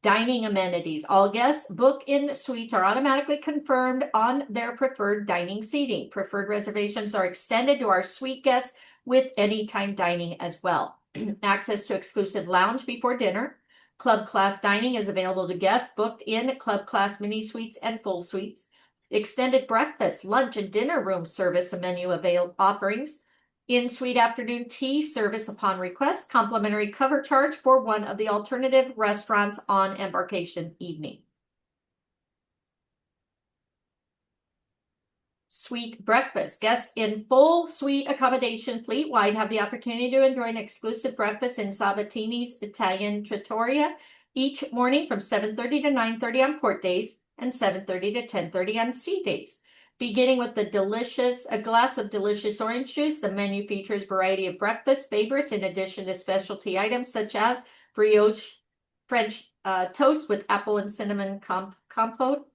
Dining amenities. All guests book in suites are automatically confirmed on their preferred dining seating. Preferred reservations are extended to our suite guests with anytime dining as well. Access to exclusive lounge before dinner. Club class dining is available to guests booked in club class mini suites and full suites. Extended breakfast, lunch, and dinner room service menu offerings. In-suite afternoon tea service upon request. Complimentary cover charge for one of the alternative restaurants on embarkation evening. Suite breakfast. Guests in full suite accommodation fleet-wide have the opportunity to enjoy an exclusive breakfast in Sabatini's Italian Trattoria each morning from 7:30 to 9:30 on port days and 7:30 to 10:30 on sea days. Beginning with a glass of delicious orange juice, the menu features a variety of breakfast favorites in addition to specialty items such as brioche French toast with apple and cinnamon compote,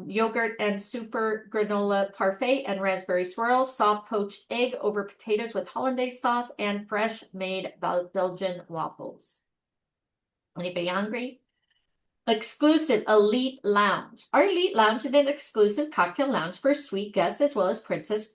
yogurt and super granola parfait and raspberry swirl, soft poached egg over potatoes with hollandaise sauce, and fresh made Belgian waffles. Anybody hungry? Exclusive Elite Lounge. Our Elite Lounge is an exclusive cocktail lounge for suite guests as well as Princess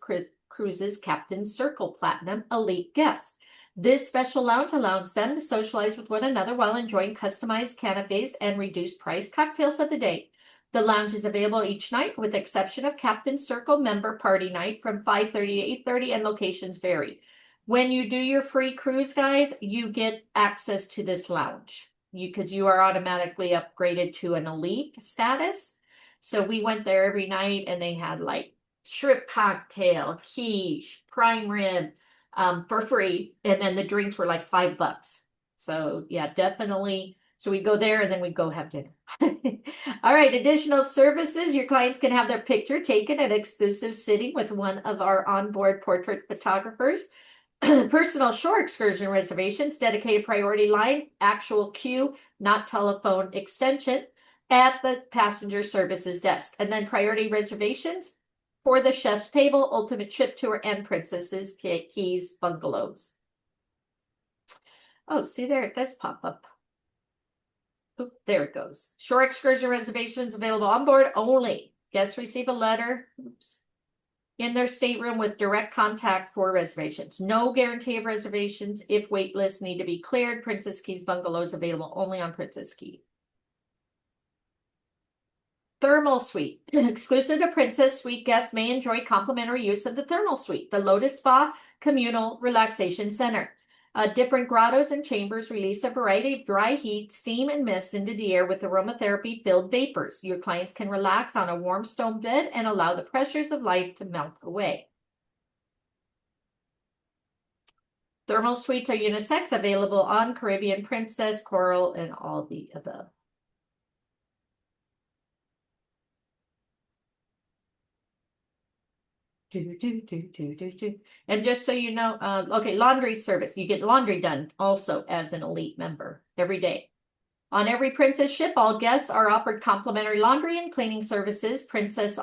Cruises Captain Circle Platinum Elite guests. This special lounge allows them to socialize with one another while enjoying customized canapes and reduced price cocktails of the day. The lounge is available each night with the exception of Captain Circle member party night from 5:30 to 8:30 and locations vary. When you do your free cruise, guys, you get access to this lounge because you are automatically upgraded to an elite status. So we went there every night and they had like shrimp cocktail, quiche, prime rib for free. And then the drinks were like $5. So yeah, definitely. So we go there and then we go have dinner. All right, additional services. Your clients can have their picture taken at exclusive sitting with one of our onboard portrait photographers. Personal shore excursion reservations, dedicated priority line, actual queue, not telephone extension, at the passenger services desk. And then priority reservations for the chef's table, ultimate ship tour, and Princess's Keys bungalows. Oh, see there, it does pop up. Oop, there it goes. Shore excursion reservations available on board only. Guests receive a letter in their stateroom with direct contact for reservations. No guarantee of reservations if wait lists need to be cleared. Princess Keys bungalows available only on Princess Key. Thermal suite. Exclusive to Princess Suite guests may enjoy complimentary use of the thermal suite, the Lotus Spa Communal Relaxation Center. Different grottos and chambers release a variety of dry heat, steam, and mist into the air with aromatherapy-filled vapors. Your clients can relax on a warm stone bed and allow the pressures of life to melt away. Thermal suites are unisex, available on Caribbean Princess, Coral, and all the above. And just so you know, okay, laundry service. You get laundry done also as an elite member every day. On every Princess ship, all guests are offered complimentary laundry and cleaning services. Princess's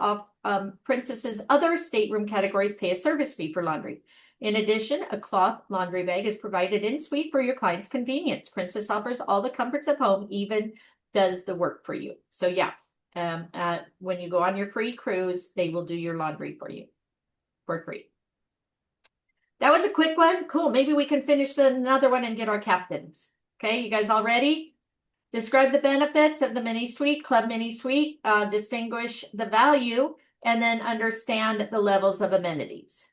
other stateroom categories pay a service fee for laundry. In addition, a cloth laundry bag is provided in suite for your client's convenience. Princess offers all the comforts of home, even does the work for you. So yeah, when you go on your free cruise, they will do your laundry for you for free. That was a quick one. Cool. Maybe we can finish another one and get our captains. Okay, you guys all ready? Describe the benefits of the mini suite, club mini suite, distinguish the value, and then understand the levels of amenities.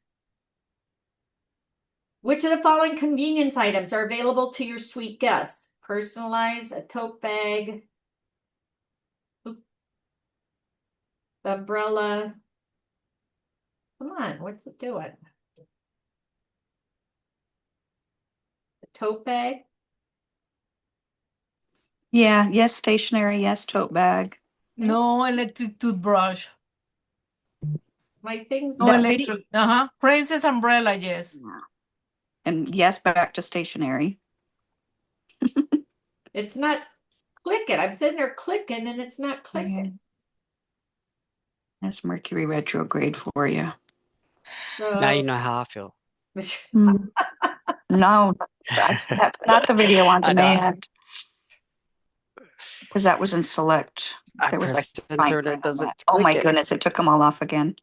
Which of the following convenience items are available to your suite guests? Personalize a tote bag, umbrella. Come on, what's it doing? The tote bag. Yeah, yes, stationary, yes, tote bag. No electric toothbrush. My thing's No That electric. Princess umbrella, yes. And yes, back to stationary. It's not clicking. I'm sitting there clicking and it's not clicking. That's Mercury retrograde for you. So Now you know how I feel. No, not the video on I know. demand. Because that was in select. I There was pressed fine enter and print it on doesn't that. Oh my click it. goodness, it took them all off again.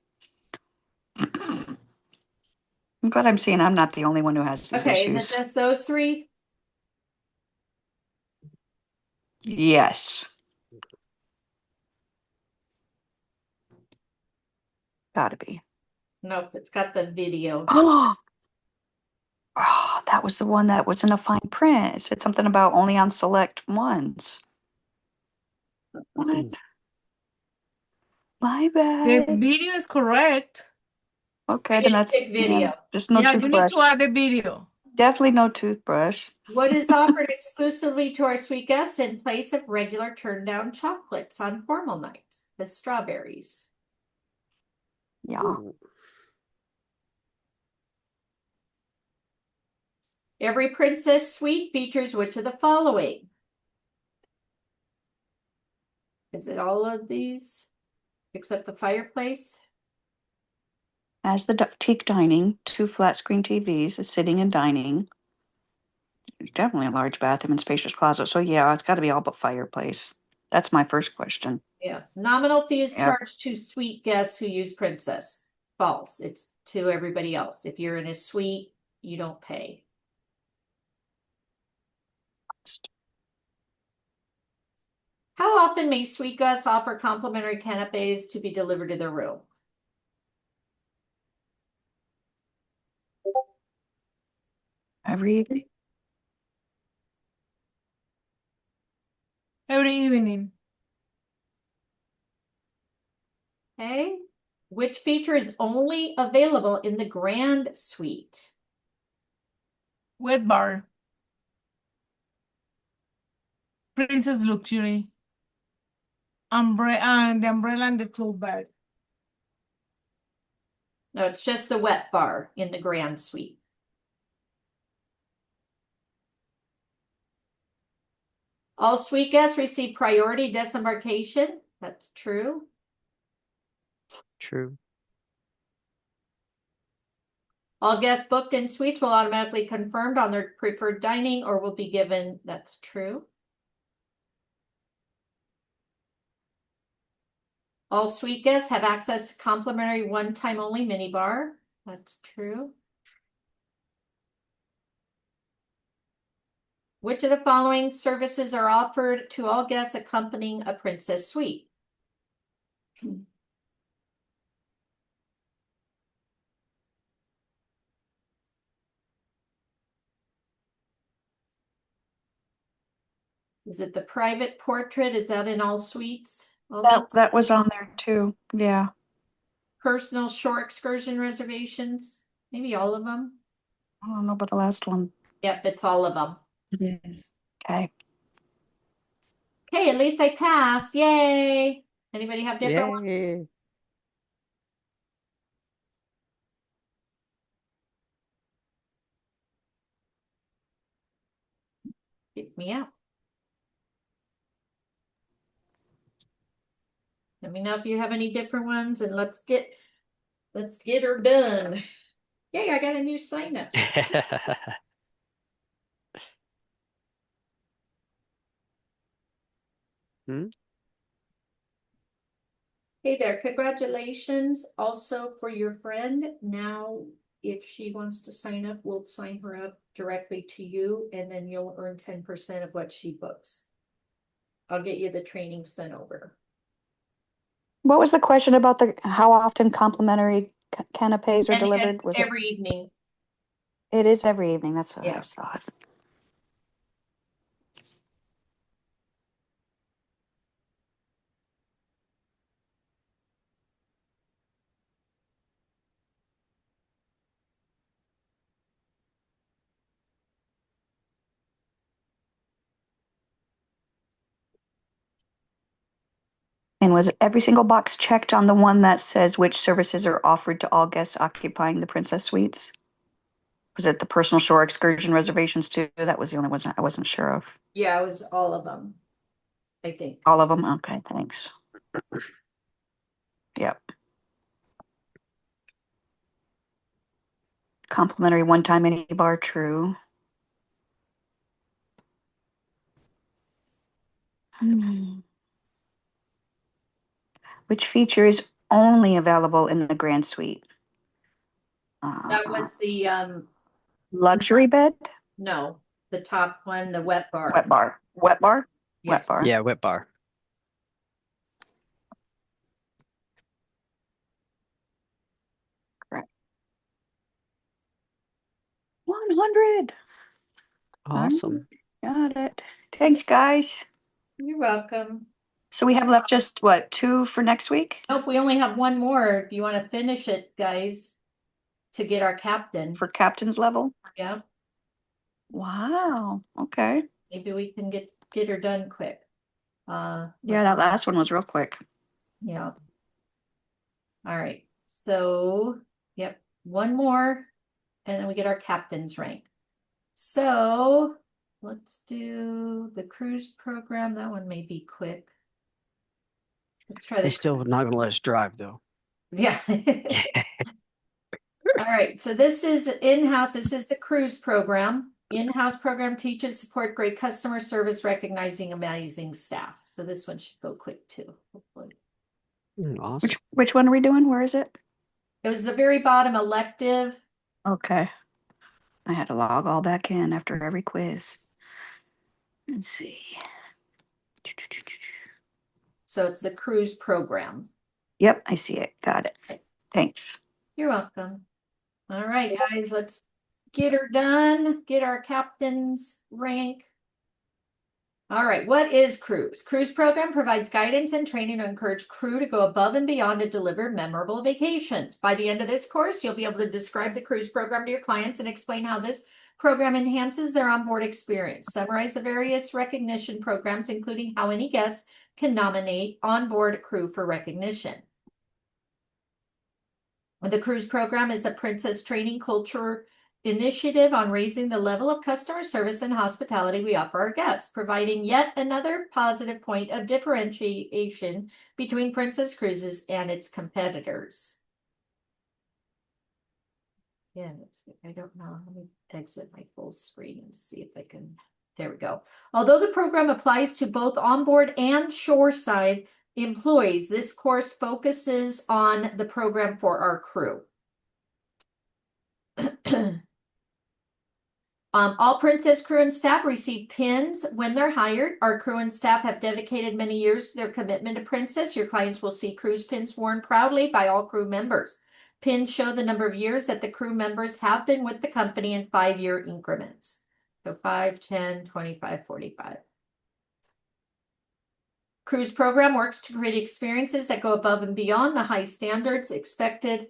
I'm glad I'm seeing I'm not the only one who has these okay, issues. is it just those three? Yes. Gotta be. Nope, it's got the video. Oh, that was the one that was in a fine print. It said something about only on select ones. What? My The bad. video is correct. Okay, then that's video. just no Yeah, you need toothbrush. to add the video. Definitely no toothbrush. What is offered exclusively to our sweet guests in place of regular turned down chocolates on formal nights? The strawberries. Yeah. Ooh. Every princess suite features which of the following? Is it all of these except the fireplace? As the teak dining, 2 flat screen TVs, a sitting and dining. Definitely a large bathroom and spacious closet. So yeah, it's got to be all but fireplace. That's my first question. Yeah. Nominal fees Yep. charged to suite guests who use princess. False. It's to everybody else. If you're in a suite, you don't pay. How often may suite guests offer complimentary canapes to be delivered to their room? Every evening? Every evening. Okay. Which feature is only available in the grand suite? Wet bar. Princess luxury. The umbrella and the tote bag. No, it's just the wet bar in the grand suite. All suite guests receive priority disembarkation. That's true. True. All guests booked in suites will automatically confirmed on their preferred dining or will be given, that's true. All suite guests have access to complimentary one-time only minibar. That's true. Which of the following services are offered to all guests accompanying a princess suite? Is it the private portrait? Is that in all suites? Also, That was on there too. Yeah. personal shore excursion reservations? Maybe all of them? I don't know about the last one. Yep, it's all of them. It is. Okay. Okay, at least I passed. Yay! Anybody have different ones? Yay. Kick me out. Let me know if you have any different ones and let's get her done. Yay, I got a new sign up. Hmm? Hey there, congratulations also for your friend. Now, if she wants to sign up, we'll sign her up directly to you and then you'll earn 10% of what she books. I'll get you the training sent over. What was the question about the how often complimentary canapes are And delivered? Was it? every evening. It is every evening. That's what I Yeah. thought. And was every single box checked on the one that says which services are offered to all guests occupying the Princess Suites? Was it the personal shore excursion reservations too? That was the only one I wasn't sure of. Yeah, it was all of them, I think. All of them? Okay, thanks. Yep. Complimentary one-time mini bar, true. Which feature is only available in the Grand Suite? That was the Luxury bed? no, the top one, the wet bar. Wet bar. Wet bar? Yes. Wet bar. Yeah, whip bar. Correct. 100. Awesome. Got it. Thanks, guys. You're welcome. So we have left just what, 2 for next week Nope, we only have one more. If you want to finish it, guys, to get our captain. for captain's level? Yeah, Wow. Okay. maybe we can get her done quick. Yeah, that last one was real quick. Yeah. All right. So, yep, one more, and then we get our captain's rank. So let's do the cruise program. That one may be quick. Let's try They this. still not gonna let us drive though. Yeah. All right. So this is in-house. This is the cruise program. In-house program teaches support great customer service, recognizing amazing staff. So this one should go quick too, hopefully. Awesome. Which one are we doing? Where is it? It was the very bottom elective. Okay. I had to log all back in after every quiz. Let's see. So it's the cruise program. Yep, I see it. Got it. Thanks. You're welcome. All right, guys, let's get her done. Get our captain's rank. All right, what is cruise? Cruise program provides guidance and training to encourage crew to go above and beyond to deliver memorable vacations. By the end of this course, you'll be able to describe the cruise program to your clients and explain how this program enhances their onboard experience. Summarize the various recognition programs, including how any guest can nominate onboard crew for recognition. The cruise program is a Princess Training Culture initiative on raising the level of customer service and hospitality we offer our guests, providing yet another positive point of differentiation between Princess Cruises and its competitors. Yeah, I don't know. Let me exit my full screen and see if I can. There we go. Although the program applies to both onboard and shoreside employees, this course focuses on the program for our crew. All Princess crew and staff receive pins when they're hired. Our crew and staff have dedicated many years to their commitment to Princess. Your clients will see cruise pins worn proudly by all crew members. Pins show the number of years that the crew members have been with the company in 5-year increments. So 5, 10, 25, 45. Cruise program works to create experiences that go above and beyond the high standards expected.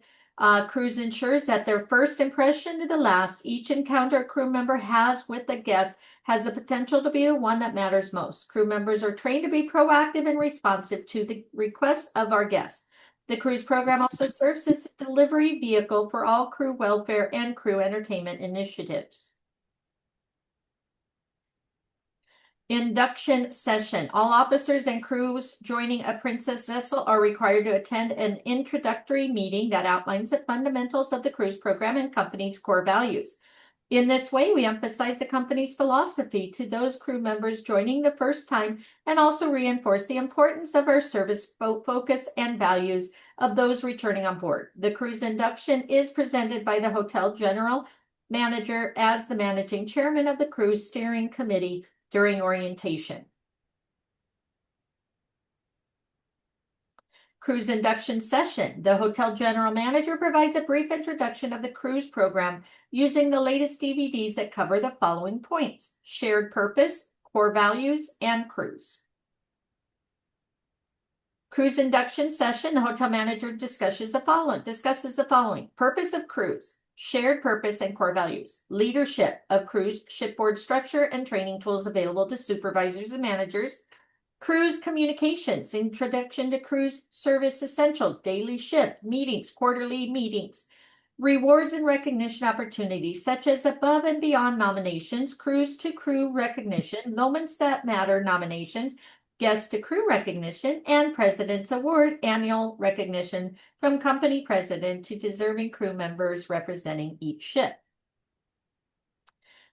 Cruise ensures that their first impression to the last each encounter a crew member has with the guest has the potential to be the one that matters most. Crew members are trained to be proactive and responsive to the requests of our guests. The cruise program also serves as a delivery vehicle for all crew welfare and crew entertainment initiatives. Induction session. All officers and crews joining a Princess vessel are required to attend an introductory meeting that outlines the fundamentals of the cruise program and company's core values. In this way, we emphasize the company's philosophy to those crew members joining the first time and also reinforce the importance of our service focus and values of those returning on board. The cruise induction is presented by the hotel general manager as the managing chairman of the cruise steering committee during orientation. Cruise induction session. The hotel general manager provides a brief introduction of the cruise program using the latest DVDs that cover the following points: shared purpose, core values, and cruise. Cruise induction session. The hotel manager discusses the following: purpose of cruise, shared purpose and core values, leadership of cruise shipboard structure and training tools available to supervisors and managers, cruise communications, introduction to cruise service essentials, daily shift, meetings, quarterly meetings, rewards and recognition opportunities such as above and beyond nominations, cruise to crew recognition, moments that matter nominations, guest to crew recognition, and President's Award annual recognition from company president to deserving crew members representing each ship.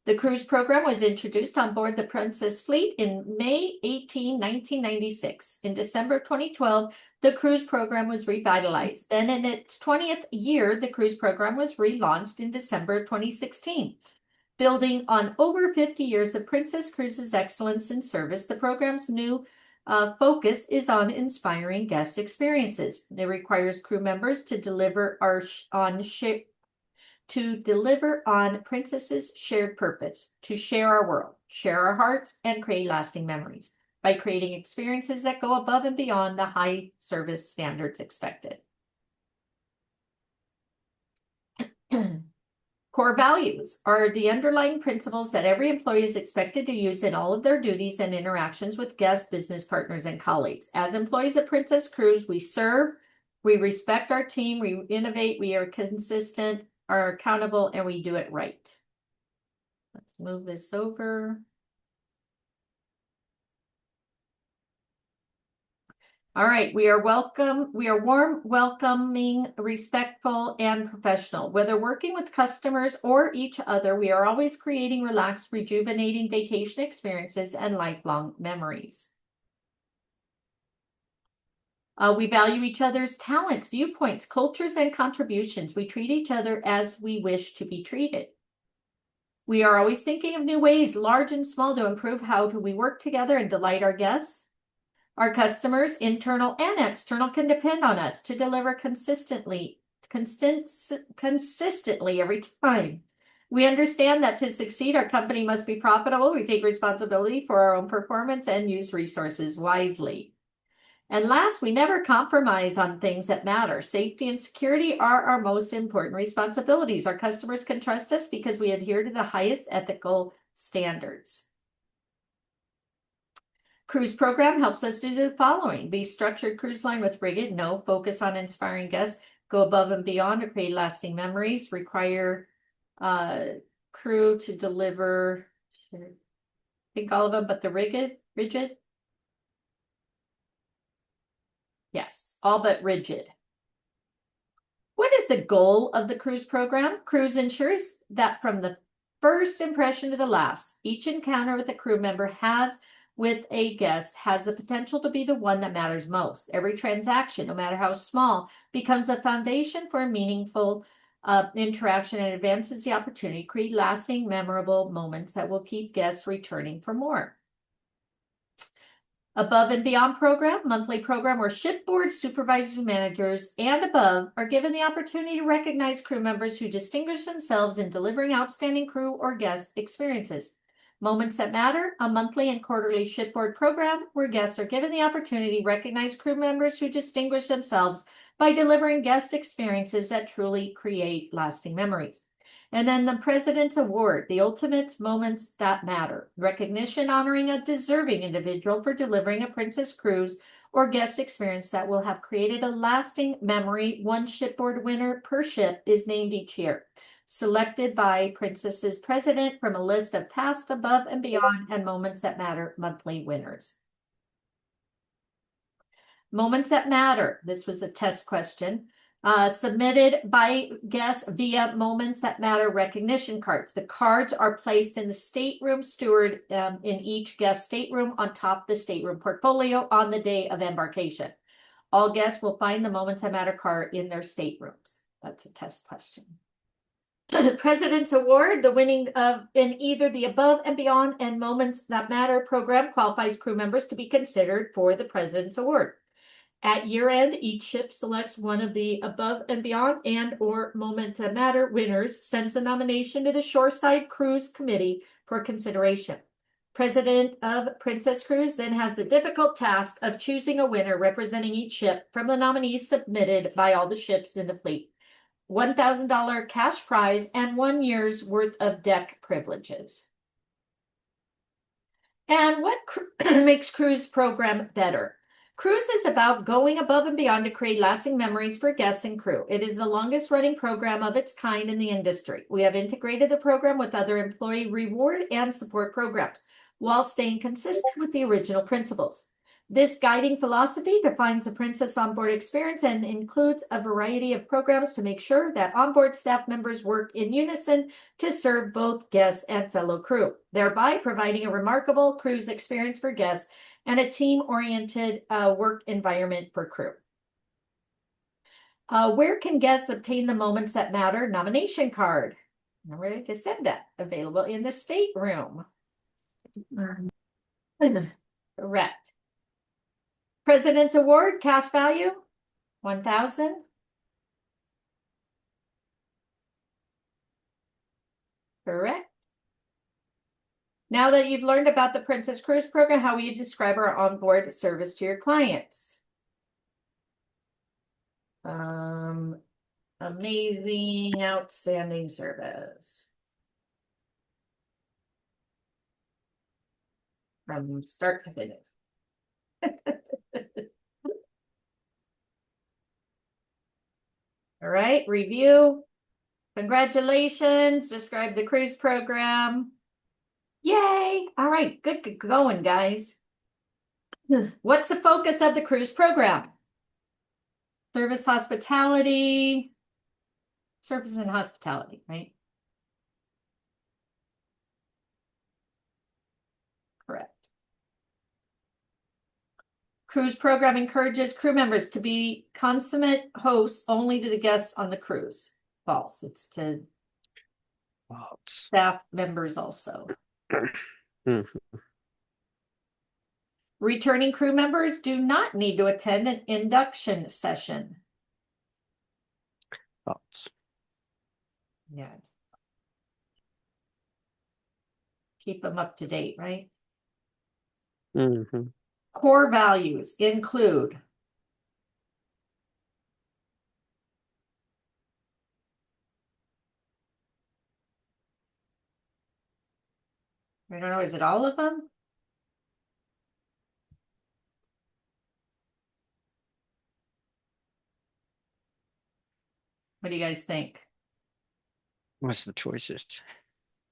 The cruise program was introduced on board the Princess fleet in May 18, 1996. In December 2012, the cruise program was revitalized. Then in its 20th year, the cruise program was relaunched in December 2016. Building on over 50 years of Princess Cruises' excellence in service, the program's new focus is on inspiring guest experiences. It requires crew members to deliver on Princess's shared purpose, to share our world, share our hearts, and create lasting memories by creating experiences that go above and beyond the high service standards expected. Core values are the underlying principles that every employee is expected to use in all of their duties and interactions with guests, business partners, and colleagues. As employees of Princess Cruise, we serve, we respect our team, we innovate, we are consistent, are accountable, and we do it right. Let's move this over. All right, we are warm, welcoming, respectful, and professional. Whether working with customers or each other, we are always creating relaxed, rejuvenating vacation experiences and lifelong memories. We value each other's talents, viewpoints, cultures, and contributions. We treat each other as we wish to be treated. We are always thinking of new ways, large and small, to improve how do we work together and delight our guests. Our customers, internal and external, can depend on us to deliver consistently every time. We understand that to succeed, our company must be profitable. We take responsibility for our own performance and use resources wisely. And last, we never compromise on things that matter. Safety and security are our most important responsibilities. Our customers can trust us because we adhere to the highest ethical standards. Cruise program helps us do the following: be structured cruise line with rigid, no focus on inspiring guests, go above and beyond to create lasting memories, require crew to deliver, I think all of them, but the rigid. Yes, all but rigid. What does is the goal of the cruise program? Cruise ensures that from the first impression to the last, each encounter with a crew member has with a guest has the potential to be the one that matters most. Every transaction, no matter how small, becomes a foundation for a meaningful interaction and advances the opportunity to create lasting, memorable moments that will keep guests returning for more. Above and Beyond program, monthly program where shipboard supervisors and managers and above are given the opportunity to recognize crew members who distinguish themselves in delivering outstanding crew or guest experiences. Moments That Matter, a monthly and quarterly shipboard program where guests are given the opportunity to recognize crew members who distinguish themselves by delivering guest experiences that truly create lasting memories. And then the President's Award, the ultimate moments that matter. Recognition honoring a deserving individual for delivering a princess cruise or guest experience that will have created a lasting memory. One shipboard winner per ship is named each year, selected by Princess's president from a list of past, above, and beyond, and Moments That Matter monthly winners. Moments That Matter. This was a test question. Submitted by guests via Moments That Matter recognition cards. The cards are placed in the stateroom steward in each guest stateroom on top of the stateroom portfolio on the day of embarkation. All guests will find the Moments That Matter card in their staterooms. That's a test question. The President's Award, the winning in either the Above and Beyond and Moments That Matter program qualifies crew members to be considered for the President's Award. At year end, each ship selects one of the Above and Beyond and or Moment That Matter winners, sends the nomination to the Shoreside Cruise Committee for consideration. President of Princess Cruise then has the difficult task of choosing a winner representing each ship from the nominees submitted by all the ships in the fleet. $1,000 cash prize and 1 year's worth of deck privileges. And what makes cruise program better? Cruise is about going above and beyond to create lasting memories for guests and crew. It is the longest running program of its kind in the industry. We have integrated the program with other employee reward and support programs while staying consistent with the original principles. This guiding philosophy defines the Princess Onboard experience and includes a variety of programs to make sure that onboard staff members work in unison to serve both guests and fellow crew, thereby providing a remarkable cruise experience for guests and a team-oriented work environment for crew. Where can guests obtain the Moments That Matter nomination card? Remember, I just said that. Available in the stateroom. Correct. President's Award, cash value, $1,000. Correct. Now that you've learned about the Princess Cruise program, how will you describe our onboard service to your clients? Amazing, outstanding service. From start to finish. All right, review. Congratulations. Describe the cruise program. Yay. All right, good going, guys. What's the focus of the cruise program? Service and hospitality, right? Correct. Cruise program encourages crew members to be consummate hosts only to the guests on the cruise. False. It's to staff members also. Returning crew members do not need to attend an induction session. False. Yeah. Keep them up to date, right? Core values include I don't know, is it all of them? What do you guys think? What's the choices?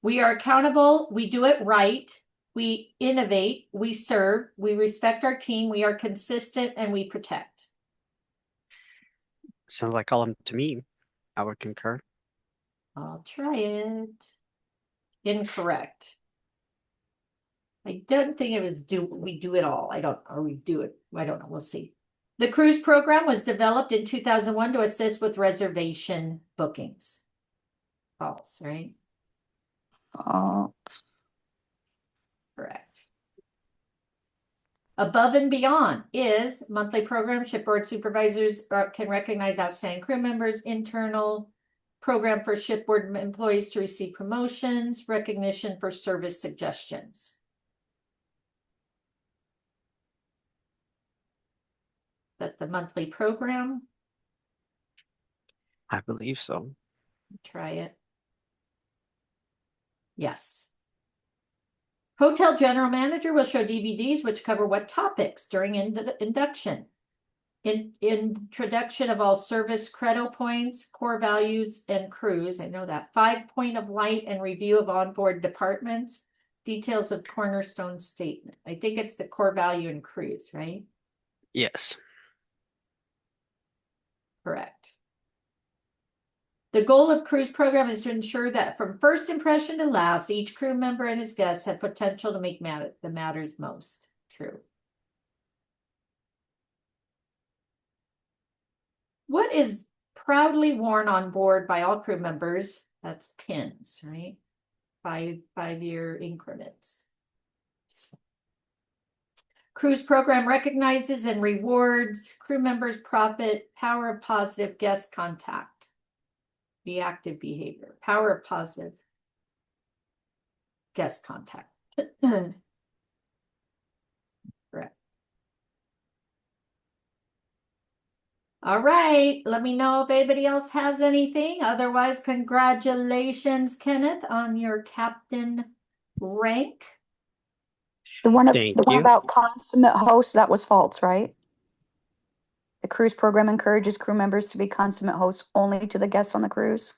We are accountable, we do it right, we innovate, we serve, we respect our team, we are consistent, and we protect. Sounds like all of them to me. I would concur. I'll try it. Incorrect. I don't think it was we do it all. I don't, or we do it. I don't know. We'll see. The cruise program was developed in 2001 to assist with reservation bookings. False, right? False. Correct. Above and Beyond is monthly program. Shipboard supervisors can recognize outstanding crew members. Internal program for shipboard employees to receive promotions. Recognition for service suggestions. That the monthly program. I believe so. Try it. Yes. Hotel general manager will show DVDs which cover what topics during induction. Introduction of all service credo points, core values, and crews. I know that. 5-point of light and review of onboard departments. Details of cornerstone statement. I think it's the core value and crews, right? Yes. Correct. The goal of cruise program is to ensure that from first impression to last, each crew member and his guests have potential to make the matters most. True. What is proudly worn on board by all crew members? That's pins, right? Five-year increments. Cruise program recognizes and rewards crew members' profit, power of positive guest contact. Be active behavior, power of positive guest contact. Correct. All right, let me know if anybody else has anything. Otherwise, congratulations, Kenneth, on your captain rank. The one Thank you. about consummate hosts, that was false, right? The cruise program encourages crew members to be consummate hosts only to the guests on the cruise.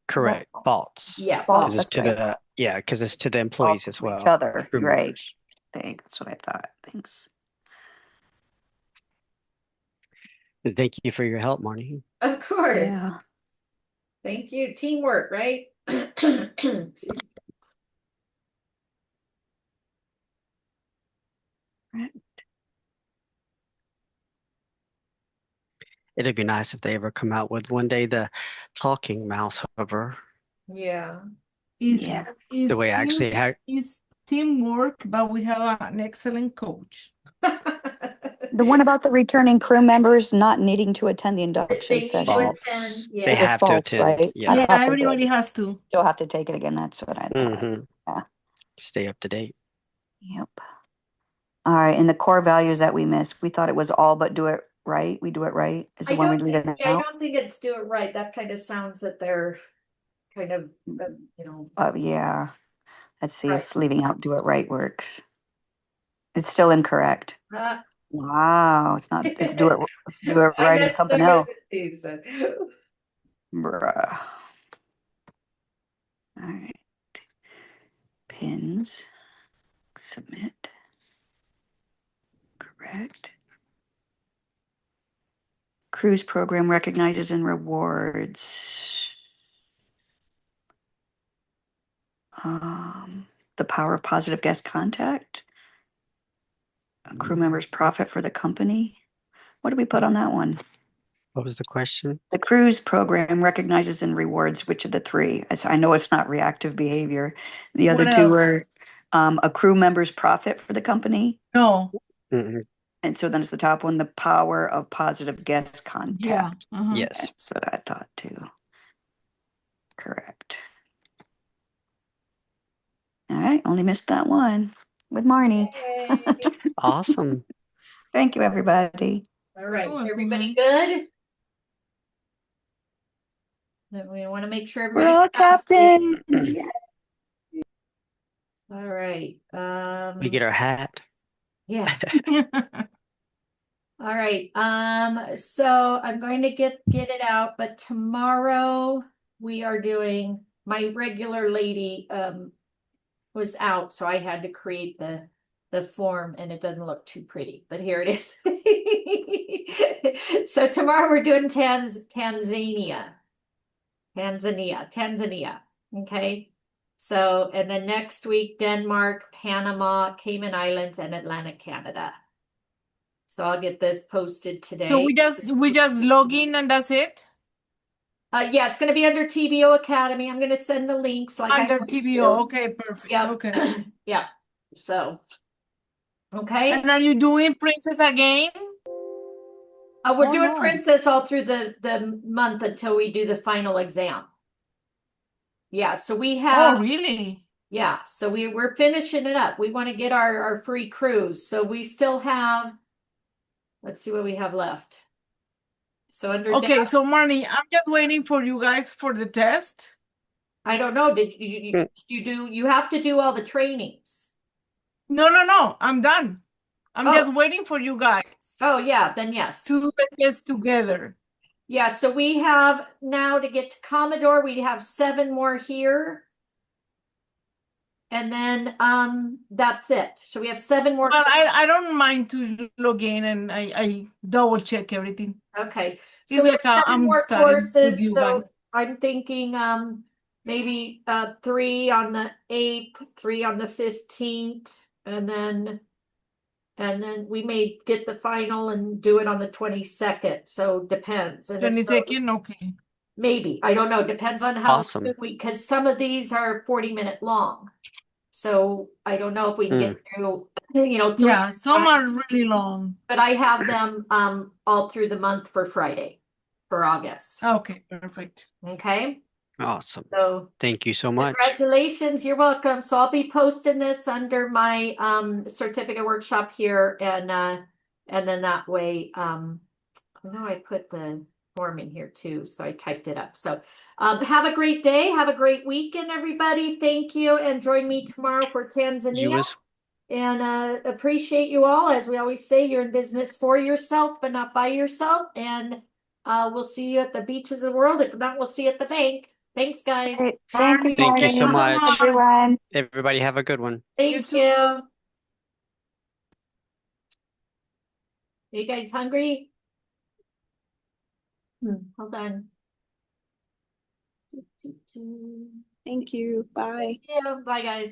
Correct. False. Yeah, False. Because it's That's to right. the because it's to the employees False as to well. each other. Crew Right. members. Dang, that's what I thought. Thanks. And thank you for your help, Marnie. Of course. Yeah. Thank you. Teamwork, right? Excuse me. Right. It'd be nice if they ever come out with one day the talking mouse hover. Yeah. Yeah. The way I actually had It's teamwork, but we have an excellent coach. The one about the returning crew members not needing to attend the induction They need to session. attend. They Yeah. It was have to false, attend. right? Yeah. I Yeah, thought they everybody did. has to. Still have to take it again. That's what I thought. Mm-hmm. Yeah. Stay up to date. Yep. All right. And the core values that we missed, we thought it was all but do it right. We do it right is the one we leave it I out. don't think it's do it right. That kind of sounds that they're kind of, Yeah. Let's see Right. if leaving out do it right works. It's still incorrect. uh, Wow. It's not, it's do it I right is messed something up else. with these. Bruh. All right. Pins. Submit. Correct. Cruise program recognizes and rewards. The power of positive guest contact. Crew members profit for the company. What did we put on that one? What was the question? The cruise program recognizes and rewards which of the three? I know it's not reactive behavior. The other What two else? are a crew member's profit for the company. No. Mm-mm. And so then it's the top one, the power of positive guest contact. Yeah. Yes. That's what I thought too. Correct. All right, only missed that one with Marnie. Yay. Awesome. Thank you, everybody. All right, You're welcome, everybody hon. good? Then we want to make sure We're everybody. all captains. Yeah. All right. We get our hat. Yeah. All right. So I'm going to get it out, but tomorrow we are doing my regular lady was out, so I had to create the form and it doesn't look too pretty, but here it is. So tomorrow we're doing Tanzania. Tanzania. Okay. So, and then next week, Denmark, Panama, Cayman Islands, and Atlantic Canada. So I'll get this posted today. So we just log in and that's it? Yeah, it's going to be under TBO Academy. I'm going to send the links like I Under always TVO. do. Okay, perfect. Yep. Okay. Yeah. So, okay. And are you doing Princess again? We're Oh, doing no. Princess all through the month until we do the final exam. Yeah, so we have, Oh, really? yeah, so we're finishing it up. We want to get our free cruise. So we still have, let's see what we have left. So under Okay, so Marnie, I'm just waiting for you guys for the test. I don't know, did you have to do all the trainings? No, I'm done. I'm Oh. just waiting for you guys Oh, yeah, then yes. to do the test together. Yeah, so we have now to get to Commodore, we have 7 more here. And then that's it. So we have 7 more. Well, I don't mind to log in and I double check everything. Okay. So It's we like have 7 I'm more studying with courses. you So guys. I'm thinking maybe 3 on the 8th, 3 on the 15th, and then we may get the final and do it on the 22nd. So depends. And if so, 22nd, okay. maybe. I don't know. Depends on how Awesome. because some of these are 40-minute long. So I don't know if we can get through, 3. Yeah, some are really long. But I have them all through the month for Friday, for August. Okay, perfect. Okay. Awesome. So Thank you so much. congratulations. You're welcome. So I'll be posting this under my certificate workshop here, and then that way I know I put the form in here too, so I typed it up. So have a great day. Have a great weekend, everybody. Thank you, and join me tomorrow for Tanzania. You as And appreciate you all. As we always say, you're in business for yourself, but not by yourself. And we'll see you at the beaches of the world. If not, we'll see you at the bank. Thanks, guys. Great. Thank you, Thank you so Marnie. much. Everyone. Everybody have a good one. Thank You you. You guys hungry? Hold on. Thank you. Bye. Yeah, bye, guys.